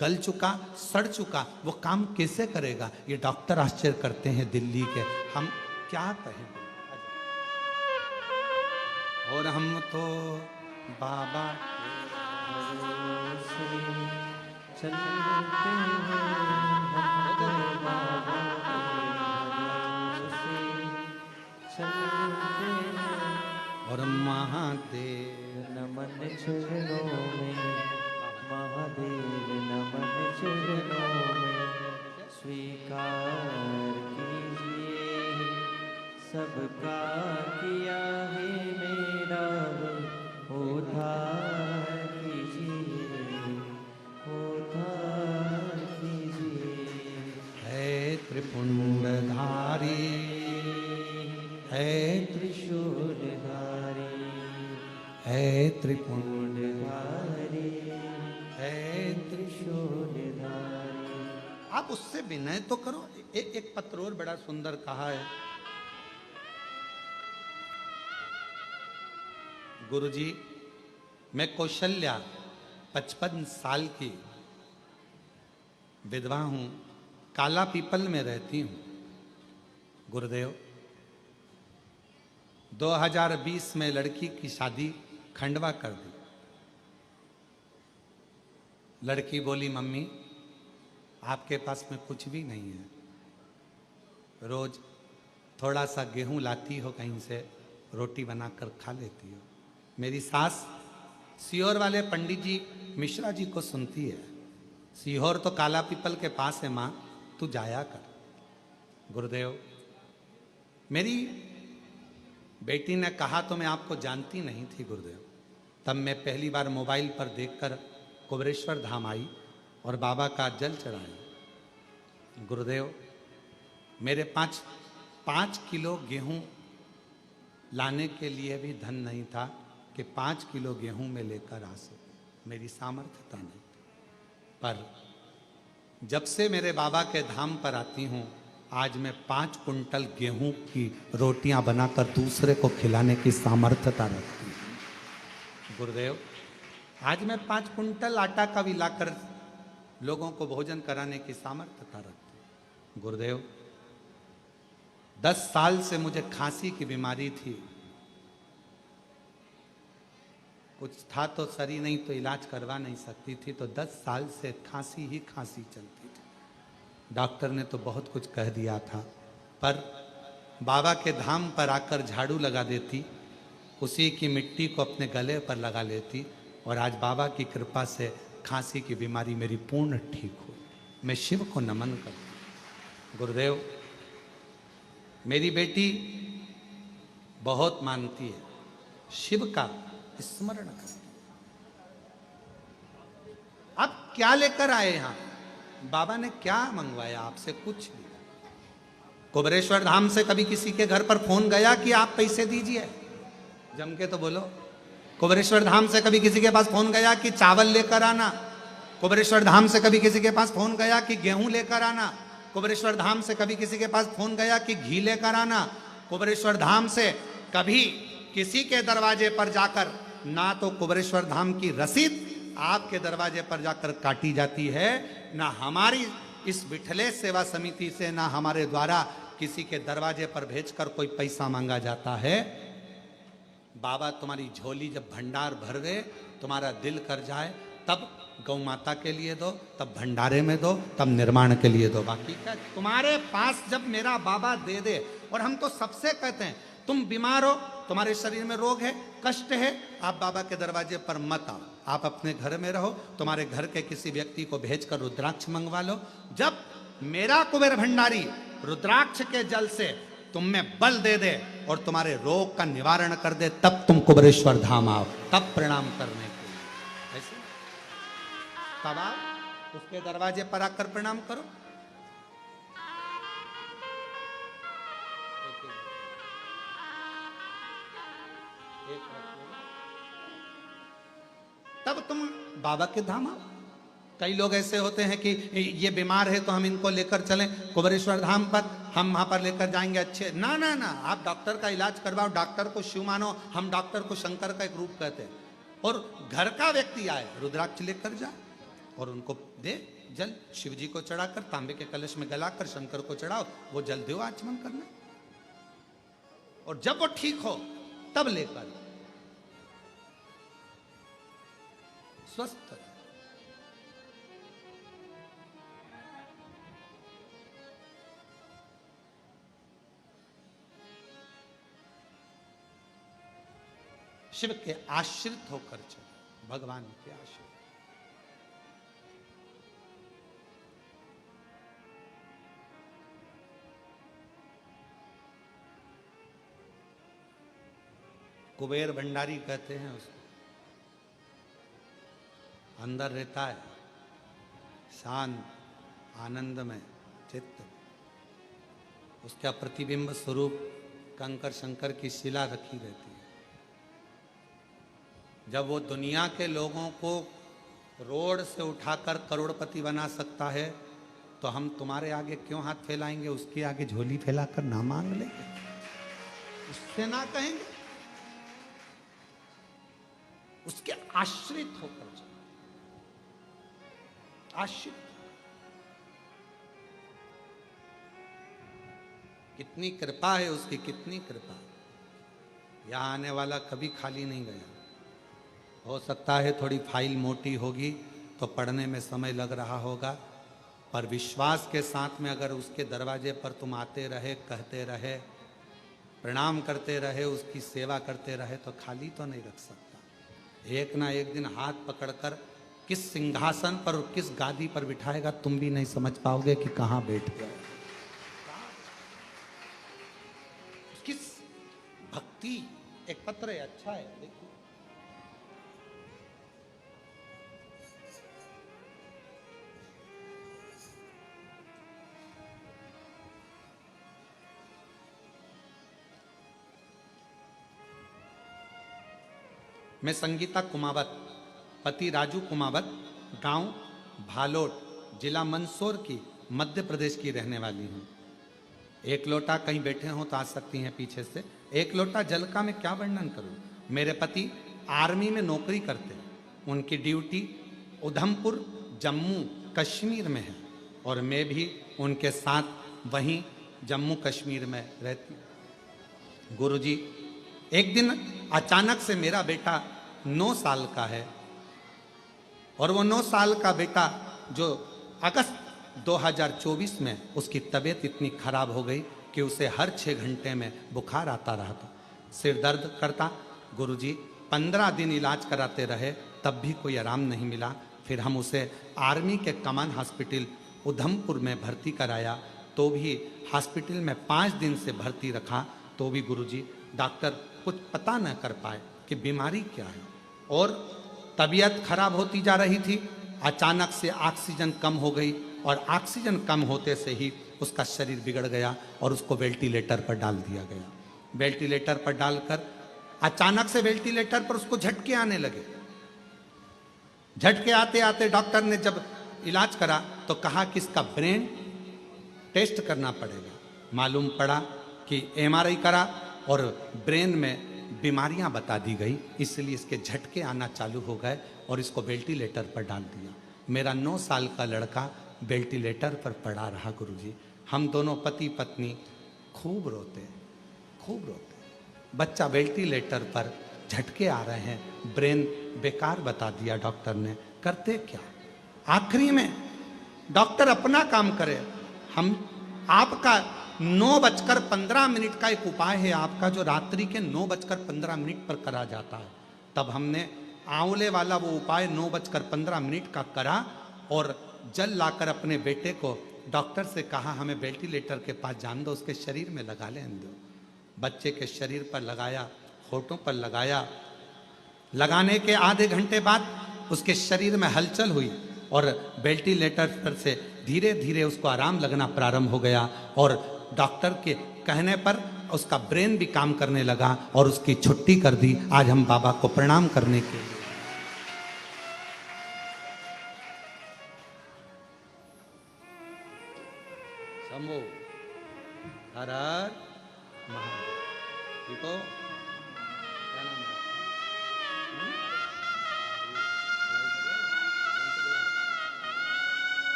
गल चुका, सड़ चुका, वो काम कैसे करेगा। ये डॉक्टर आश्चर्य करते हैं दिल्ली के, हम क्या कहें। और हम तो बाबा से चलते हैं, हम तो बाबा से चलते हैं। और महादेव नमन चरणों में, महादेव नमन चरणों में, स्वीकार कीजिए सबका किया है मेरा उद्धार कीजिए, उद्धार कीजिए। है त्रिपुंडधारी, है त्रिशूलधारी, है त्रिपुंड, त्रिपुंडधारी, है त्रिशूलधारी। आप उससे विनय तो करो। एक पत्र और बड़ा सुंदर कहा है, गुरुजी, मैं कौशल्या 55 साल की विधवा हूं, काला पीपल में रहती हूं। गुरुदेव, 2020 में लड़की की शादी खंडवा कर दी। लड़की बोली, मम्मी आपके पास में कुछ भी नहीं है, रोज थोड़ा सा गेहूं लाती हो कहीं से, रोटी बनाकर खा लेती हो। मेरी सास सीहोर वाले पंडित जी मिश्रा जी को सुनती है, सीहोर तो काला पीपल के पास है, माँ तू जाया कर। गुरुदेव, मेरी बेटी ने कहा तो मैं आपको जानती नहीं थी गुरुदेव। तब मैं पहली बार मोबाइल पर देखकर कुबरेश्वर धाम आई और बाबा का जल चढ़ाया। गुरुदेव, मेरे 5 किलो गेहूं लाने के लिए भी धन नहीं था कि 5 किलो गेहूं में लेकर आ सकूं, मेरी सामर्थ्यता नहीं। पर जब से मेरे बाबा के धाम पर आती हूं, आज मैं 5 कुंटल गेहूं की रोटियां बनाकर दूसरे को खिलाने की सामर्थ्यता रखती हूं। गुरुदेव, आज मैं 5 कुंटल आटा का भी लाकर लोगों को भोजन कराने की सामर्थ्यता रखती हूं। गुरुदेव, 10 साल से मुझे खांसी की बीमारी थी, कुछ था तो सरी नहीं तो इलाज करवा नहीं सकती थी, तो 10 साल से खांसी ही खांसी चलती थी। डॉक्टर ने तो बहुत कुछ कह दिया था, पर बाबा के धाम पर आकर झाड़ू लगा देती, उसी की मिट्टी को अपने गले पर लगा लेती, और आज बाबा की कृपा से खांसी की बीमारी मेरी पूर्ण ठीक हुई। मैं शिव को नमन करता हूँ। गुरुदेव, मेरी बेटी बहुत मानती है, शिव का स्मरण करती। आप क्या लेकर आए यहां? बाबा ने क्या मंगवाया आपसे? कुछ नहीं। कुबेरेश्वर धाम से कभी किसी के घर पर फोन गया कि आप पैसे दीजिए? जम के तो बोलो। कुबेरेश्वर धाम से कभी किसी के पास फोन गया कि चावल लेकर आना? कुबेरेश्वर धाम से कभी किसी के पास फोन गया कि गेहूं लेकर आना? कुबेरेश्वर धाम से कभी किसी के पास फोन गया कि घी लेकर आना? कुबेरेश्वर धाम से कभी किसी के दरवाजे पर जाकर, ना तो कुबेरेश्वर धाम की रसीद आपके दरवाजे पर जाकर काटी जाती है, ना हमारी इस विठले सेवा समिति से, ना हमारे द्वारा किसी के दरवाजे पर भेजकर कोई पैसा मांगा जाता है। बाबा तुम्हारी झोली जब भंडार भर गए, तुम्हारा दिल कर जाए, तब गौ माता के लिए दो, तब भंडारे में दो, तब निर्माण के लिए दो। बाकी क्या तुम्हारे पास जब मेरा बाबा दे दे। और हम तो सबसे कहते हैं, तुम बीमार हो, तुम्हारे शरीर में रोग है, कष्ट है, आप बाबा के दरवाजे पर मत आओ, आप अपने घर में रहो। तुम्हारे घर के किसी व्यक्ति को भेजकर रुद्राक्ष मंगवा लो। जब मेरा कुबेर भंडारी रुद्राक्ष के जल से तुम में बल दे दे और तुम्हारे रोग का निवारण कर दे, तब तुम कुबेरेश्वर धाम आओ, तब प्रणाम करने के लिए। ऐसे तब आओ, उसके दरवाजे पर आकर प्रणाम करो। तब तुम बाबा के धाम आओ। कई लोग ऐसे होते हैं कि ये बीमार है तो हम इनको लेकर चलें कुबेरेश्वर धाम पर, हम वहां पर लेकर जाएंगे। अच्छे ना ना ना, आप डॉक्टर का इलाज करवाओ, डॉक्टर को शिव मानो। हम डॉक्टर को शंकर का एक रूप कहते हैं। और घर का व्यक्ति आए, रुद्राक्ष लेकर जाए और उनको दे जल, शिव जी को चढ़ाकर तांबे के कलश में गलाकर शंकर को चढ़ाओ, वो जल दो आचमन करना। और जब वो ठीक हो तब लेकर स्वस्थ। शिव के आश्रित होकर चलो, भगवान के आश्रित। कुबेर भंडारी कहते हैं उसको। अंदर रहता है शांत आनंद में चित्त, उसका प्रतिबिंब स्वरूप कंकर शंकर की शिला रखी रहती है। जब वो दुनिया के लोगों को रोड से उठाकर करोड़पति बना सकता है, तो हम तुम्हारे आगे क्यों हाथ फैलाएंगे? उसके आगे झोली फैलाकर ना मांग लेंगे, उससे ना कहेंगे। उसके आश्रित होकर चलो, आश्रित। कितनी कृपा है उसकी, कितनी कृपा। यहां आने वाला कभी खाली नहीं गया। हो सकता है थोड़ी फाइल मोटी होगी तो पढ़ने में समय लग रहा होगा, पर विश्वास के साथ में अगर उसके दरवाजे पर तुम आते रहे, कहते रहे, प्रणाम करते रहे, उसकी सेवा करते रहे, तो खाली तो नहीं रख सकता। एक ना एक दिन हाथ पकड़कर किस सिंहासन पर और किस गादी पर बिठाएगा तुम भी नहीं समझ पाओगे कि कहां बैठ गए। किस भक्ति। एक पत्र है, अच्छा है, देखिए। मैं संगीता कुमावत, पति राजू कुमावत, गांव भालोट, जिला मंदसौर की, मध्य प्रदेश की रहने वाली हूँ। एक लोटा, कहीं बैठे हो तो आ सकती हैं पीछे से। एक लोटा जल का मैं क्या वर्णन करूँ। मेरे पति आर्मी में नौकरी करते हैं, उनकी ड्यूटी उधमपुर जम्मू कश्मीर में है, और मैं भी उनके साथ वहीं जम्मू कश्मीर में रहती हूँ। गुरुजी, एक दिन अचानक से मेरा बेटा 9 साल का है और वो 9 साल का बेटा जो अगस्त 2024 में उसकी तबीयत इतनी खराब हो गई कि उसे हर 6 घंटे में बुखार आता रहा था, सिर दर्द करता। गुरुजी 15 दिन इलाज कराते रहे, तब भी कोई आराम नहीं मिला। फिर हम उसे आर्मी के कमान हॉस्पिटल उधमपुर में भर्ती कराया, तो भी हॉस्पिटल में 5 दिन से भर्ती रखा, तो भी गुरुजी डॉक्टर कुछ पता न कर पाए कि बीमारी क्या है। और तबीयत खराब होती जा रही थी, अचानक से ऑक्सीजन कम हो गई और ऑक्सीजन कम होते से ही उसका शरीर बिगड़ गया और उसको वेंटिलेटर पर डाल दिया गया। वेंटिलेटर पर डालकर अचानक से वेंटिलेटर पर उसको झटके आने लगे। झटके आते आते डॉक्टर ने जब इलाज करा तो कहा कि इसका ब्रेन टेस्ट करना पड़ेगा। मालूम पड़ा कि एमआरआई करा और ब्रेन में बीमारियां बता दी गई, इसलिए इसके झटके आना चालू हो गए और इसको वेंटिलेटर पर डाल दिया। मेरा 9 साल का लड़का वेंटिलेटर पर पड़ा रहा गुरुजी। हम दोनों पति पत्नी खूब रोते। बच्चा वेंटिलेटर पर, झटके आ रहे हैं, ब्रेन बेकार बता दिया डॉक्टर ने, करते क्या। आखिरी में डॉक्टर अपना काम करे, हम आपका 9:15 का एक उपाय है आपका जो रात्रि के 9:15 पर करा जाता है। तब हमने आंवले वाला वो उपाय 9:15 का करा और जल लाकर अपने बेटे को डॉक्टर से कहा हमें वेंटिलेटर के पास जान दो, उसके शरीर में लगा लें दो। बच्चे के शरीर पर लगाया, होठों पर लगाया। लगाने के आधे घंटे बाद उसके शरीर में हलचल हुई और वेंटिलेटर पर से धीरे धीरे उसको आराम लगना प्रारंभ हो गया और डॉक्टर के कहने पर उसका ब्रेन भी काम करने लगा और उसकी छुट्टी कर दी। आज हम बाबा को प्रणाम करने के लिए। शंभो हर हर महादेव। ठीक हो? क्या नाम है?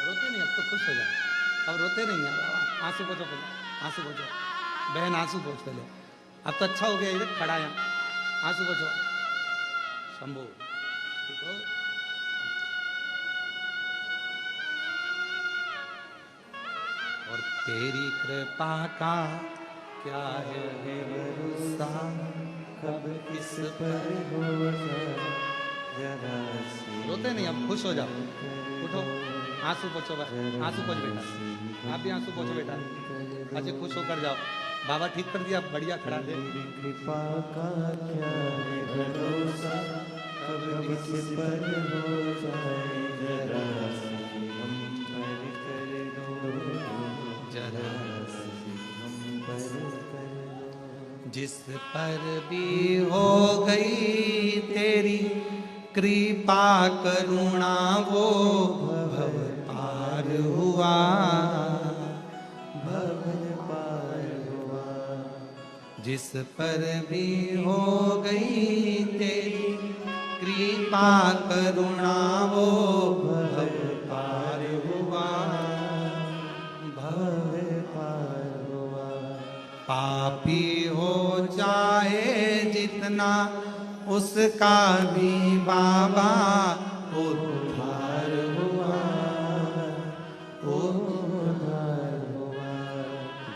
रोते नहीं, अब तो खुश हो जाओ। अब रोते नहीं है बाबा, आंसू पोछो पहले, आंसू पोछो बहन, आंसू पोछ पहले। अब तो अच्छा हो गया, इधर खड़ा है, आंसू पोछो। शंभो ठीक हो? और तेरी कृपा का क्या है भरोसा, कब किस पर हो जाए जरा सी। रोते नहीं, अब खुश हो जाओ, उठो, आंसू पोछो, आंसू पोछ बेटा, आप भी आंसू पोछो बेटा, अच्छे खुश होकर जाओ। बाबा ठीक कर दिया, बढ़िया खड़ा दे। कृपा का क्या है भरोसा, कब किस पर हो जाए जरा सी हम पर कर दो, जरा सी हम पर कर दो। जिस पर भी हो गई तेरी कृपा करुणा वो भव पार हुआ, भव पार हुआ। जिस पर भी हो गई तेरी कृपा करुणा वो भव पार हुआ, भव पार हुआ। पापी हो जाए जितना उसका भी बाबा उद्धार हुआ, उद्धार हुआ।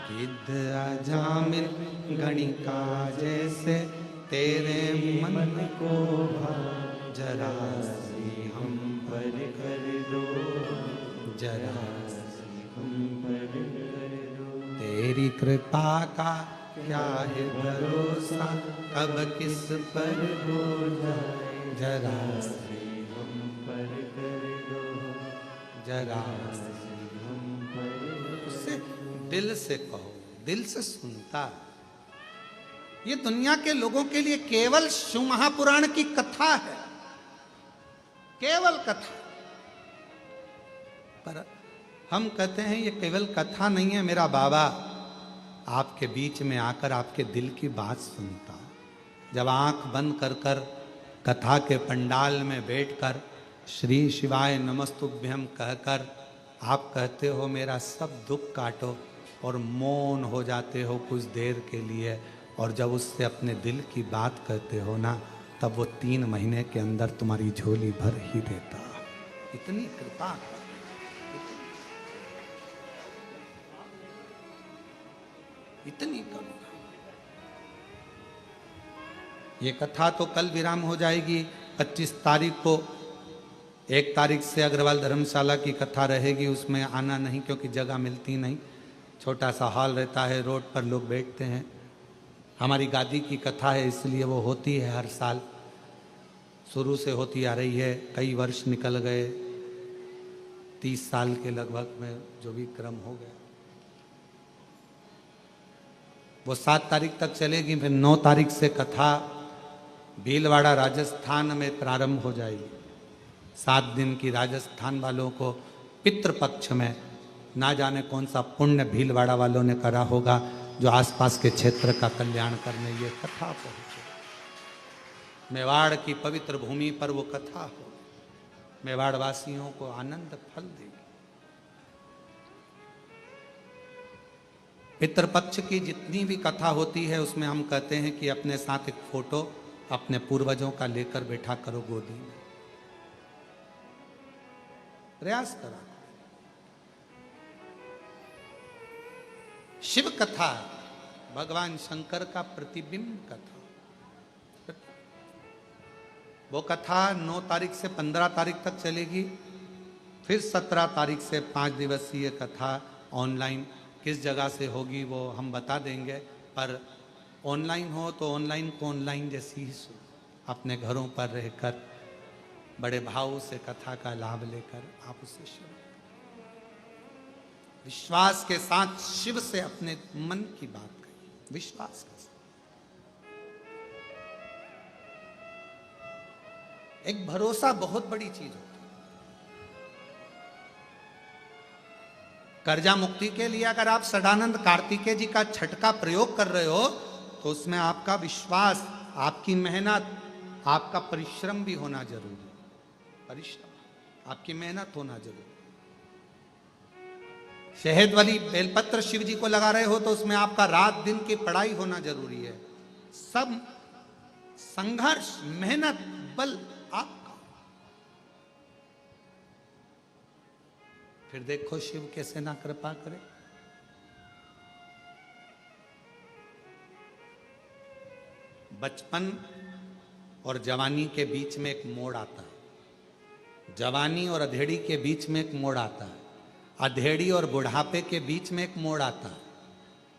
गिद्ध अजामिल गणिका जैसे तेरे मन को जरा सी हम पर कर दो, जरा हम पर कर दो। तेरी कृपा का क्या है भरोसा, कब किस पर हो जाए जरा हम पर कर दो, जरा हम पर। उससे दिल से कहो, दिल से सुनता है। ये दुनिया के लोगों के लिए केवल शिव महापुराण की कथा है, केवल कथा। पर हम कहते हैं ये केवल कथा नहीं है, मेरा बाबा आपके बीच में आकर आपके दिल की बात सुनता। जब आंख बंद कर कर कथा के पंडाल में बैठकर श्री शिवाय नमस्तुभ्यम कहकर आप कहते हो मेरा सब दुख काटो और मौन हो जाते हो कुछ देर के लिए, और जब उससे अपने दिल की बात कहते हो ना, तब वो 3 महीने के अंदर तुम्हारी झोली भर ही देता। इतनी कृपा, इतनी करुणा। ये कथा तो कल विराम हो जाएगी। 25 तारीख को, 1 तारीख से अग्रवाल धर्मशाला की कथा रहेगी। उसमें आना नहीं, क्योंकि जगह मिलती नहीं। छोटा सा हॉल रहता है, रोड पर लोग बैठते हैं। हमारी गादी की कथा है, इसलिए वो होती है हर साल, शुरू से होती आ रही है। कई वर्ष निकल गए, 30 साल के लगभग में जो भी क्रम हो गया। वो 7 तारीख तक चलेगी। फिर 9 तारीख से कथा भीलवाड़ा राजस्थान में प्रारंभ हो जाएगी। 7 दिन की राजस्थान वालों को पितृपक्ष में ना जाने कौन सा पुण्य भीलवाड़ा वालों ने करा होगा, जो आसपास के क्षेत्र का कल्याण करने ये कथा पहुंचे। मेवाड़ की पवित्र भूमि पर वो कथा हो, मेवाड़ वासियों को आनंद फल देगी। पितृपक्ष की जितनी भी कथा होती है, उसमें हम कहते हैं कि अपने साथ एक फोटो अपने पूर्वजों का लेकर बैठा करो गोदी में, प्रयास करा। शिव कथा भगवान शंकर का प्रतिबिंब कथा, वो कथा 9 तारीख से 15 तारीख तक चलेगी। फिर 17 तारीख से 5 दिवसीय कथा ऑनलाइन किस जगह से होगी वो हम बता देंगे। पर ऑनलाइन हो तो ऑनलाइन को ऑनलाइन जैसी ही सुनो, अपने घरों पर रहकर बड़े भाव से कथा का लाभ लेकर आप उसे सुनो। विश्वास के साथ शिव से अपने मन की बात करिए, विश्वास के साथ। एक भरोसा बहुत बड़ी चीज होती है। कर्जा मुक्ति के लिए अगर आप सदानंद कार्तिकेय जी का छठ का प्रयोग कर रहे हो, तो उसमें आपका विश्वास, आपकी मेहनत, आपका परिश्रम भी होना जरूरी है। परिश्रम, आपकी मेहनत होना जरूरी। शहद वाली बेलपत्र शिव जी को लगा रहे हो, तो उसमें आपका रात दिन की पढ़ाई होना जरूरी है। सब संघर्ष, मेहनत, बल आपका। फिर देखो शिव कैसे ना कृपा करे। बचपन और जवानी के बीच में एक मोड़ आता है। जवानी और अधेड़ी के बीच में एक मोड़ आता है। अधेड़ी और बुढ़ापे के बीच में एक मोड़ आता है।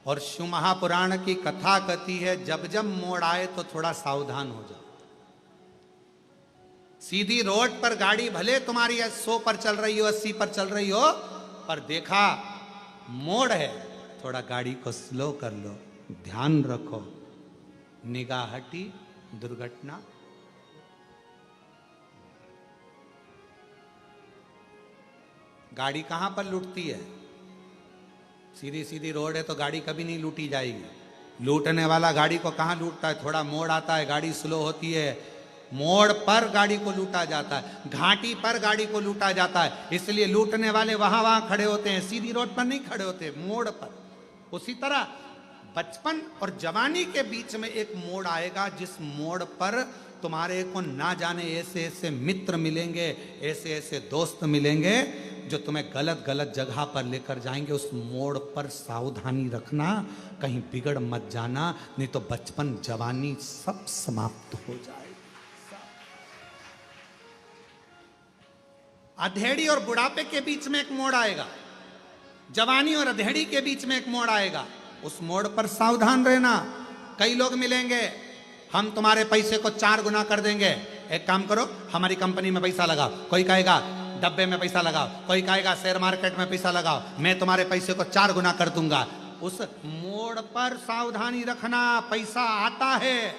और शिव महापुराण की कथा कहती है, जब जब मोड़ आए तो थोड़ा सावधान हो जाओ। सीधी रोड पर गाड़ी भले तुम्हारी 100 पर चल रही हो, 80 पर चल रही हो, पर देखा मोड़ है, थोड़ा गाड़ी को स्लो कर लो, ध्यान रखो, निगाह हटी, दुर्घटना। गाड़ी कहां पर लूटती है? सीधी सीधी रोड है तो गाड़ी कभी नहीं लूटी जाएगी। लूटने वाला गाड़ी को कहां लूटता है? थोड़ा मोड़ आता है, गाड़ी स्लो होती है, मोड़ पर गाड़ी को लूटा जाता है, घाटी पर गाड़ी को लूटा जाता है। इसलिए लूटने वाले वहां वहां खड़े होते हैं, सीधी रोड पर नहीं खड़े होते, मोड़ पर। उसी तरह बचपन और जवानी के बीच में एक मोड़ आएगा, जिस मोड़ पर तुम्हारे को ना जाने ऐसे ऐसे मित्र मिलेंगे, ऐसे ऐसे दोस्त मिलेंगे जो तुम्हें गलत गलत जगह पर लेकर जाएंगे। उस मोड़ पर सावधानी रखना, कहीं बिगड़ मत जाना, नहीं तो बचपन जवानी सब समाप्त हो जाएगा। अधेड़ी और बुढ़ापे के बीच में एक मोड़ आएगा, जवानी और अधेड़ी के बीच में एक मोड़ आएगा। उस मोड़ पर सावधान रहना। कई लोग मिलेंगे, हम तुम्हारे पैसे को 4 गुना कर देंगे, एक काम करो हमारी कंपनी में पैसा लगाओ। कोई कहेगा डब्बे में पैसा लगाओ, कोई कहेगा शेयर मार्केट में पैसा लगाओ, मैं तुम्हारे पैसे को 4 गुना कर दूंगा। उस मोड़ पर सावधानी रखना। पैसा आता है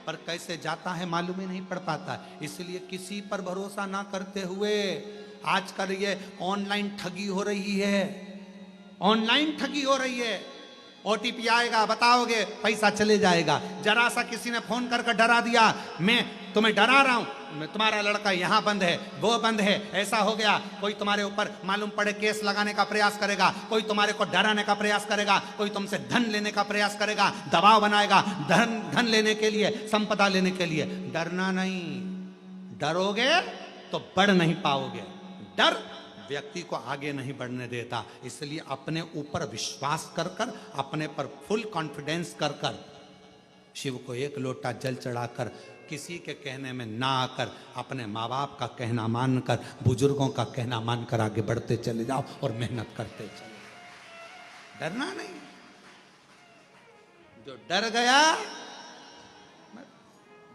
पर कैसे जाता है मालूम ही नहीं पड़ पाता। इसलिए किसी पर भरोसा ना करते हुए, आजकल ये ऑनलाइन ठगी हो रही है, ऑनलाइन ठगी हो रही है। ओटीपी आएगा, बताओगे, पैसा चले जाएगा। जरा सा किसी ने फोन करके डरा दिया, मैं तुम्हें डरा रहा हूं, तुम्हारा लड़का यहां बंद है, वो बंद है, ऐसा हो गया। कोई तुम्हारे ऊपर मालूम पड़े केस लगाने का प्रयास करेगा, कोई तुम्हारे को डराने का प्रयास करेगा, कोई तुमसे धन लेने का प्रयास करेगा, दबाव बनाएगा धन लेने के लिए, संपदा लेने के लिए। डरना नहीं, डरोगे तो बढ़ नहीं पाओगे। डर व्यक्ति को आगे नहीं बढ़ने देता। इसलिए अपने ऊपर विश्वास कर कर, अपने पर फुल कॉन्फिडेंस कर कर, शिव को एक लोटा जल चढ़ाकर, किसी के कहने में ना आकर, अपने माँ बाप का कहना मानकर, बुजुर्गों का कहना मानकर आगे बढ़ते चले जाओ और मेहनत करते चले। डरना नहीं। जो डर गया,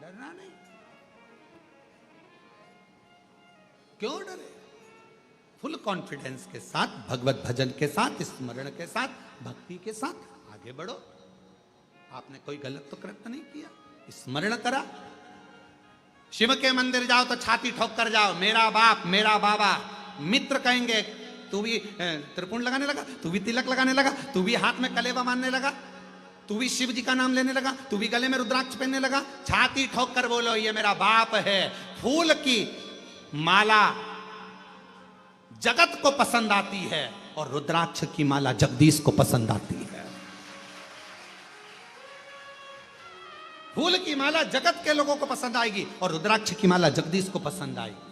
डरना नहीं। क्यों डरे? फुल कॉन्फिडेंस के साथ, भगवत भजन के साथ, स्मरण के साथ, भक्ति के साथ आगे बढ़ो। आपने कोई गलत तो कृत्य नहीं किया, स्मरण करा। शिव के मंदिर जाओ तो छाती ठोक कर जाओ, मेरा बाप, मेरा बाबा। मित्र कहेंगे तू भी त्रिपुंड लगाने लगा, तू भी तिलक लगाने लगा, तू भी हाथ में कलेवा मानने लगा, तू भी शिव जी का नाम लेने लगा, तू भी गले में रुद्राक्ष पहनने लगा। छाती ठोक कर बोलो, ये मेरा बाप है। फूल की माला जगत को पसंद आती है और रुद्राक्ष की माला जगदीश को पसंद आती है। फूल की माला जगत के लोगों को पसंद आएगी और रुद्राक्ष की माला जगदीश को पसंद आएगी।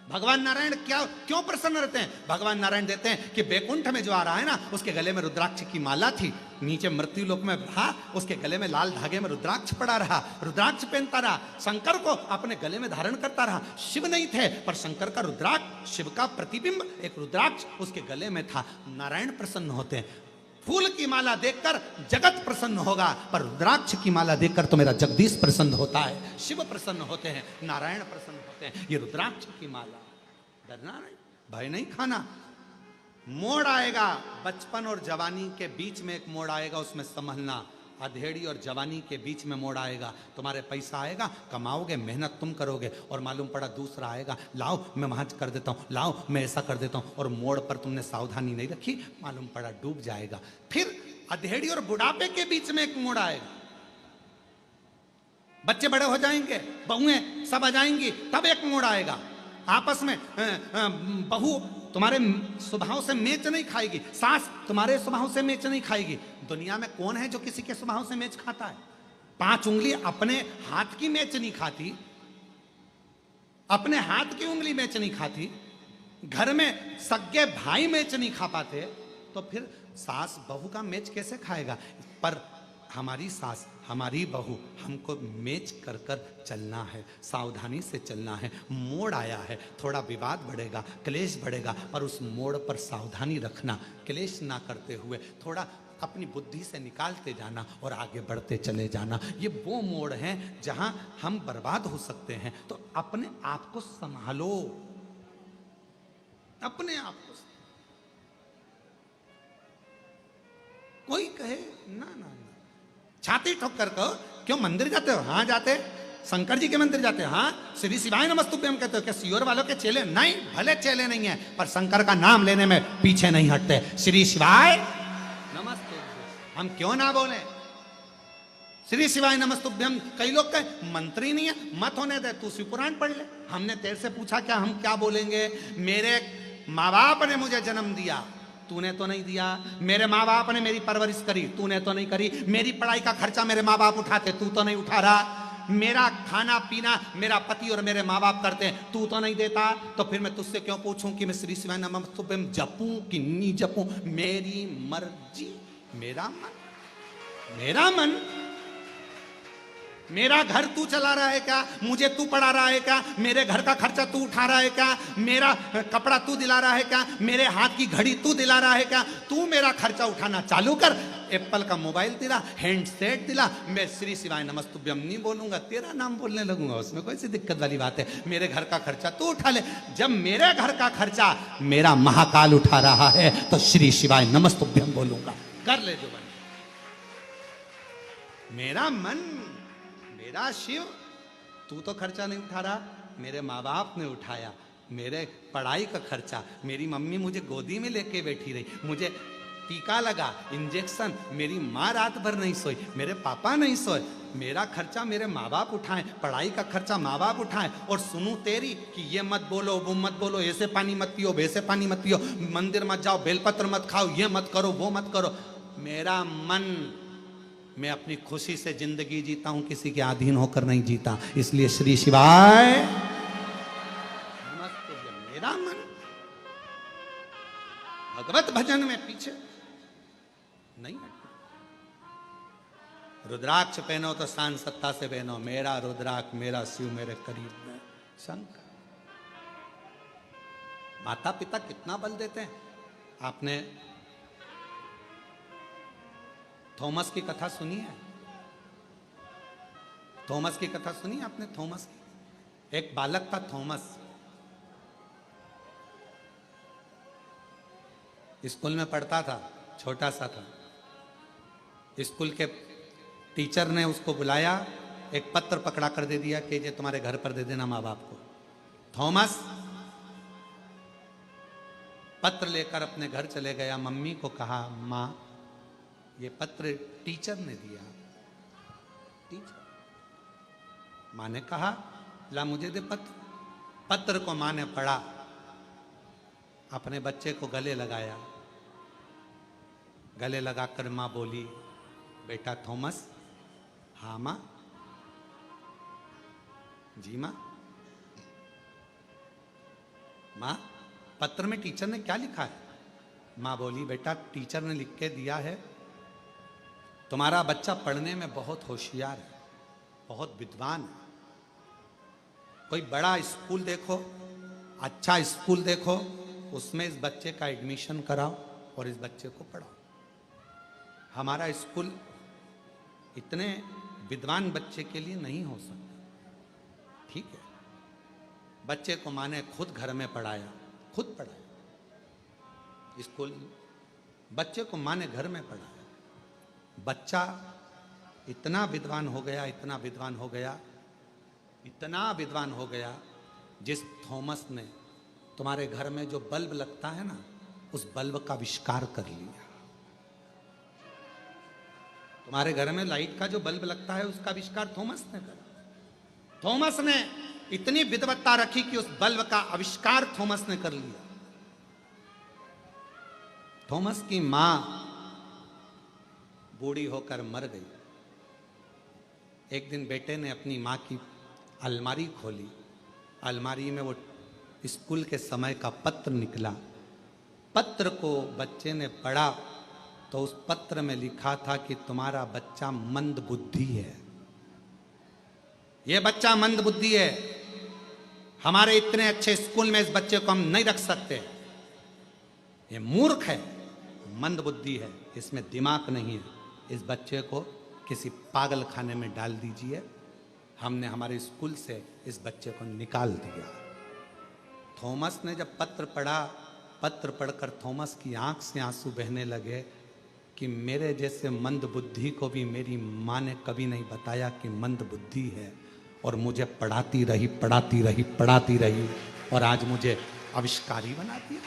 भगवान नारायण क्यों प्रसन्न रहते हैं? भगवान नारायण देते हैं कि बैकुंठ में जो आ रहा है ना, उसके गले में रुद्राक्ष की माला थी, नीचे मृत्यु लोक में रहा, उसके गले में लाल धागे में रुद्राक्ष पड़ा रहा, रुद्राक्ष पहनता रहा, शंकर को अपने गले में धारण करता रहा। शिव नहीं थे, पर शंकर का रुद्राक्ष, शिव का प्रतिबिंब एक रुद्राक्ष उसके गले में था। नारायण प्रसन्न होते हैं। फूल की माला देखकर जगत प्रसन्न होगा, पर रुद्राक्ष की माला देखकर तो मेरा जगदीश प्रसन्न होता है, शिव प्रसन्न होते हैं, नारायण प्रसन्न होते हैं। ये रुद्राक्ष की माला। डरना नहीं, भय नहीं खाना। मोड़ आएगा, बचपन और जवानी के बीच में एक मोड़ आएगा, उसमें संभलना। अधेड़ी और जवानी के बीच में मोड़ आएगा, तुम्हारे पैसा आएगा, कमाओगे, मेहनत तुम करोगे, और मालूम पड़ा दूसरा आएगा, लाओ मैं वहां कर देता हूँ, लाओ मैं ऐसा कर देता हूँ, और मोड़ पर तुमने सावधानी नहीं रखी, मालूम पड़ा डूब जाएगा। फिर अधेड़ी और बुढ़ापे के बीच में एक मोड़ आएगा, बच्चे बड़े हो जाएंगे, बहुएं सब आ जाएंगी, तब एक मोड़ आएगा। आपस में बहू तुम्हारे स्वभाव से मेच नहीं खाएगी, सास तुम्हारे स्वभाव से मेच नहीं खाएगी। दुनिया में कौन है जो किसी के स्वभाव से मेच खाता है? 5 उंगली अपने हाथ की मेच नहीं खाती, अपने हाथ की उंगली मेच नहीं खाती, घर में सगे भाई मेच नहीं खा पाते, तो फिर सास बहू का मेच कैसे खाएगा? पर हमारी सास, हमारी बहू, हमको मेच कर कर चलना है, सावधानी से चलना है। मोड़ आया है, थोड़ा विवाद बढ़ेगा, क्लेश बढ़ेगा, पर उस मोड़ पर सावधानी रखना, क्लेश ना करते हुए थोड़ा अपनी बुद्धि से निकालते जाना और आगे बढ़ते चले जाना। ये वो मोड़ हैं जहां हम बर्बाद हो सकते हैं। तो अपने आप को संभालो, अपने आप को। कोई कहे ना ना ना, छाती ठोक कर कहो, क्यों मंदिर जाते हो? हाँ जाते। शंकर जी के मंदिर जाते हो? हाँ। श्री शिवाय नमस्तुभ्यम कहते हो? क्या सियोर वालों के चेले? नहीं, भले चेले नहीं है, पर शंकर का नाम लेने में पीछे नहीं हटते। श्री शिवाय नमस्तुभ्यम हम क्यों ना बोले? श्री शिवाय नमस्तुभ्यम। कई लोग कहे मंत्री नहीं है, मत होने दे, तू शिव पुराण पढ़ ले। हमने तेरे से पूछा क्या, हम क्या बोलेंगे? मेरे माँ बाप ने मुझे जन्म दिया, तूने तो नहीं दिया। मेरे माँ बाप ने मेरी परवरिश करी, तूने तो नहीं करी। मेरी पढ़ाई का खर्चा मेरे माँ बाप उठाते, तू तो नहीं उठा रहा। मेरा खाना पीना मेरा पति और मेरे माँ बाप करते हैं, तू तो नहीं देता। तो फिर मैं तुझसे क्यों पूछूं कि मैं श्री शिवाय नमस्तुभ्यम जपूं कि नहीं जपूं? मेरी मर्जी, मेरा मन, मेरा मन। मेरा घर तू चला रहा है क्या? मुझे तू पढ़ा रहा है क्या? मेरे घर का खर्चा तू उठा रहा है क्या? मेरा कपड़ा तू दिला रहा है क्या? मेरे हाथ की घड़ी तू दिला रहा है क्या? तू मेरा खर्चा उठाना चालू कर। एप्पल का मोबाइल दिला, हैंडसेट दिला, मैं श्री शिवाय नमस्तुभ्यम नहीं बोलूंगा, तेरा नाम बोलने लगूंगा। उसमें कोई सी दिक्कत वाली बात है? मेरे घर का खर्चा तू उठा ले। जब मेरे घर का खर्चा मेरा महाकाल उठा रहा है तो श्री शिवाय नमस्तुभ्यम बोलूंगा। कर ले जो बने। मेरा मन, मेरा शिव, तू तो खर्चा नहीं उठा रहा, मेरे माँ बाप ने उठाया। मेरे पढ़ाई का खर्चा, मेरी मम्मी मुझे गोदी में लेके बैठी रही, मुझे टीका लगा, इंजेक्शन, मेरी माँ रात भर नहीं सोई, मेरे पापा नहीं सोए, मेरा खर्चा मेरे माँ बाप उठाएं, पढ़ाई का खर्चा माँ बाप उठाएं, और सुनूं तेरी कि ये मत बोलो, वो मत बोलो, ऐसे पानी मत पियो, वैसे पानी मत पियो, मंदिर मत जाओ, बेलपत्र मत खाओ, ये मत करो, वो मत करो। मेरा मन, मैं अपनी खुशी से जिंदगी जीता हूं, किसी के अधीन होकर नहीं जीता। इसलिए श्री शिवाय मेरा मन भगवत भजन में पीछे नहीं है। रुद्राक्ष पहनो तो शान सत्ता से पहनो, मेरा रुद्राक्ष मेरा शिव मेरे करीब में शंकर। माता पिता कितना बल देते हैं। आपने थॉमस की कथा सुनी है? थॉमस की कथा सुनी है आपने? थॉमस की, एक बालक था थॉमस, स्कूल में पढ़ता था, छोटा सा था। स्कूल के टीचर ने उसको बुलाया, एक पत्र पकड़ा कर दे दिया कि ये तुम्हारे घर पर दे देना माँ बाप को। थॉमस पत्र लेकर अपने घर चले गया, मम्मी को कहा, माँ ये पत्र टीचर ने दिया। टीचर, माँ ने कहा, ला मुझे दे पत्र। पत्र को माँ ने पढ़ा, अपने बच्चे को गले लगाया, गले लगाकर माँ बोली, बेटा थॉमस। हाँ माँ। जी माँ। माँ पत्र में टीचर ने क्या लिखा है? माँ बोली, बेटा टीचर ने लिख के दिया है, तुम्हारा बच्चा पढ़ने में बहुत होशियार है, बहुत विद्वान है। कोई बड़ा स्कूल देखो, अच्छा स्कूल देखो, उसमें इस बच्चे का एडमिशन कराओ और इस बच्चे को पढ़ाओ। हमारा स्कूल इतने विद्वान बच्चे के लिए नहीं हो सकता। ठीक है, बच्चे को माँ ने खुद घर में पढ़ाया, खुद पढ़ाया। स्कूल बच्चे को माँ ने घर में पढ़ाया। बच्चा इतना विद्वान हो गया, इतना विद्वान हो गया, इतना विद्वान हो गया, जिस थॉमस ने तुम्हारे घर में जो बल्ब लगता है ना, उस बल्ब का आविष्कार कर लिया। तुम्हारे घर में लाइट का जो बल्ब लगता है, उसका आविष्कार थॉमस ने करा। थॉमस ने इतनी विद्वत्ता रखी कि उस बल्ब का आविष्कार थॉमस ने कर लिया। थॉमस की मां बूढ़ी होकर मर गई। एक दिन बेटे ने अपनी मां की अलमारी खोली, अलमारी में वो स्कूल के समय का पत्र निकला। पत्र को बच्चे ने पढ़ा तो उस पत्र में लिखा था कि तुम्हारा बच्चा मंद बुद्धि है, ये बच्चा मंद बुद्धि है, हमारे इतने अच्छे स्कूल में इस बच्चे को हम नहीं रख सकते, ये मूर्ख है, मंद बुद्धि है, इसमें दिमाग नहीं है, इस बच्चे को किसी पागल खाने में डाल दीजिए। हमने हमारे स्कूल से इस बच्चे को निकाल दिया। थॉमस ने जब पत्र पढ़ा, पत्र पढ़कर थॉमस की आंख से आंसू बहने लगे कि मेरे जैसे मंद बुद्धि को भी मेरी माँ ने कभी नहीं बताया कि मंद बुद्धि है, और मुझे पढ़ाती रही पढ़ाती रही पढ़ाती रही, और आज मुझे आविष्कारी बना दिया।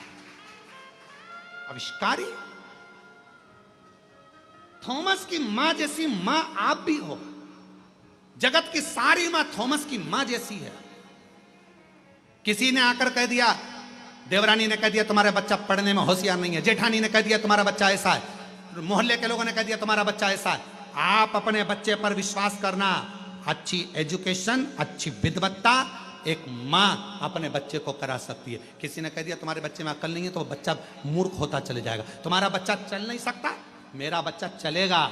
आविष्कारी। थॉमस की मां जैसी मां आप भी हो। जगत की सारी मां थॉमस की मां जैसी है। किसी ने आकर कह दिया, देवरानी ने कह दिया तुम्हारा बच्चा पढ़ने में होशियार नहीं है, जेठानी ने कह दिया तुम्हारा बच्चा ऐसा है, मोहल्ले के लोगों ने कह दिया तुम्हारा बच्चा ऐसा है। आप अपने बच्चे पर विश्वास करना। अच्छी एजुकेशन, अच्छी विद्वत्ता एक माँ अपने बच्चे को करा सकती है। किसी ने कह दिया तुम्हारे बच्चे में अकल नहीं है, तो वो बच्चा मूर्ख होता चले जाएगा। तुम्हारा बच्चा चल नहीं सकता, मेरा बच्चा चलेगा।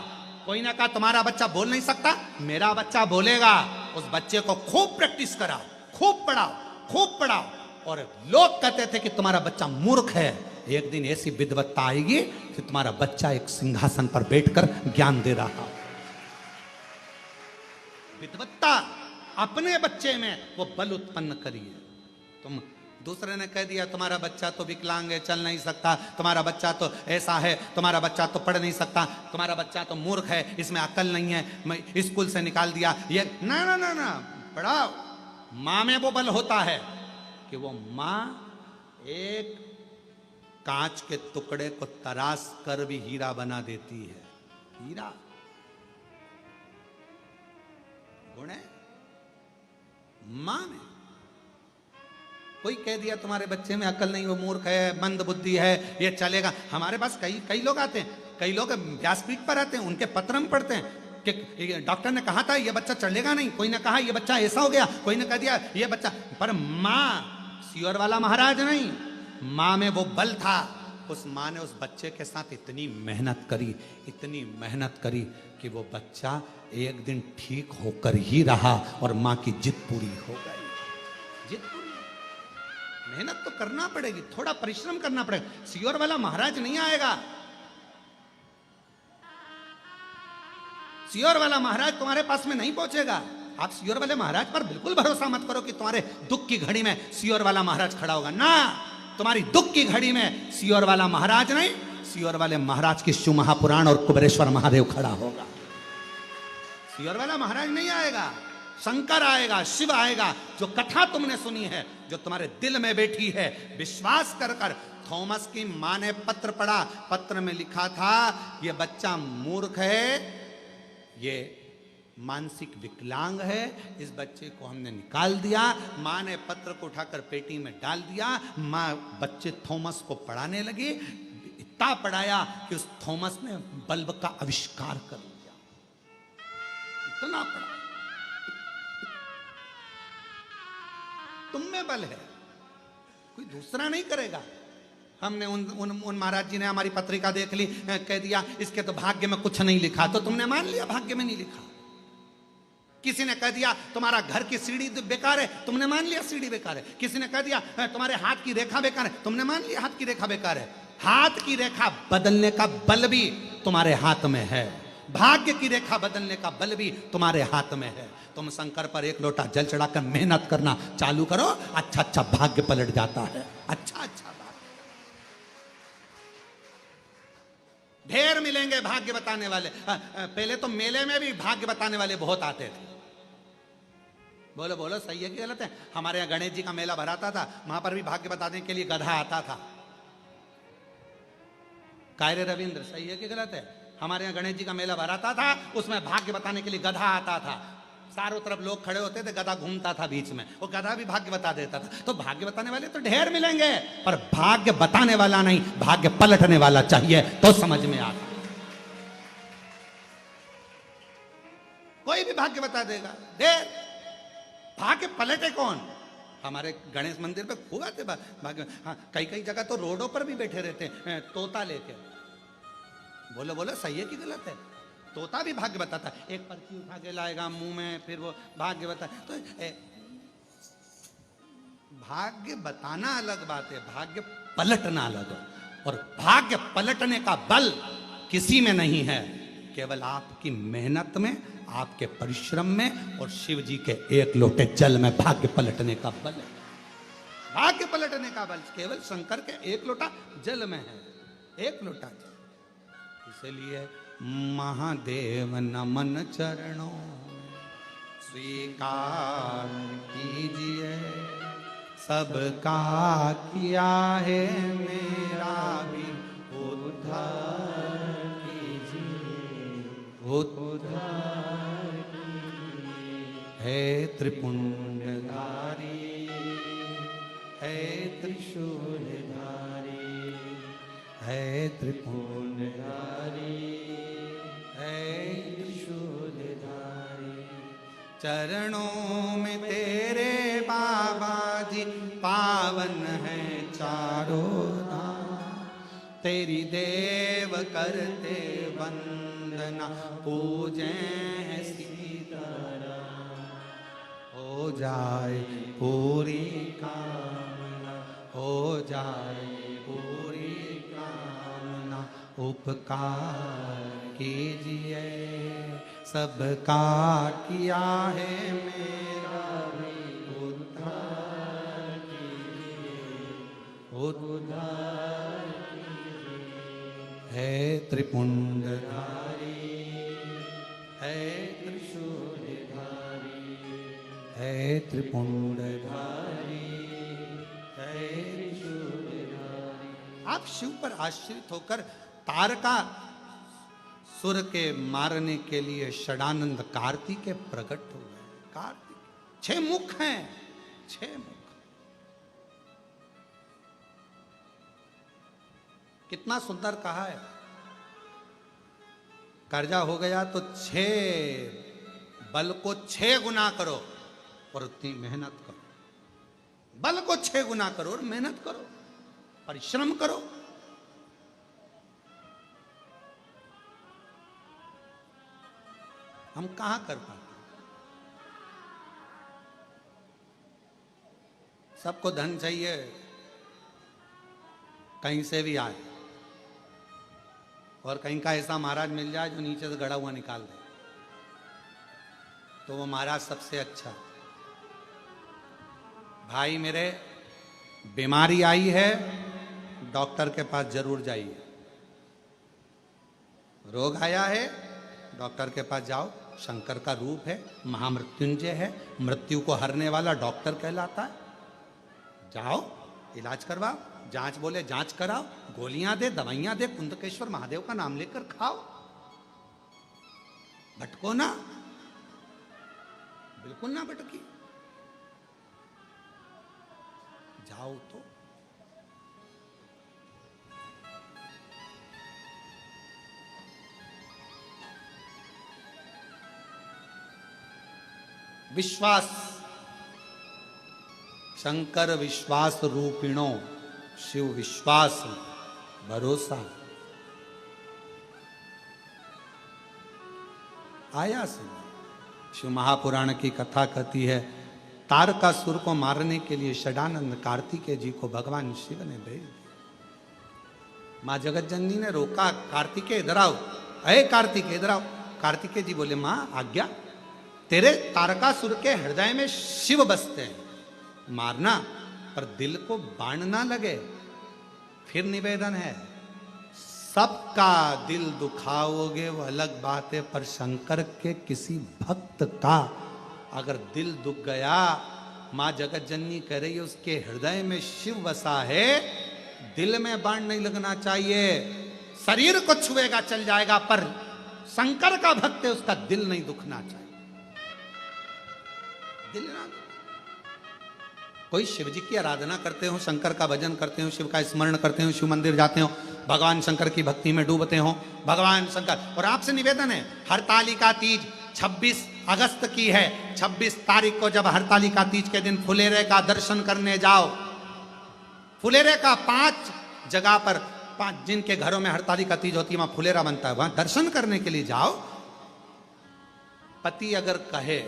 कोई ने कहा तुम्हारा बच्चा बोल नहीं सकता, मेरा बच्चा बोलेगा। उस बच्चे को खूब प्रैक्टिस कराओ, खूब पढ़ाओ, खूब पढ़ाओ। और लोग कहते थे कि तुम्हारा बच्चा मूर्ख है, एक दिन ऐसी विद्वत्ता आएगी कि तुम्हारा बच्चा एक सिंहासन पर बैठकर ज्ञान दे रहा हो। विद्वत्ता अपने बच्चे में वो बल उत्पन्न करिए। तुम दूसरे ने कह दिया तुम्हारा बच्चा तो विकलांग है, चल नहीं सकता, तुम्हारा बच्चा तो ऐसा है, तुम्हारा बच्चा तो पढ़ नहीं सकता, तुम्हारा बच्चा तो मूर्ख है, इसमें अकल नहीं है, मैं स्कूल से निकाल दिया। ये ना ना ना ना, पढ़ाओ। माँ में वो बल होता है कि वो माँ एक कांच के टुकड़े को तराश कर भी हीरा बना देती है। हीरा गुण है मां में। कोई कह दिया तुम्हारे बच्चे में अकल नहीं, वो मूर्ख है, मंद बुद्धि है, ये चलेगा। हमारे पास कई लोग आते हैं, कई लोग व्यासपीठ पर आते हैं, उनके पत्र हम पढ़ते हैं कि डॉक्टर ने कहा था ये बच्चा चलेगा नहीं, कोई ने कहा ये बच्चा ऐसा हो गया, कोई ने कह दिया ये बच्चा। पर मां, सियोर वाला महाराज नहीं, मां में वो बल था। उस मां ने उस बच्चे के साथ इतनी मेहनत करी, इतनी मेहनत करी कि वो बच्चा एक दिन ठीक होकर ही रहा और मां की जिद पूरी हो गई। जिद पूरी। मेहनत तो करना पड़ेगी, थोड़ा परिश्रम करना पड़ेगा। सियोर वाला महाराज नहीं आएगा। सियोर वाला महाराज तुम्हारे पास में नहीं पहुंचेगा। आप सियोर वाले महाराज पर बिल्कुल भरोसा मत करो कि तुम्हारे दुख की घड़ी में सियोर वाला महाराज खड़ा होगा। ना, तुम्हारी दुख की घड़ी में सियोर वाला महाराज नहीं, सियोर वाले महाराज की शिव महापुराण और कुबेरेश्वर महादेव खड़ा होगा। सियोर वाला महाराज नहीं आएगा, शंकर आएगा, शिव आएगा। जो कथा तुमने सुनी है, जो तुम्हारे दिल में बैठी है, विश्वास कर कर। थॉमस की मां ने पत्र पढ़ा, पत्र में लिखा था ये बच्चा मूर्ख है, ये मानसिक विकलांग है, इस बच्चे को हमने निकाल दिया। मां ने पत्र को उठाकर पेटी में डाल दिया। मां बच्चे थॉमस को पढ़ाने लगी, इतना पढ़ाया कि उस थॉमस ने बल्ब का आविष्कार कर लिया। इतना पढ़ा। तुम में बल है, कोई दूसरा नहीं करेगा। हमने उन महाराज जी ने हमारी पत्रिका देख ली, कह दिया इसके तो भाग्य में कुछ नहीं लिखा, तो तुमने मान लिया भाग्य में नहीं लिखा। किसी ने कह दिया तुम्हारा घर की सीढ़ी बेकार है, तुमने मान लिया सीढ़ी बेकार है। किसी ने कह दिया तुम्हारे हाथ की रेखा बेकार है, तुमने मान लिया हाथ की रेखा बेकार है। हाथ की रेखा बदलने का बल भी तुम्हारे हाथ में है, भाग्य की रेखा बदलने का बल भी तुम्हारे हाथ में है। तुम शंकर पर एक लोटा जल चढ़ाकर मेहनत करना चालू करो, अच्छा अच्छा भाग्य पलट जाता है। अच्छा अच्छा भाग्य, ढेर मिलेंगे भाग्य बताने वाले। पहले तो मेले में भी भाग्य बताने वाले बहुत आते थे। बोलो बोलो, सही है कि गलत है? हमारे यहाँ गणेश जी का मेला भराता था, वहां पर भी भाग्य बताने के लिए गधा आता था। कायरे रविंद्र, सही है कि गलत है? हमारे यहाँ गणेश जी का मेला भराता था, उसमें भाग्य बताने के लिए गधा आता था। चारों तरफ लोग खड़े होते थे, गधा घूमता था बीच में, वो गधा भी भाग्य बता देता था। तो भाग्य बताने वाले तो ढेर मिलेंगे, पर भाग्य बताने वाला नहीं, भाग्य पलटने वाला चाहिए तो समझ में आता। कोई भी भाग्य बता देगा, ढेर। भाग्य पलटे कौन? हमारे गणेश मंदिर पे खूब आते भाग्य। हाँ, कई कई जगह तो रोडों पर भी बैठे रहते हैं तोता लेके। बोलो बोलो, सही है कि गलत है? तोता भी भाग्य बताता है। एक पर्ची उठा के लाएगा मुंह में, फिर वो भाग्य बता। तो भाग्य बताना अलग बात है, भाग्य पलटना अलग है। और भाग्य पलटने का बल किसी में नहीं है, केवल आपकी मेहनत में, आपके परिश्रम में और शिव जी के एक लोटे जल में भाग्य पलटने का बल है। भाग्य पलटने का बल केवल शंकर के एक लोटा जल में है, एक लोटा जल। इसलिए महादेव नमन चरणों स्वीकार कीजिए, सबका किया है मेरा भी उद्धार कीजिए, उद्धार है त्रिपुंडधारी, है त्रिशूलधारी, है त्रिपुंडधारी, है त्रिशूलधारी। चरणों में तेरे बाबा जी पावन है चारों धाम, तेरी देव करते वंदना, पूजे हैं सीताराम। हो जाए पूरी कामना, हो जाए पूरी कामना, उपकार कीजिए, सबका किया है मेरा भी उद्धार कीजिए, उद्धार है त्रिपुंडधारी, है त्रिशूलधारी, है त्रिपुंडधारी, है त्रिशूलधारी। आप शिव पर आश्रित होकर तारका सुर के मारने के लिए षडानंद कार्तिकेय प्रकट हो गए। कार्तिक 6 मुख हैं, 6 मुख। कितना सुंदर कहा है। कर्जा हो गया तो 6 बल को 6 गुना करो और उतनी मेहनत करो। बल को 6 गुना करो और मेहनत करो, परिश्रम करो। हम कहां कर पाते? सबको धन चाहिए, कहीं से भी आए, और कहीं का ऐसा महाराज मिल जाए जो नीचे से गड़ा हुआ निकाल दे, तो वो महाराज सबसे अच्छा। भाई मेरे, बीमारी आई है, डॉक्टर के पास जरूर जाइए। रोग आया है, डॉक्टर के पास जाओ। शंकर का रूप है, महामृत्युंजय है, मृत्यु को हरने वाला डॉक्टर कहलाता है। जाओ, इलाज करवाओ, जांच बोले जांच कराओ, गोलियां दे, दवाइयां दे, कुंदकेश्वर महादेव का नाम लेकर खाओ। भटको ना, बिल्कुल ना भटकी, जाओ तो। विश्वास, शंकर विश्वास रूपिणो, शिव विश्वास भरोसा। आया से शिव महापुराण की कथा कहती है, तारकासुर को मारने के लिए षडानंद कार्तिकेय जी को भगवान शिव ने भेज दिया। मां जगत जननी ने रोका, कार्तिकेय इधर आओ, अरे कार्तिकेय इधर आओ। कार्तिकेय जी बोले, मां आज्ञा। तेरे तारकासुर के हृदय में शिव बसते हैं, मारना पर दिल को बाण ना लगे। फिर निवेदन है, सबका दिल दुखाओगे वो अलग बात है, पर शंकर के किसी भक्त का अगर दिल दुख गया, मां जगत जननी कह रही है उसके हृदय में शिव बसा है, दिल में बाण नहीं लगना चाहिए। शरीर को छुएगा चल जाएगा, पर शंकर का भक्त है, उसका दिल नहीं दुखना चाहिए। दिल ना, कोई शिव जी की आराधना करते हो, शंकर का भजन करते हो, शिव का स्मरण करते हो, शिव मंदिर जाते हो, भगवान शंकर की भक्ति में डूबते हो, भगवान शंकर। और आपसे निवेदन है, हरतालिका तीज 26 अगस्त की है, 26 तारीख को जब हरतालिका तीज के दिन फुलेरे का दर्शन करने जाओ। फुलेरे का 5 जगह पर, 5 जिनके घरों में हरतालिका तीज होती है वहां फुलेरा बनता है, वहां दर्शन करने के लिए जाओ। पति अगर कहे,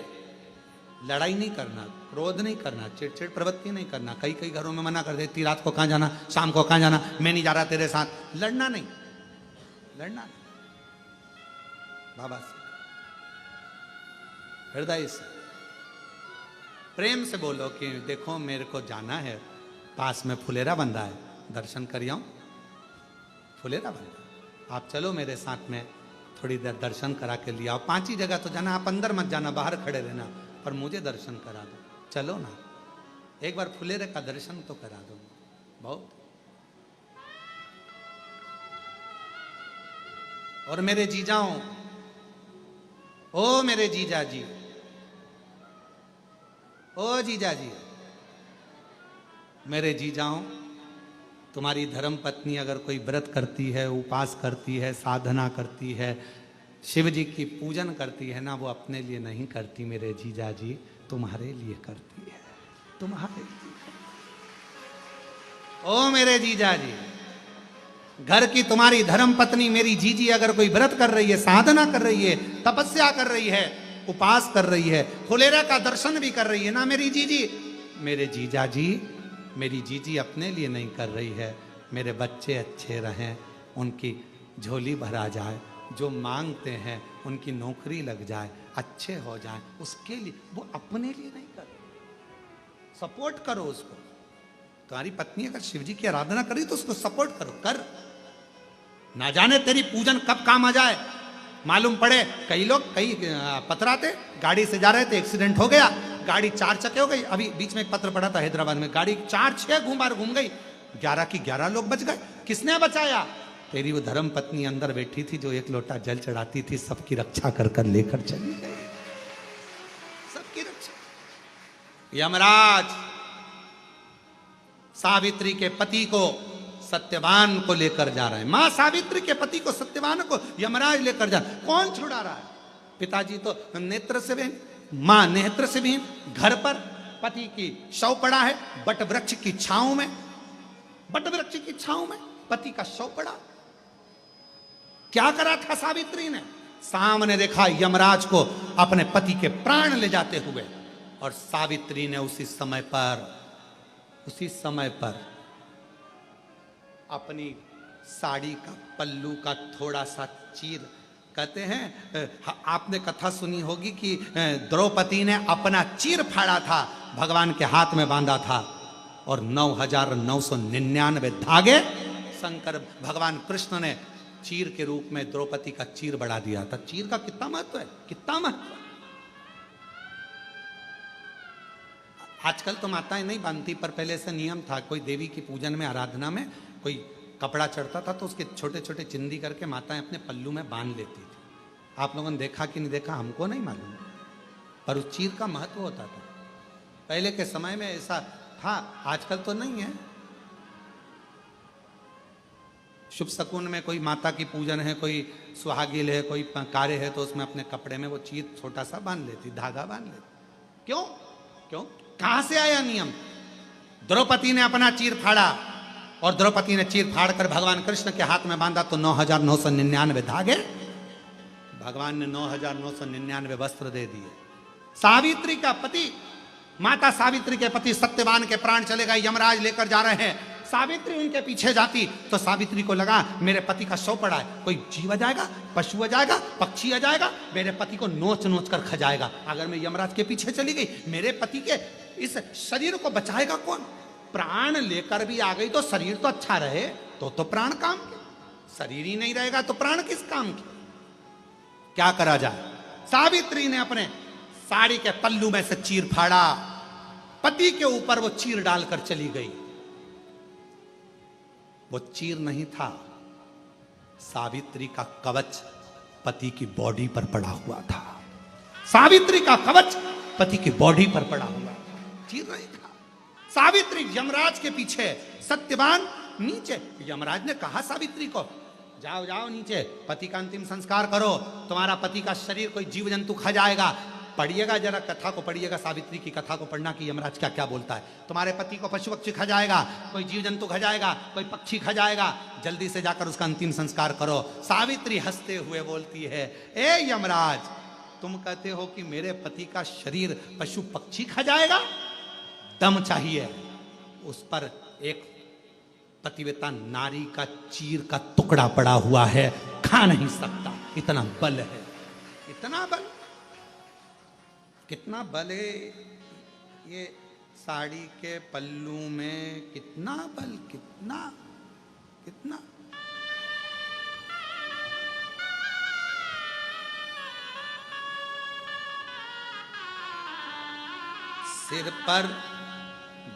लड़ाई नहीं करना, क्रोध नहीं करना, चिड़चिड़ प्रवृत्ति नहीं करना। कई कई घरों में मना कर देती, रात को कहां जाना, शाम को कहां जाना, मैं नहीं जा रहा तेरे साथ। लड़ना नहीं, लड़ना नहीं, बाबा से हृदय से प्रेम से बोलो कि देखो मेरे को जाना है, पास में फुलेरा बंधा है, दर्शन कर आऊं। फुलेरा बंधा, आप चलो मेरे साथ में, थोड़ी देर दर्शन करा के लिया। 5 ही जगह तो जाना, आप अंदर मत जाना, बाहर खड़े रहना, पर मुझे दर्शन करा दो। चलो ना, एक बार फुलेरे का दर्शन तो करा दो। बहुत। और मेरे जीजाओं, ओ मेरे जीजा जी, ओ जीजा जी, मेरे जीजाओं, तुम्हारी धर्म पत्नी अगर कोई व्रत करती है, उपास करती है, साधना करती है, शिव जी की पूजन करती है ना, वो अपने लिए नहीं करती मेरे जीजा जी, तुम्हारे लिए करती है, तुम्हारे लिए। ओ मेरे जीजा जी, घर की तुम्हारी धर्म पत्नी मेरी जीजी अगर कोई व्रत कर रही है, साधना कर रही है, तपस्या कर रही है, उपास कर रही है, फुलेरा का दर्शन भी कर रही है ना मेरी जीजी, मेरे जीजा जी, मेरी जीजी अपने लिए नहीं कर रही है, मेरे बच्चे अच्छे रहें, उनकी झोली भरा जाए, जो मांगते हैं उनकी नौकरी लग जाए, अच्छे हो जाए, उसके लिए, वो अपने लिए नहीं कर रही। सपोर्ट करो उसको। तुम्हारी पत्नी अगर शिव जी की आराधना करी तो उसको सपोर्ट करो, कर। ना जाने तेरी पूजन कब काम आ जाए, मालूम पड़े। कई लोग कई पतराते, गाड़ी से जा रहे थे, एक्सीडेंट हो गया, गाड़ी 4 चक्के हो गई। अभी बीच में एक पत्र पड़ा था हैदराबाद में, गाड़ी 4-6 बार घूम गई, 11 की 11 लोग बच गए। किसने बचाया? तेरी वो धर्म पत्नी अंदर बैठी थी जो एक लोटा जल चढ़ाती थी, सबकी रक्षा कर कर लेकर चली गई, सबकी रक्षा। यमराज सावित्री के पति को सत्यवान को लेकर जा रहे हैं। मां सावित्री के पति को सत्यवान को यमराज लेकर जा, कौन छुड़ा रहा है? पिताजी तो नेत्र से भी, मां नेत्र से भी। घर पर पति की शव पड़ा है, बट वृक्ष की छांव में, बट वृक्ष की छांव में पति का शव पड़ा। क्या करा था सावित्री ने? सामने देखा यमराज को अपने पति के प्राण ले जाते हुए, और सावित्री ने उसी समय पर अपनी साड़ी का पल्लू का थोड़ा सा चीर, कहते हैं आपने कथा सुनी होगी कि द्रौपदी ने अपना चीर फाड़ा था, भगवान के हाथ में बांधा था, और 9,999 धागे शंकर भगवान कृष्ण ने चीर के रूप में द्रौपदी का चीर बढ़ा दिया था। चीर का कितना महत्व है, कितना महत्व। आजकल तो माताएं नहीं बांधती, पर पहले से नियम था। कोई देवी की पूजन में, आराधना में कोई कपड़ा चढ़ता था तो उसके छोटे छोटे चिंदी करके माताएं अपने पल्लू में बांध लेती थी। आप लोगों ने देखा कि नहीं देखा हमको नहीं मालूम, पर उस चीर का महत्व होता था। पहले के समय में ऐसा था, आजकल तो नहीं है। शुभ शकुन में कोई माता की पूजन है, कोई सुहागिल है, कोई कार्य है, तो उसमें अपने कपड़े में वो चीर छोटा सा बांध लेती, धागा बांध लेती। क्यों क्यों, कहां से आया नियम? द्रौपदी ने अपना चीर फाड़ा, और द्रौपदी ने चीर फाड़ कर भगवान कृष्ण के हाथ में बांधा, तो 9,999 धागे, भगवान ने 9,999 वस्त्र दे दिए। सावित्री का पति, माता सावित्री के पति सत्यवान के प्राण चले गए, यमराज लेकर जा रहे हैं। सावित्री उनके पीछे जाती तो सावित्री को लगा मेरे पति का शव पड़ा है, कोई जीव आ जाएगा, पशु आ जाएगा, पक्षी आ जाएगा, मेरे पति को नोच नोच कर खा जाएगा। अगर मैं यमराज के पीछे चली गई, मेरे पति के इस शरीर को बचाएगा कौन? प्राण लेकर भी आ गई तो शरीर तो अच्छा रहे तो प्राण काम के, शरीर ही नहीं रहेगा तो प्राण किस काम के? क्या करा जाए? सावित्री ने अपने साड़ी के पल्लू में से चीर फाड़ा, पति के ऊपर वो चीर डालकर चली गई। वो चीर नहीं था, सावित्री का कवच पति की बॉडी पर पड़ा हुआ था। सावित्री का कवच पति की बॉडी पर पड़ा हुआ था, चीर नहीं था। सावित्री यमराज के पीछे, सत्यवान नीचे। यमराज ने कहा सावित्री को, जाओ जाओ नीचे, पति का अंतिम संस्कार करो, तुम्हारा पति का शरीर कोई जीव जंतु खा जाएगा। पढ़िएगा जरा, कथा को पढ़िएगा, सावित्री की कथा को पढ़ना कि यमराज क्या क्या बोलता है। तुम्हारे पति को पशु पक्षी खा जाएगा, कोई जीव जंतु खा जाएगा, कोई पक्षी खा जाएगा, जल्दी से जाकर उसका अंतिम संस्कार करो। सावित्री हंसते हुए बोलती है, ए यमराज, तुम कहते हो कि मेरे पति का शरीर पशु पक्षी खा जाएगा? दम चाहिए। उस पर एक पतिव्रता नारी का चीर का टुकड़ा पड़ा हुआ है, खा नहीं सकता, इतना बल है, इतना बल, कितना बल है ये साड़ी के पल्लू में, कितना बल, कितना कितना। सिर पर,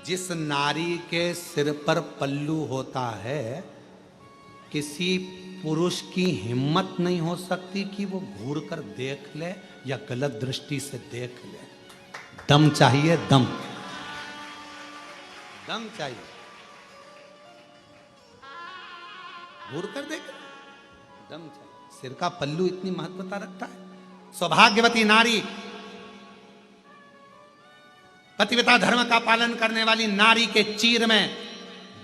जिस नारी के सिर पर पल्लू होता है, किसी पुरुष की हिम्मत नहीं हो सकती कि वो घूर कर देख ले या गलत दृष्टि से देख ले। दम चाहिए, दम, दम चाहिए। घूर कर देख, दम चाहिए। सिर का पल्लू इतनी महत्वता रखता है। सौभाग्यवती नारी, पतिव्रता धर्म का पालन करने वाली नारी के चीर में,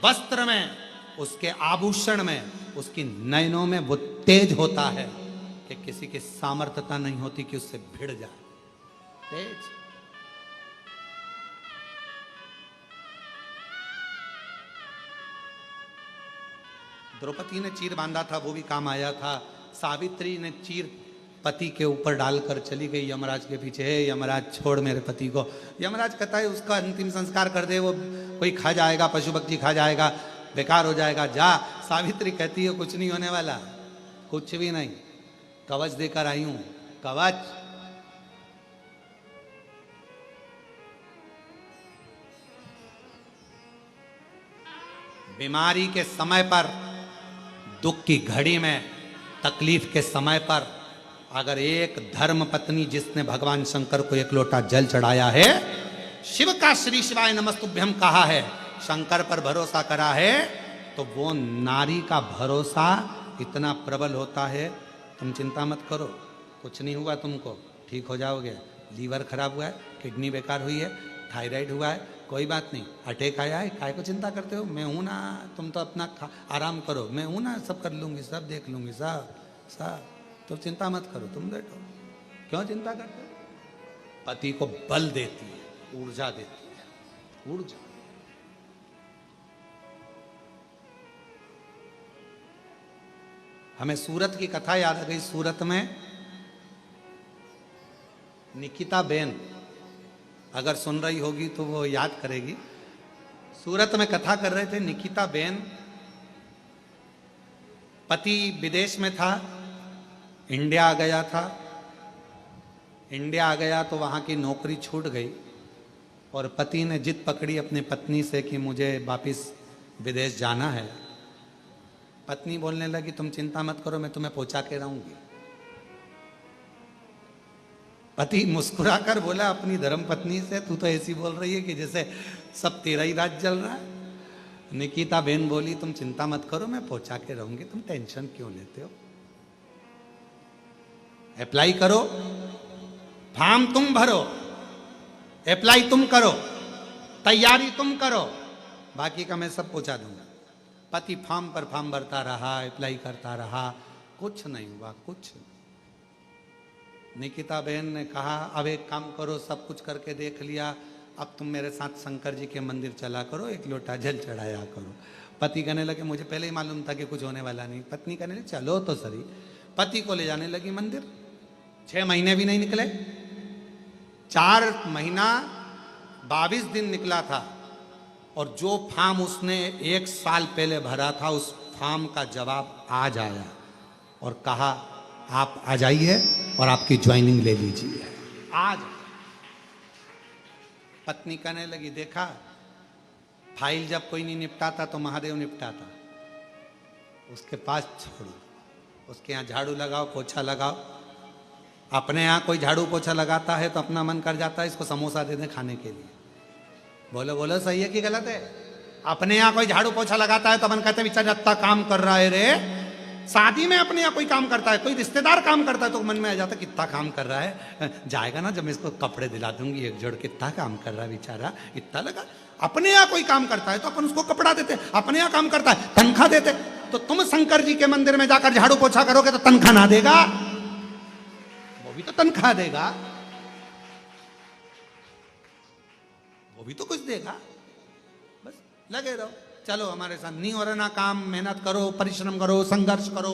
वस्त्र में, उसके आभूषण में, उसकी नयनों में वो तेज होता है कि किसी की सामर्थ्यता नहीं होती कि उससे भिड़ जाए। तेज। द्रौपदी ने चीर बांधा था, वो भी काम आया था। सावित्री ने चीर पति के ऊपर डालकर चली गई यमराज के पीछे। हे यमराज, छोड़ मेरे पति को। यमराज कहता है उसका अंतिम संस्कार कर दे, वो कोई खा जाएगा, पशु पक्षी खा जाएगा, बेकार हो जाएगा, जा। सावित्री कहती है कुछ नहीं होने वाला, कुछ भी नहीं, कवच देकर आई हूं, कवच। बीमारी के समय पर दुख की घड़ी में, तकलीफ के समय पर अगर एक धर्म पत्नी जिसने भगवान शंकर को एक लोटा जल चढ़ाया है, शिव का श्री शिवाय नमस्तुभ्यम कहा है, शंकर पर भरोसा करा है, तो वो नारी का भरोसा इतना प्रबल होता है। तुम चिंता मत करो, कुछ नहीं हुआ तुमको, ठीक हो जाओगे। लीवर खराब हुआ है, किडनी बेकार हुई है, थायराइड हुआ है, कोई बात नहीं, अटैक आया है, काय को चिंता करते हो, मैं हूं ना, तुम तो अपना आराम करो, मैं हूं ना, सब कर लूंगी, सब देख लूंगी, सब तो चिंता मत करो, तुम बैठो। क्यों चिंता करते हो? पति को बल देती है, ऊर्जा देती है, ऊर्जा। हमें सूरत की कथा याद आ गई। सूरत में निकिता बेन अगर सुन रही होगी तो वो याद करेगी। सूरत में कथा कर रहे थे, निकिता बेन, पति विदेश में था, इंडिया आ गया था। इंडिया आ गया तो वहाँ की नौकरी छूट गई और पति ने जिद पकड़ी अपनी पत्नी से कि मुझे वापिस विदेश जाना है। पत्नी बोलने लगी तुम चिंता मत करो, मैं तुम्हें पहुंचा के रहूंगी। पति मुस्कुराकर बोला अपनी धर्म पत्नी से, तू तो ऐसी बोल रही है कि जैसे सब तेरा ही राज चल रहा है। निकिता बेन बोली तुम चिंता मत करो, मैं पहुंचा के रहूंगी, तुम टेंशन क्यों लेते हो। अप्लाई करो, फॉर्म तुम भरो, अप्लाई तुम करो, तैयारी तुम करो, बाकी का मैं सब पहुंचा दूंगा। पति फॉर्म पर फॉर्म भरता रहा, अप्लाई करता रहा, कुछ नहीं हुआ, कुछ। निकिता बहन ने कहा अब एक काम करो, सब कुछ करके देख लिया, अब तुम मेरे साथ शंकर जी के मंदिर चला करो, एक लोटा जल चढ़ाया करो। पति कहने लगे मुझे पहले ही मालूम था कि कुछ होने वाला नहीं। पत्नी कहने लगी चलो तो सही। पति को ले जाने लगी मंदिर। 6 महीने भी नहीं निकले, 4 महीना 22 दिन निकला था और जो फॉर्म उसने 1 साल पहले भरा था उस फॉर्म का जवाब आज आया और कहा आप आ जाइए और आपकी ज्वाइनिंग ले लीजिए आज। पत्नी कहने लगी देखा, फाइल जब कोई नहीं निपटाता तो महादेव निपटाता, उसके पास छोड़ो, उसके यहाँ झाड़ू लगाओ, पोछा लगाओ। अपने यहाँ कोई झाड़ू पोछा लगाता है तो अपना मन कर जाता है इसको समोसा दे दें खाने के लिए। बोलो बोलो सही है कि गलत है? अपने यहाँ कोई झाड़ू पोछा लगाता है तो मन कहते बेचारा इतना काम कर रहा है रे। शादी में अपने यहाँ कोई काम करता है, कोई रिश्तेदार काम करता है तो मन में आ जाता कितना काम कर रहा है, जाएगा ना जब मैं इसको कपड़े दिला दूंगी एक जोड़, कितना काम कर रहा है बेचारा, इतना लगा। अपने यहाँ कोई काम करता है तो अपन उसको कपड़ा देते, अपने यहाँ काम करता है तनख्वाह देते। तो तुम शंकर जी के मंदिर में जाकर झाड़ू पोछा करोगे तो तनख्वाह ना देगा? वो भी तो तनख्वाह देगा, वो भी तो कुछ देगा। बस लगे रहो, चलो हमारे साथ। नहीं हो रहा ना काम, मेहनत करो, परिश्रम करो, संघर्ष करो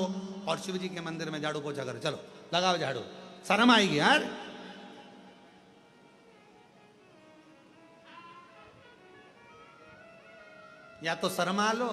और शिव जी के मंदिर में झाड़ू पोछा करो। चलो लगाओ झाड़ू, शर्म आएगी यार। या तो शर्मा लो